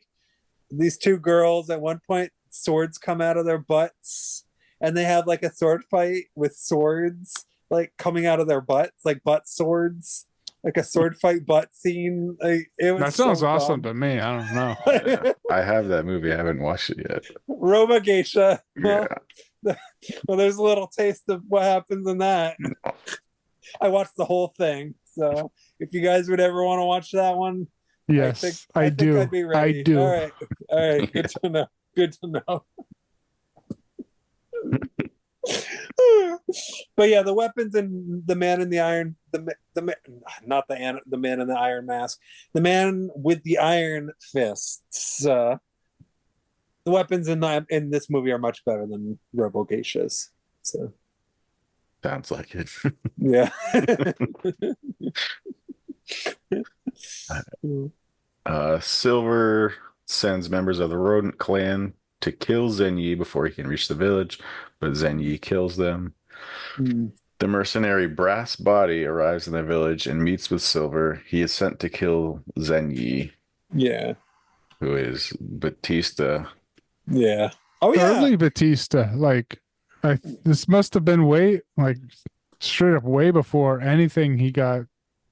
these two girls at one point swords come out of their butts, and they have like a sword fight with swords like coming out of their butts, like butt swords, like a sword fight butt scene. Like, it was That sounds so awesome dumb. to me. I don't know. Yeah, I have that movie. I haven't watched it yet. Roma Geisha. Yeah. Well, there's a little taste of what happens in that. I watched the whole thing, so if you guys would ever want to watch that one, Yes, I think do. I'd be ready. I do. All right, good to know. Good to know. But yeah, the weapons and the man in the iron, not the man in the iron mask, the man with the iron fists. The weapons in this movie are much better than Robo Geishas. So Sounds like it. yeah. Silver sends members of the rodent clan to kill Zenyi before he can reach the village, but Zenyi kills them. Mm. The mercenary Brass Body arrives in the village and meets with Silver. He is sent to kill Zenyi, Yeah. who is Batista. Yeah. Oh yeah. Early Batista, like this must have been way like straight up way before anything he got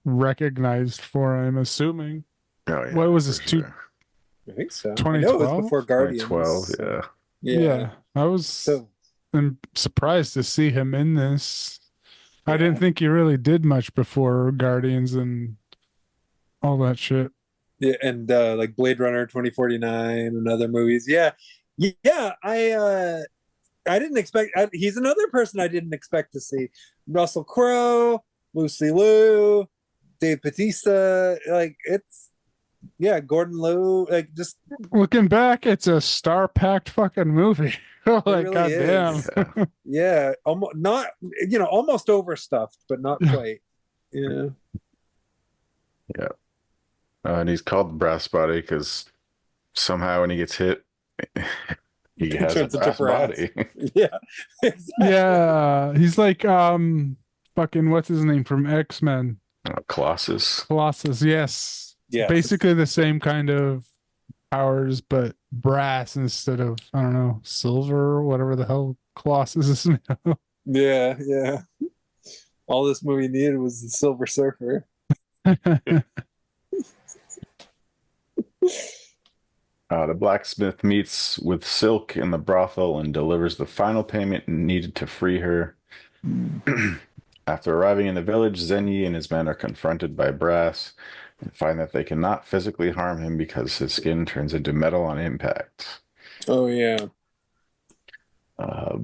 recognized for, I'm assuming. Oh yeah, What was this, for sure. I think so. I know it 2012? was before Guardians. 2012, yeah. Yeah. I was So surprised to see him in this. I Yeah. didn't think he really did much before Guardians and all that shit. yeah, and like Blade Runner 2049 and other movies. Yeah. Yeah, I didn't expect he's another person I didn't expect to see. Russell Crowe, Lucy Liu, Dave Bautista, like it's yeah, Gordon Liu, like just Looking back, it's a star-packed fucking movie. Like, really goddamn. is. Yeah. yeah, almost not almost overstuffed, but not quite. Yeah. And he's called the Brass Body because somehow when he gets hit, he has a turns into brass brass. body. Yeah. Exactly. Yeah, he's like fucking what's his name from X-Men? Colossus. Colossus, yes. Yeah. Basically the same kind of powers, but brass instead of, I don't know, silver or whatever the hell Colossus is made of. Yeah, yeah. All this movie needed was the Silver Surfer. The blacksmith meets with Silk in the brothel and delivers the final payment needed to free her. After arriving in the village, Zenyi and his men are confronted by Brass and find that they cannot physically harm him because his skin turns into metal on impact. Oh yeah.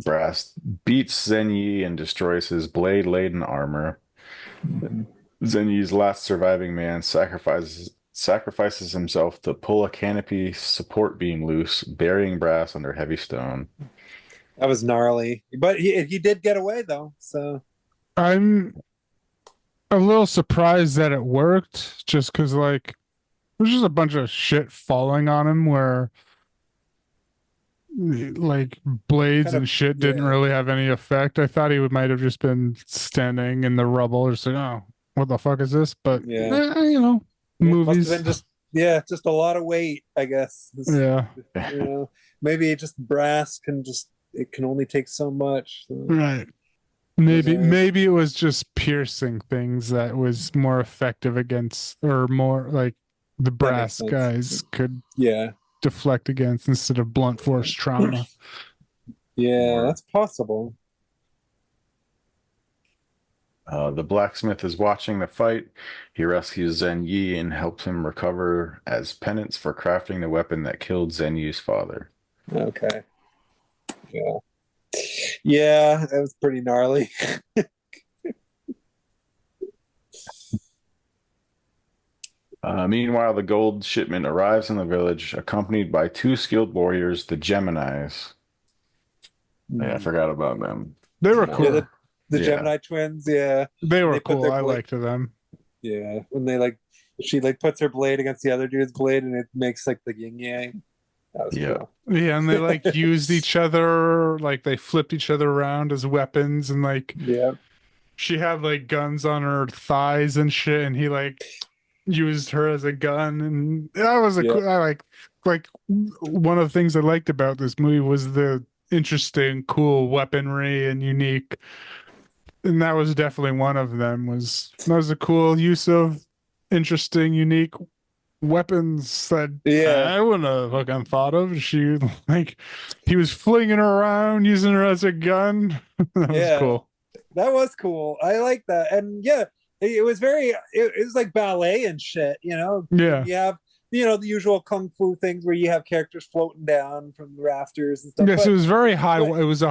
Brass beats Zenyi and destroys his blade-laden armor. Zenyi's last surviving man sacrifices himself to pull a canopy support beam loose, burying Brass under heavy stone. That was gnarly. But he did get away though, so I'm a little surprised that it worked, just because like there's just a bunch of shit falling on him where like blades Kind of- and shit didn't yeah. really have any effect. I thought he might have just been standing in the rubble or saying, oh, what the fuck is this? But Yeah. you know, It must movies. have been just a lot of weight, I guess. Yeah, You know, maybe just brass it can only take so much. So, right. Maybe yeah, maybe it was just piercing things that was more effective against, or more like the that makes brass sense. guys could Yeah. deflect against instead of blunt force trauma. Yeah, Or that's possible. the blacksmith is watching the fight. He rescues Zen Yi and helps him recover as penance for crafting the weapon that killed Zen Yi's father. Okay. Yeah. Yeah, that was pretty gnarly. Meanwhile, the gold shipment arrives in the village, accompanied by two skilled warriors, the Geminis. Yeah, I forgot about them. They were Yeah, cool. the Yeah. Gemini twins, yeah. They were They put cool. their I blade, liked them. yeah. When she puts her blade against the other dude's blade and it makes like the yin yang. That was Yeah. cool. Yeah, and they like used each other, like they flipped each other around as weapons, and like Yeah. she had like guns on her thighs and shit, and he like used her as a gun, and that was a Yeah. cool. I like one of the things I liked about this movie was the interesting, cool weaponry and unique, and that was definitely one of them. That was a cool use of interesting, unique weapons that Yeah. I wouldn't have fucking thought of. She like he was flinging her around, using her as a gun. That was Yeah. cool. That was cool. I like that. And yeah, it was it was like ballet and shit, you know. Yeah. You have, the usual kung fu things where you have characters floating down from the rafters and stuff. Yes, it was very high. but- It was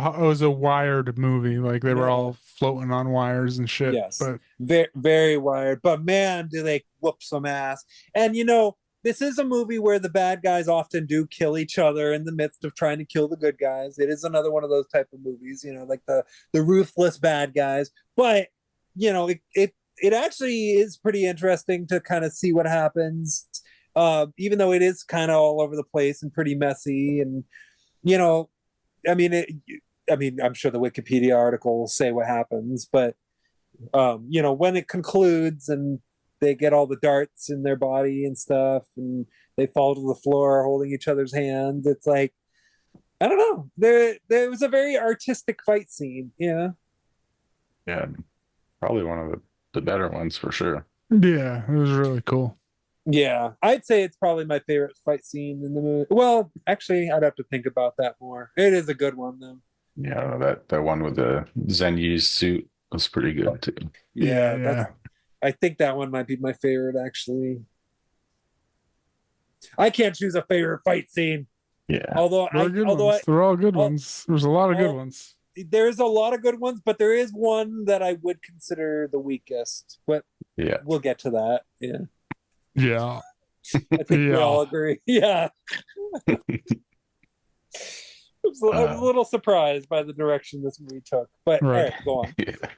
a wired movie. Like they were Yeah. all floating on wires and shit. Yes. But Very, very wired. But man, do they whoop some ass. And this is a movie where the bad guys often do kill each other in the midst of trying to kill the good guys. It is another one of those type of movies, like the ruthless bad guys. But it actually is pretty interesting to kind of see what happens. Even though it is kind of all over the place and pretty messy, and I mean, I'm sure the Wikipedia article will say what happens, but when it concludes and they get all the darts in their body and stuff, and they fall to the floor holding each other's hands, it's like, I don't know. There was a very artistic fight scene. Yeah. Yeah. Probably one of the better ones for sure. yeah, it was really cool. Yeah, I'd say it's probably my favorite fight scene in the movie. Well, actually, I'd have to think about that more. It is a good one, though. Yeah, that one with the Zen Yi's suit was pretty good too. Yeah. I think that one might be my favorite, actually. I can't choose a favorite fight scene. Yeah. Although They're all good ones. There's a lot of good ones. There's a lot of good ones, but there is one that I would consider the weakest. But Yeah. we'll get to that. Yeah. Yeah. I think we all agree. Yeah. I was a little surprised by the direction this movie took. But Right. all right, go on.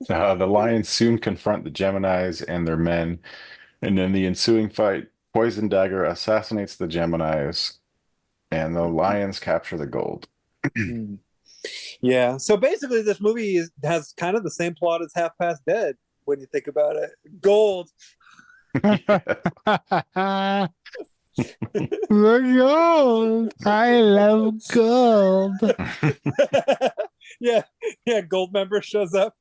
Yeah. The lions soon confront the Geminis and their men, and in the ensuing fight, Poison Dagger assassinates the Geminis, and the lions capture the gold. Yeah. So basically, this movie has kind of the same plot as Half Past Dead when you think about it. Gold. The gold. I love gold. Yeah. Gold member shows up.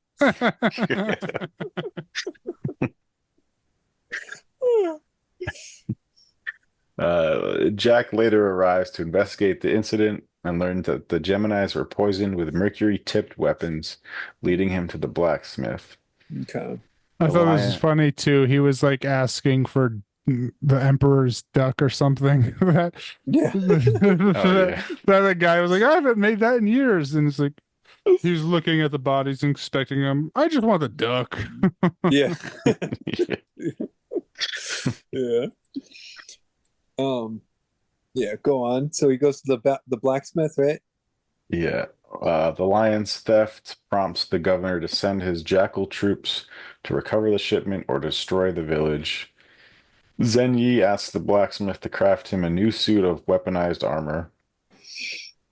Jack later arrives to investigate the incident and learns that the Geminis were poisoned with mercury-tipped weapons, leading him to the blacksmith. Okay. I The thought this lion- was funny too. He was like asking for the emperor's duck or something. that Yeah. that guy was like, I haven't made that in years, and it's like he was looking at the bodies and expecting them. I just want the duck. Yeah. Yeah. Yeah, go on. So he goes to the blacksmith, right? Yeah. The lion's theft prompts the governor to send his jackal troops to recover the shipment or destroy the village. Zen Yi asks the blacksmith to craft him a new suit of weaponized armor.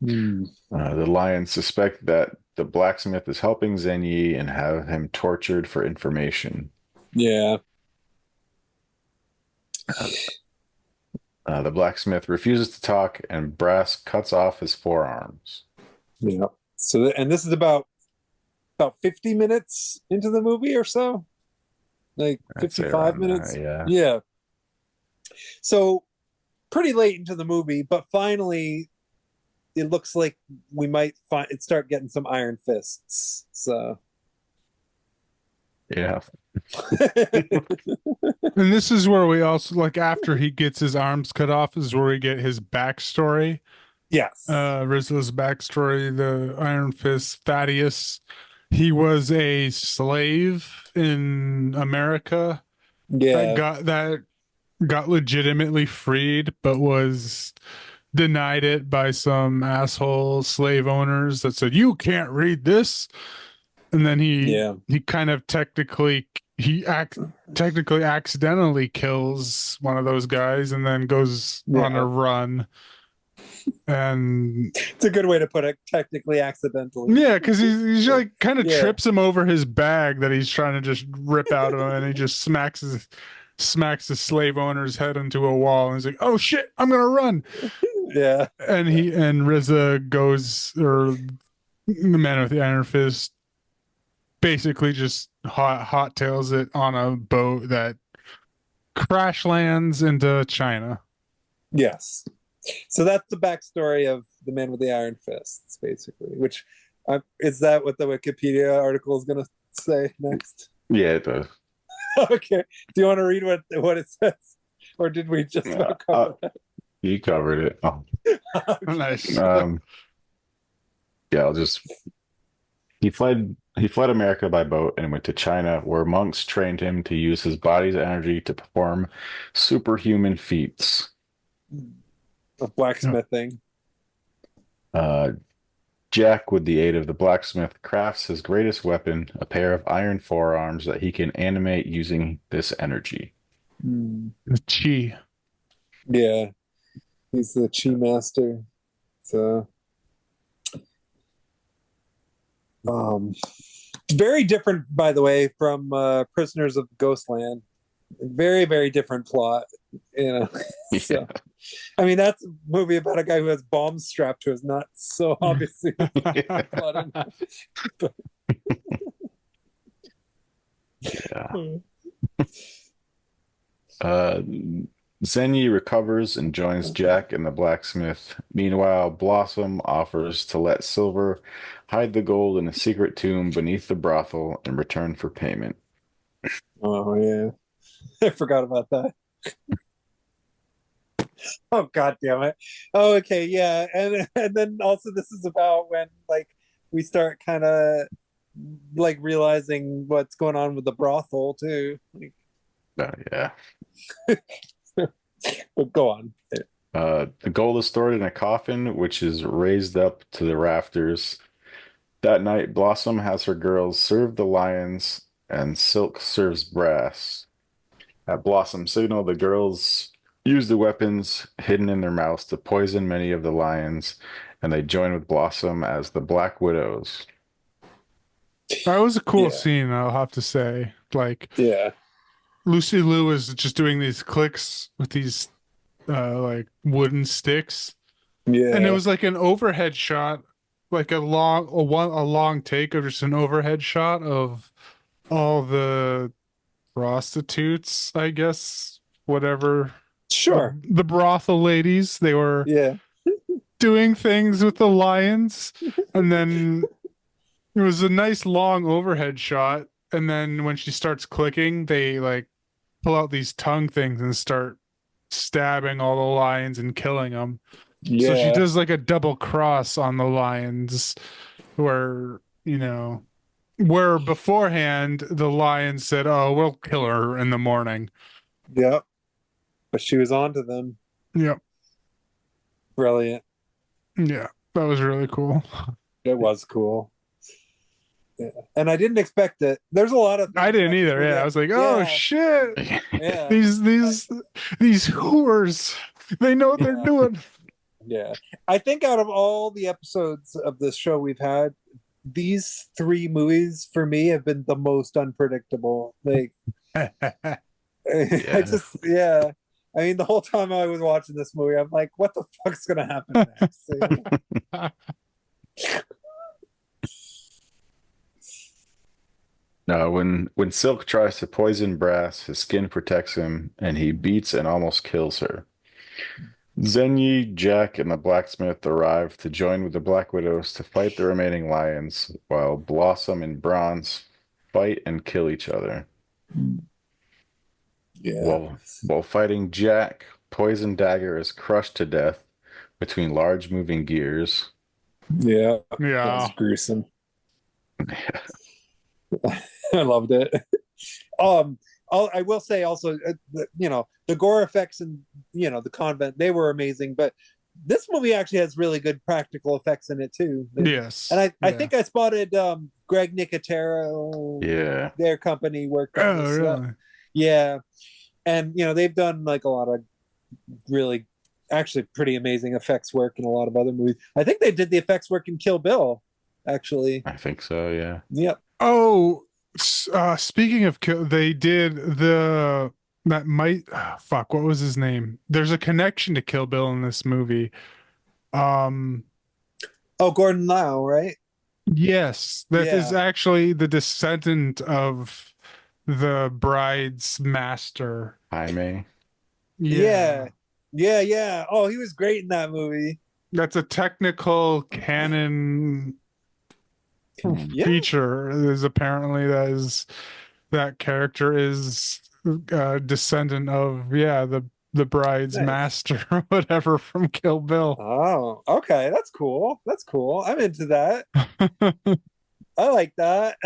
The lions suspect that the blacksmith is helping Zen Yi and have him tortured for information. Yeah. The blacksmith refuses to talk, and Brass cuts off his forearms. Yeah. So, and this is about 50 minutes into the movie or so, like I'd say 55 around minutes. that, yeah. Yeah. So pretty late into the movie, but finally it looks like we might start getting some iron fists. So Yeah. And this is where we also like after he gets his arms cut off is where we get his backstory. yes. Rizzo's backstory, the Iron Fist Thaddeus. He was a slave in America Yeah. that got legitimately freed, but was denied it by some asshole slave owners that said you can't read this. And then he kind of technically accidentally kills one of those guys and then goes on a run. And it's a good way to put it, technically accidentally. Yeah, because he's like kind of trips him over his bag that he's trying to just rip out of him, and he just smacks the slave owner's head into a wall, and he's like, "Oh shit, I'm gonna run!" Yeah, and RZA goes, or the man with the iron fist, basically just hot tails it on a boat that crash lands into China. Yes. So that's the backstory of the man with the iron fists, basically. Which is that what the Wikipedia article is going to say next? Yeah, it does. Okay. Do you want to read what it says, or did we just about cover that? You covered it. Oh. Nice. Yeah, I'll just. He fled America by boat and went to China, where monks trained him to use his body's energy to perform superhuman feats. Of blacksmithing. Jack, with the aid of the blacksmith, crafts his greatest weapon, a pair of iron forearms that he can animate using this energy. The chi. Yeah. He's the chi master. So very different, by the way, from Prisoners of Ghostland. Very, very different plot, you know. So, I mean, that's a movie about a guy who has bombs strapped to his nuts. So obviously, Zenyi recovers and joins Jack and the blacksmith. Meanwhile, Blossom offers to let Silver hide the gold in a secret tomb beneath the brothel in return for payment. Oh yeah, I forgot about that. Oh god damn it. Oh okay, yeah. And then also this is about when like we start kind of like realizing what's going on with the brothel too. Like, Yeah. but go on. The gold is stored in a coffin, which is raised up to the rafters. That night, Blossom has her girls serve the lions, and Silk serves Brass. At Blossom's signal, the girls use the weapons hidden in their mouths to poison many of the lions, and they join with Blossom as the Black Widows. That was a cool scene, I'll have to say. Like, Lucy Liu was just doing these clicks with these like wooden sticks. Yeah. And it was like an overhead shot, like a long take of just an overhead shot of all the prostitutes, I guess, whatever. Sure. The brothel ladies, they were doing things with the lions. And then it was a nice long overhead shot. And then when she starts clicking, they like pull out these tongue things and start stabbing all the lions and killing them. So she does like a double cross on the lions where, you know, where beforehand the lions said, "Oh, we'll kill her in the morning." Yep. But she was on to them. Yep. Brilliant. Yeah, that was really cool. It was cool. Yeah. And I didn't expect it. There's a lot of I didn't either. Yeah, I was like, "Oh shit. Yeah. These whores. They know what they're doing." Yeah. I think out of all the episodes of this show we've had, these three movies for me have been the most unpredictable. Like I just, yeah. I mean, the whole time I was watching this movie, I'm like, what the fuck's gonna happen next? No, when Silk tries to poison Brass, his skin protects him, and he beats and almost kills her. Zenyi, Jack, and the blacksmith arrive to join with the Black Widows to fight the remaining lions, while Blossom and Bronze fight and kill each other. Yeah. While fighting Jack, Poison Dagger is crushed to death between large moving gears. Yeah. That Yeah. was gruesome. I loved it. I will say also, the gore effects and the convent, they were amazing, but this movie actually has really good practical effects in it too. Yes. And I Yeah. think I spotted Greg Nicotero, Yeah. their company worked on Oh, this. really? Yeah. And they've done like a lot of really actually pretty amazing effects work in a lot of other movies. I think they did the effects work in Kill Bill, actually. I think so, yeah. Yep. Oh, speaking of kill, they did that might fuck. What was his name? There's a connection to Kill Bill in this movie. Oh, Gordon Lau, right? Yes, that is Yeah. actually the descendant of the bride's master. Jaime. Yeah. Yeah. Oh, he was great in that movie. That's a technical canon Yeah. feature. Is apparently that character is descendant of the bride's Nice. master or whatever from Kill Bill. Oh, okay. That's cool. That's cool. I'm into that. I like that.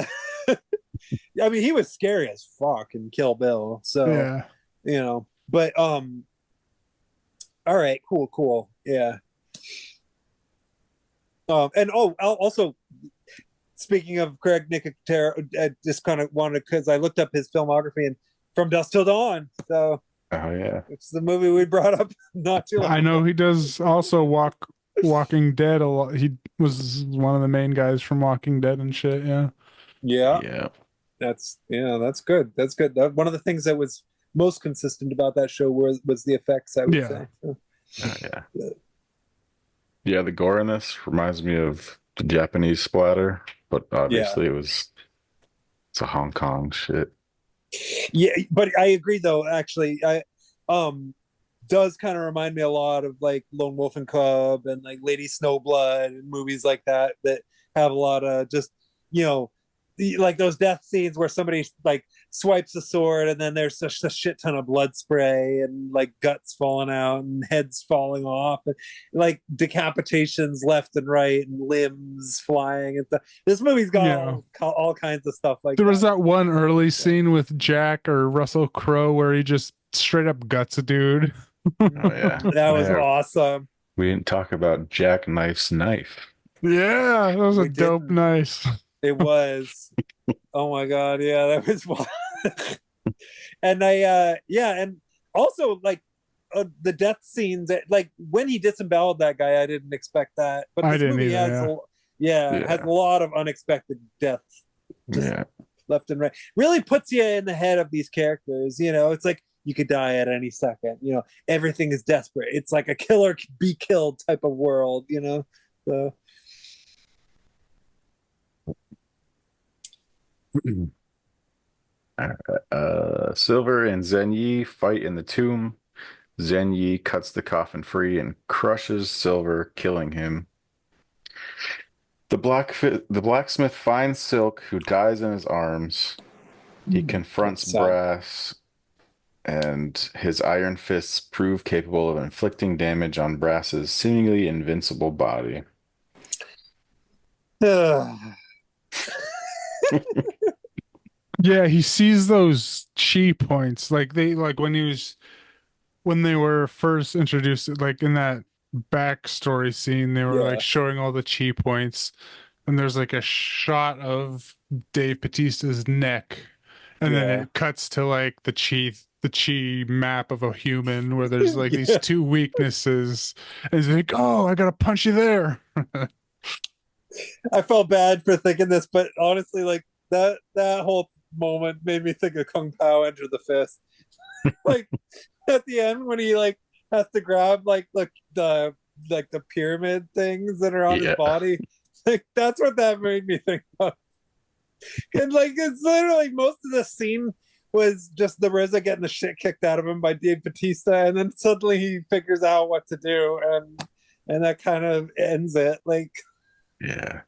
I mean, he was scary as fuck in Kill Bill. So, Yeah. But all right, cool. Yeah. And also speaking of Craig Nicotero, I just kind of wanted, because I looked up his filmography, and From Dusk Till Dawn. So Oh, yeah. it's the movie we brought up not too long I know ago. he does also Walking Dead a lot. He was one of the main guys from Walking Dead and shit. Yeah. Yeah. That's good. That's good. One of the things that was most consistent about that show was the effects, I would say. So, Oh, yeah. Yeah, the gore in this reminds me of the Japanese splatter, but obviously it's a Hong Kong shit. yeah, but I agree though, actually. I does kind of remind me a lot of like Lone Wolf and Cub and like Lady Snowblood and movies like that have a lot of just like those death scenes where somebody like swipes a sword and then there's just a shit ton of blood spray and like guts falling out and heads falling off and like decapitations left and right and limbs flying and stuff. This movie's got all kinds of stuff like there that. was that one early scene with Jack or Russell Crowe where he just straight up guts a dude. Oh, yeah. That was awesome. We didn't talk about Jack Knife's knife. Yeah, that was a dope knife. It was. Oh my god, yeah, that was wild. And and also like the death scenes, like when he disemboweled that guy, I didn't expect that. But this movie has has a lot of unexpected deaths. Left and right. Really puts you in the head of these characters, it's like you could die at any second, everything is desperate. It's like a killer could be killed type of world, so Silver and Zenyi fight in the tomb. Zenyi cuts the coffin free and crushes Silver, killing him. The blacksmith finds Silk, who dies in his arms. He confronts Brass, and his iron fists prove capable of inflicting damage on Brass's seemingly invincible body. Yeah, he sees those chi points like when they were first introduced, like in that backstory scene, they were like showing all the chi points, and there's like a shot of Dave Bautista's neck, and then it cuts to like the chi map of a human where there's like these two weaknesses, and he's like, "Oh, I gotta punch you there." I felt bad for thinking this, but honestly, like that whole moment made me think of Kung Pao Enter the Fist. Like at the end when he like has to grab like the pyramid things that are on his Yeah. body. Like that's what that made me think of. And like it's literally most of the scene was just the RZA getting the shit kicked out of him by Dave Bautista, and then suddenly he figures out what to do, and that kind of ends it. Like, Yeah.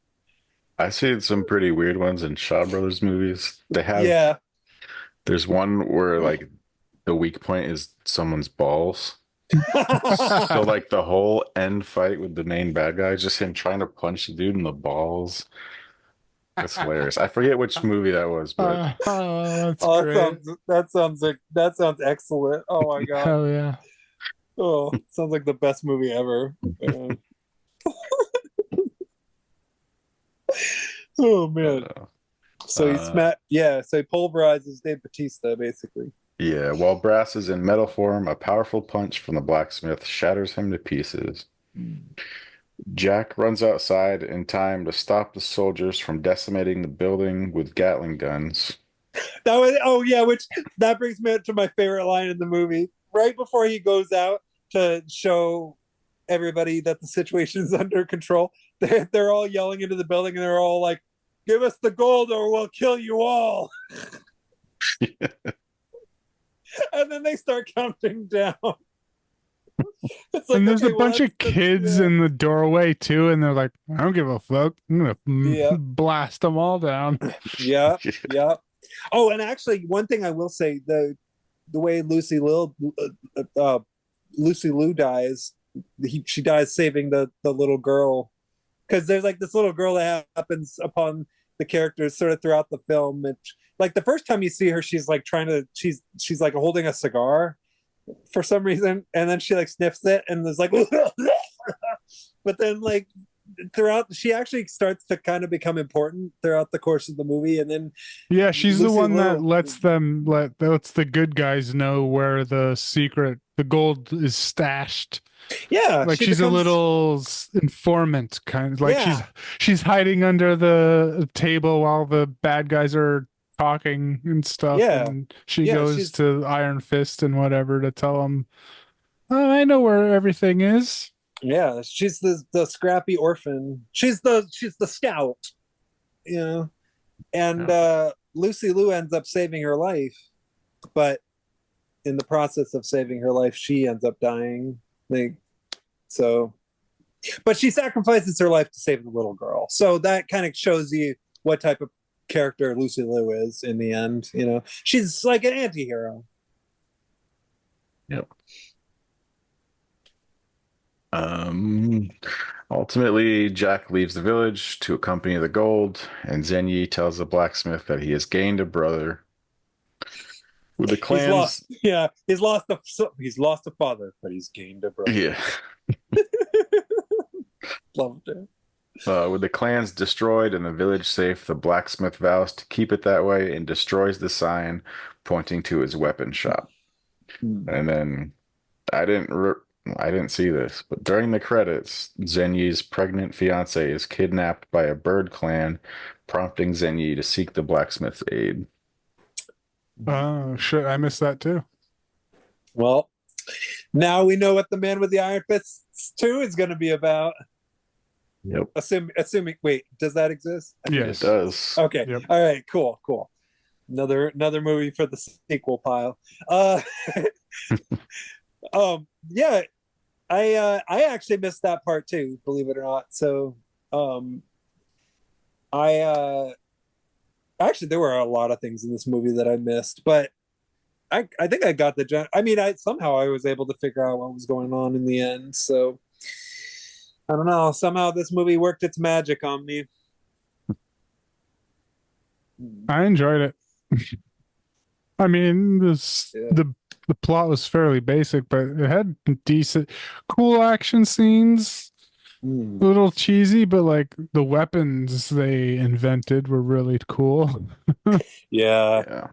I've seen some pretty weird ones in Shaw Brothers movies. yeah, There's one where like the weak point is someone's balls. So like the whole end fight with the main bad guy is just him trying to punch the dude in the balls. That's hilarious. I forget which movie that was, but That's oh, great. that sounds excellent. Oh my god. Hell yeah. Oh, sounds like the best movie ever. Oh man. So he so he pulverizes Dave Bautista basically. Yeah, while Brass is in metal form, a powerful punch from the blacksmith shatters him to pieces. Jack runs outside in time to stop the soldiers from decimating the building with Gatling guns. Which that brings me to my favorite line in the movie. Right before he goes out to show everybody that the situation is under control, they're all yelling into the building and they're all like, "Give us the gold or we'll kill you all." And then they start counting down. It's like, And there's okay, a bunch of kids in the doorway too, and they're like, "I don't give a fuck. I'm gonna blast them all down." Yeah. Oh, and actually, one thing I will say, the way Lucy Liu dies, she dies saving the little girl, because there's like this little girl that happens upon the characters sort of throughout the film. And like the first time you see her, she's like she's like holding a cigar for some reason, and then she like sniffs it and there's like but then like throughout she actually starts to kind of become important throughout the course of the movie. And then she's the one that lets the good guys know where the gold is stashed. Yeah, like she's a little informant kind of, like she's hiding under the table while the bad guys are talking and stuff. And she goes to Iron Fist and whatever to tell them, "Oh, I know where everything is." Yeah, she's the scrappy orphan. She's the scout, you know. And Lucy Liu ends up saving her life, but in the process of saving her life, she ends up dying. But she sacrifices her life to save the little girl. So that kind of shows you what type of character Lucy Liu is in the end. You know, she's like an anti-hero. Yep. Ultimately, Jack leaves the village to accompany the gold, and Zenyi tells the blacksmith that he has gained a brother. With the clans, he's lost a father, but he's gained a brother. Yeah. Loved it. With the clans destroyed and the village safe, the blacksmith vows to keep it that way and destroys the sign pointing to his weapon shop. And then I didn't see this, but during the credits, Zenyi's pregnant fiance is kidnapped by a bird clan, prompting Zenyi to seek the blacksmith's aid. Oh shit, I missed that too. Well, now we know what the Man with the Iron Fists 2 is going to be about. Yep. Assuming, wait, does that exist? Yes, it does. Okay. Yep. All right. Cool. Another movie for the sequel pile. Yeah, I actually missed that part too, believe it or not. So, actually there were a lot of things in this movie that I missed, but I think I got somehow I was able to figure out what was going on in the end. So I don't know. Somehow this movie worked its magic on me. I enjoyed it. I mean, the plot was fairly basic, but it had decent, cool action scenes. A little cheesy, but like the weapons they invented were really cool. Yeah.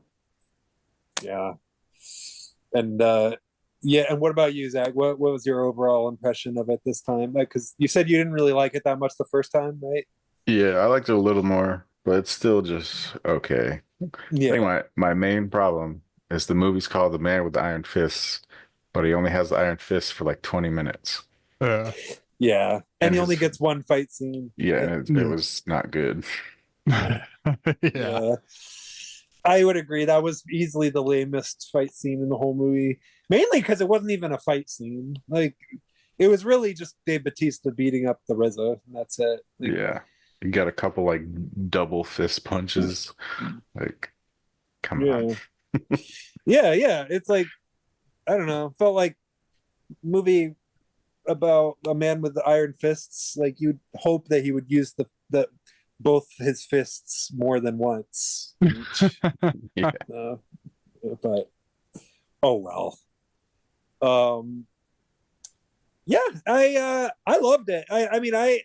And and what about you, Zach? What was your overall impression of it this time? Because you said you didn't really like it that much the first time, right? Yeah, I liked it a little more, but it's still just okay. I think Yeah. my main problem is the movie's called The Man with the Iron Fists, but he only has the Iron Fist for like 20 minutes. Yeah. Yeah. And And he only his gets one fight scene. yeah, Yeah. and it Yeah. was not good. Yeah. Yeah. I would agree. That was easily the lamest fight scene in the whole movie. Mainly because it wasn't even a fight scene. Like it was really just Dave Bautista beating up the RZA, and that's it. Like, Yeah. You got a couple like double fist punches. Like, come on. yeah. Yeah. It's like, I don't know, felt like movie about a man with the iron fists. Like you'd hope that he would use the both his fists more than once. Yeah. Uh, but oh well. Um, yeah, I loved it. I mean I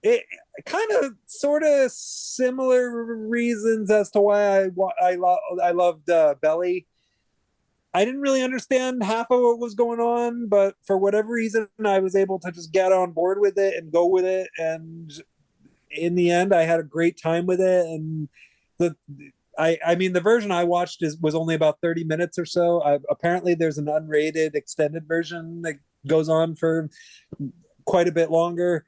it kind of sort of similar reasons as to why I loved Belly. I didn't really understand half of what was going on, but for whatever reason, I was able to just get on board with it and go with it. And in the end, I had a great time with it. And the I mean, the version I watched was only about 30 minutes or so. Apparently, there's an unrated extended version that goes on for quite a bit longer.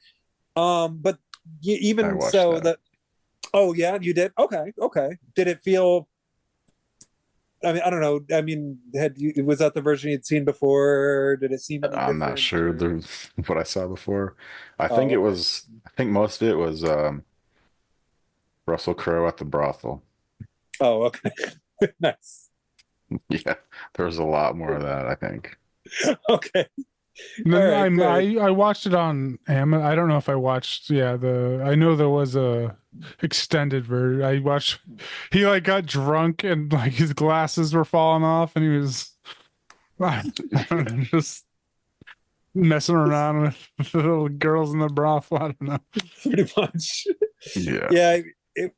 But I even watched so, that. that oh yeah, you did. Okay. Did it feel? I mean, I don't know. I mean, was that the version you'd seen before? Or did it seem any I'm not different? sure Or... what I saw before. I think Oh, it okay. was I think most of it was Russell Crowe at the brothel. Oh, okay. Nice. Yeah, there was a lot more of that, I think. Okay. All Then right. Good. I watched it on Amazon. I don't know if I watched. Yeah, I know there was a extended version. I watched. He like got drunk and like his glasses were falling off, and he was I don't know, just messing around with the little girls in the brothel. I don't know. Pretty much. Yeah. Yeah. It,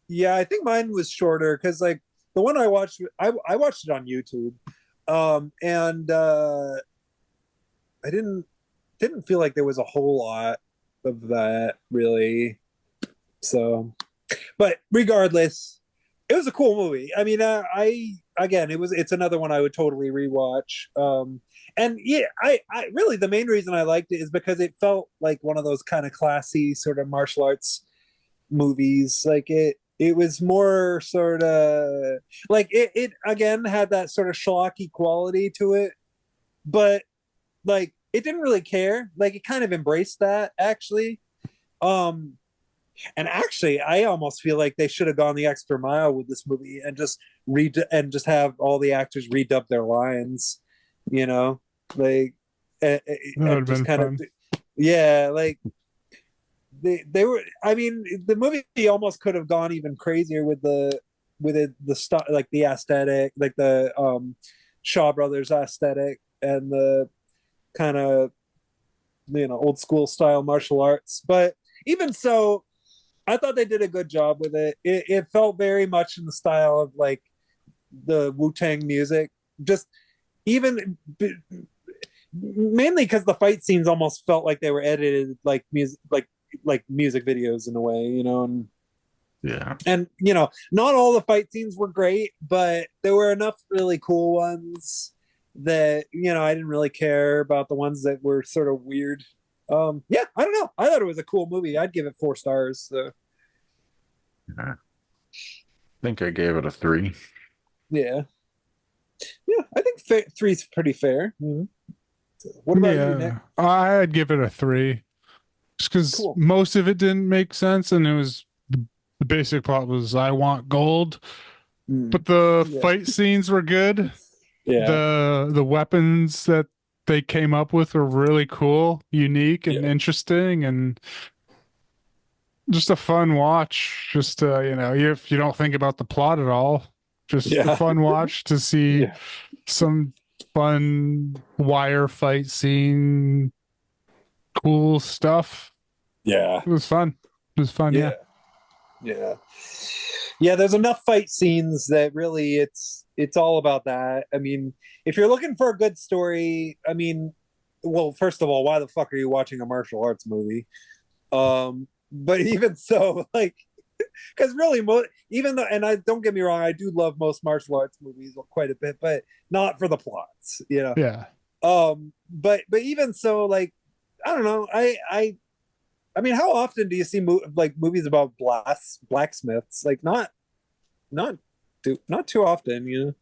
yeah. I think mine was shorter because like the one I watched, I watched it on YouTube, and I didn't feel like there was a whole lot of that really. So, but regardless, it was a cool movie. I mean, I again, it's another one I would totally rewatch. And yeah, I really the main reason I liked it is because it felt like one of those kind of classy sort of martial arts movies. Like it was more sort of like it again had that sort of schlocky quality to it, but like it didn't really care. Like it kind of embraced that actually. Um, and actually, I almost feel like they should have gone the extra mile with this movie and just just have all the actors redub their lines, you know, like and, That would and have just been kind of fun. yeah, like they were. I mean, the movie almost could have gone even crazier with the stuff like the aesthetic, like the Shaw Brothers aesthetic and the kind of old school style martial arts. But even so, I thought they did a good job with it. It felt very much in the style of like the Wu-Tang music. Just even mainly because the fight scenes almost felt like they were edited like music, like music videos in a way, Yeah. and not all the fight scenes were great, but there were enough really cool ones that I didn't really care about the ones that were sort of weird. Yeah, I don't know. I thought it was a cool movie. I'd give it 4 stars. So. I think I gave it a 3. Yeah, yeah. I think three's pretty fair. Mm-hmm. What about you, Nick? Yeah, I'd give it a 3, just because Cool. most of it didn't make sense, and it was the basic plot was I want gold, Mm. but the Yeah, fight scenes were good. yeah, The weapons that they came up with were really cool, unique, and yeah, interesting, and just a fun watch. Just if you don't think about the plot at all, just a yeah, fun watch to see yeah, some fun wire fight scene, cool stuff. yeah, It was fun. It was fun, yeah. yeah, yeah. Yeah, there's enough fight scenes that really it's all about that. I mean, if you're looking for a good story, I mean, well, first of all, why the fuck are you watching a martial arts movie? But even so, like because really, even though, and I don't get me wrong, I do love most martial arts movies quite a bit, but not for the plots, you know. Yeah. But even so, like, I don't know, I mean, how often do you see like movies about blacksmiths? Like, not too often, you know.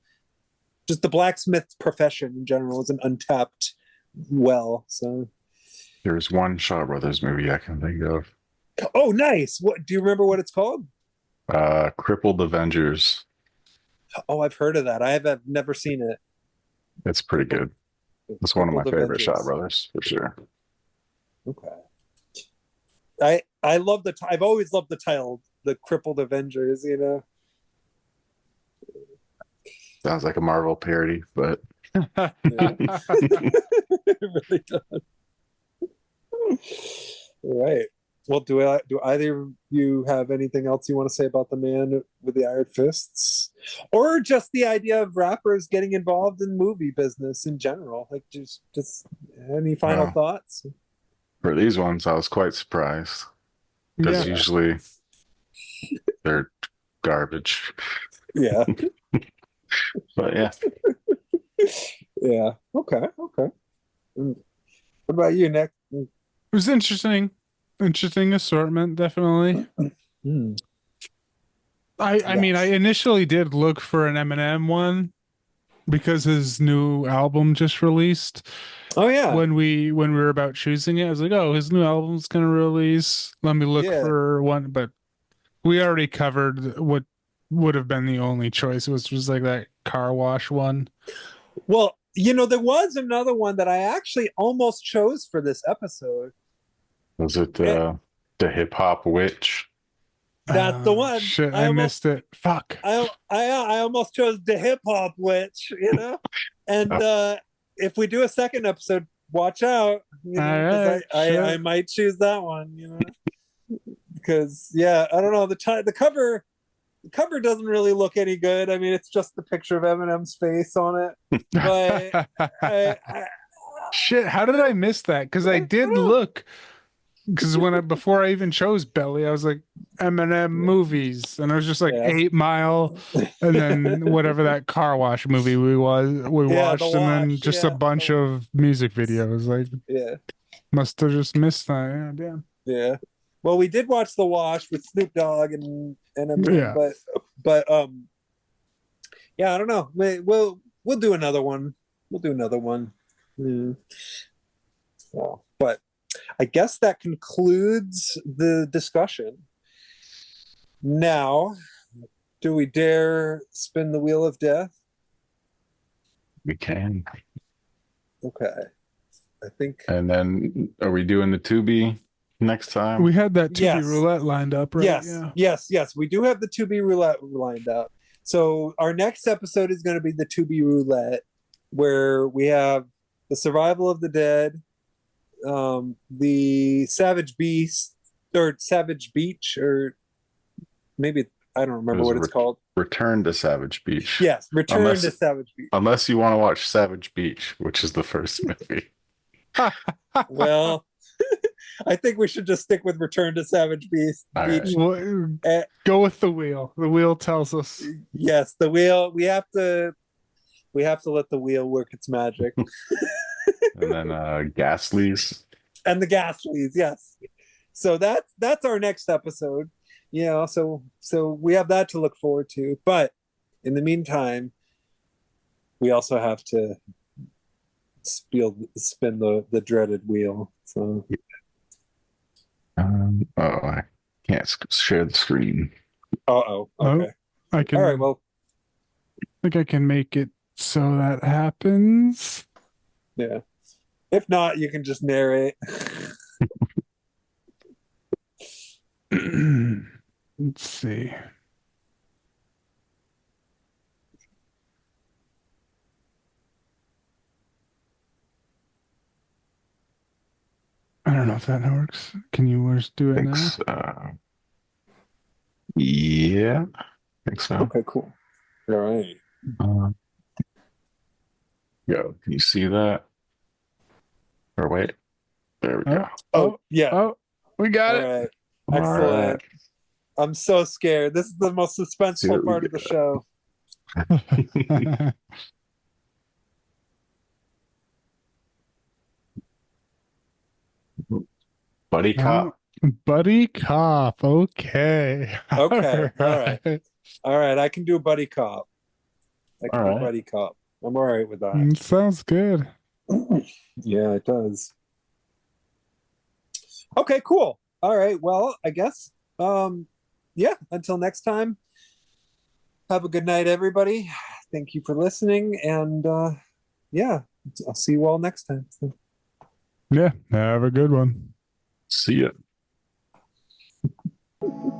Just the blacksmith profession in general is an untapped well. So There's one Shaw Brothers movie I can think of. oh, nice. What do you remember what it's called? Crippled Avengers. Oh, I've heard of that. I've never seen it. It's pretty good. It's one of my Crippled favorite Shaw Avengers. Brothers for sure. Okay. I love I've always loved the title, the Crippled Avengers, you know. Sounds like a Marvel parody, but It really does. All right. Well, do either of you have anything else you want to say about the man with the iron fists, or just the idea of rappers getting involved in movie business in general? Like, just any final Wow. thoughts? for these ones, I was quite surprised because Yeah. usually they're garbage. Yeah. But yeah, Yeah. Okay. What about you, Nick? It was interesting. Interesting assortment, definitely. Hmm. I mean, I Yes. initially did look for an Eminem one because his new album just released. Oh yeah. When we were about choosing it, I was like, oh, his new album's gonna release. Let me look Yeah. for one. But we already covered what would have been the only choice, which was like that car wash one. Well, you know, there was another one that I actually almost chose for this episode. was it Yeah. the hip hop witch? That's the one. Shit, I I almost- missed it. Fuck. I almost chose the hip hop witch, you know. And if we do a second episode, watch out, you know, Alright, I sure. might choose that one, you know, because yeah, I don't know, the cover doesn't really look any good. I mean, it's just the picture of Eminem's face on it, but I Shit, how did I miss that? Because I did look. Because before I even chose Belly, I was like Eminem movies, and I was just like Yeah. 8 Mile, and then whatever that car wash movie we Yeah, watched, The and then Wash, just yeah, a bunch of music videos. Like, yeah. must have just missed that. Yeah, damn. Yeah. Well, we did watch The Wash with Snoop Dogg and Eminem, Yeah. but yeah, I don't know. We'll do another one. We'll do another one. Yeah. Well, but I guess that concludes the discussion. Now, do we dare spin the wheel of death? We can. Okay. I think And then are we doing the Tubi next time? We had that 2B Yes. roulette lined up, right? yes, Yeah. yes. We do have the 2B roulette lined up. So our next episode is going to be the 2B roulette, where we have the survival of the dead, the Savage Beast or Savage Beach, or maybe I don't remember what it's called. Return to Savage Beach. Yes, Return Unless- to Savage Beach. Unless you want to watch Savage Beach, which is the first movie. Well, I think we should just stick with Return to Savage Beach. All right. Well, Eh. go with the wheel. The wheel tells us. Yes, the wheel. We have to let the wheel work its magic. And then Ghastlies. And the Ghastlies, yes. So that's our next episode. You know, so we have that to look forward to. But in the meantime, we also have to spin the dreaded wheel. So I can't share the screen. okay. I can. All right, well, I think I can make it so that happens. yeah. If not, you can just narrate. Let's see. I don't know if that works. Can you just do it now? Thanks. Yeah, I think so. Okay, cool. All right. Yo, can you see that? Or wait, there we go. Oh, yeah. Oh, we got All it. right. All Excellent. right. I'm so scared. This is the most suspenseful Here we part of the show. Buddy cop. Buddy cop. Okay. Okay, all right. All right, I can do buddy cop. I can All do right. buddy cop. I'm all right with that. Sounds good. Yeah, it does. Okay, cool. All right. Well, I guess yeah, until next time. Have a good night, everybody. Thank you for listening, and yeah, I'll see you all next time. Yeah. Have a good one. See ya.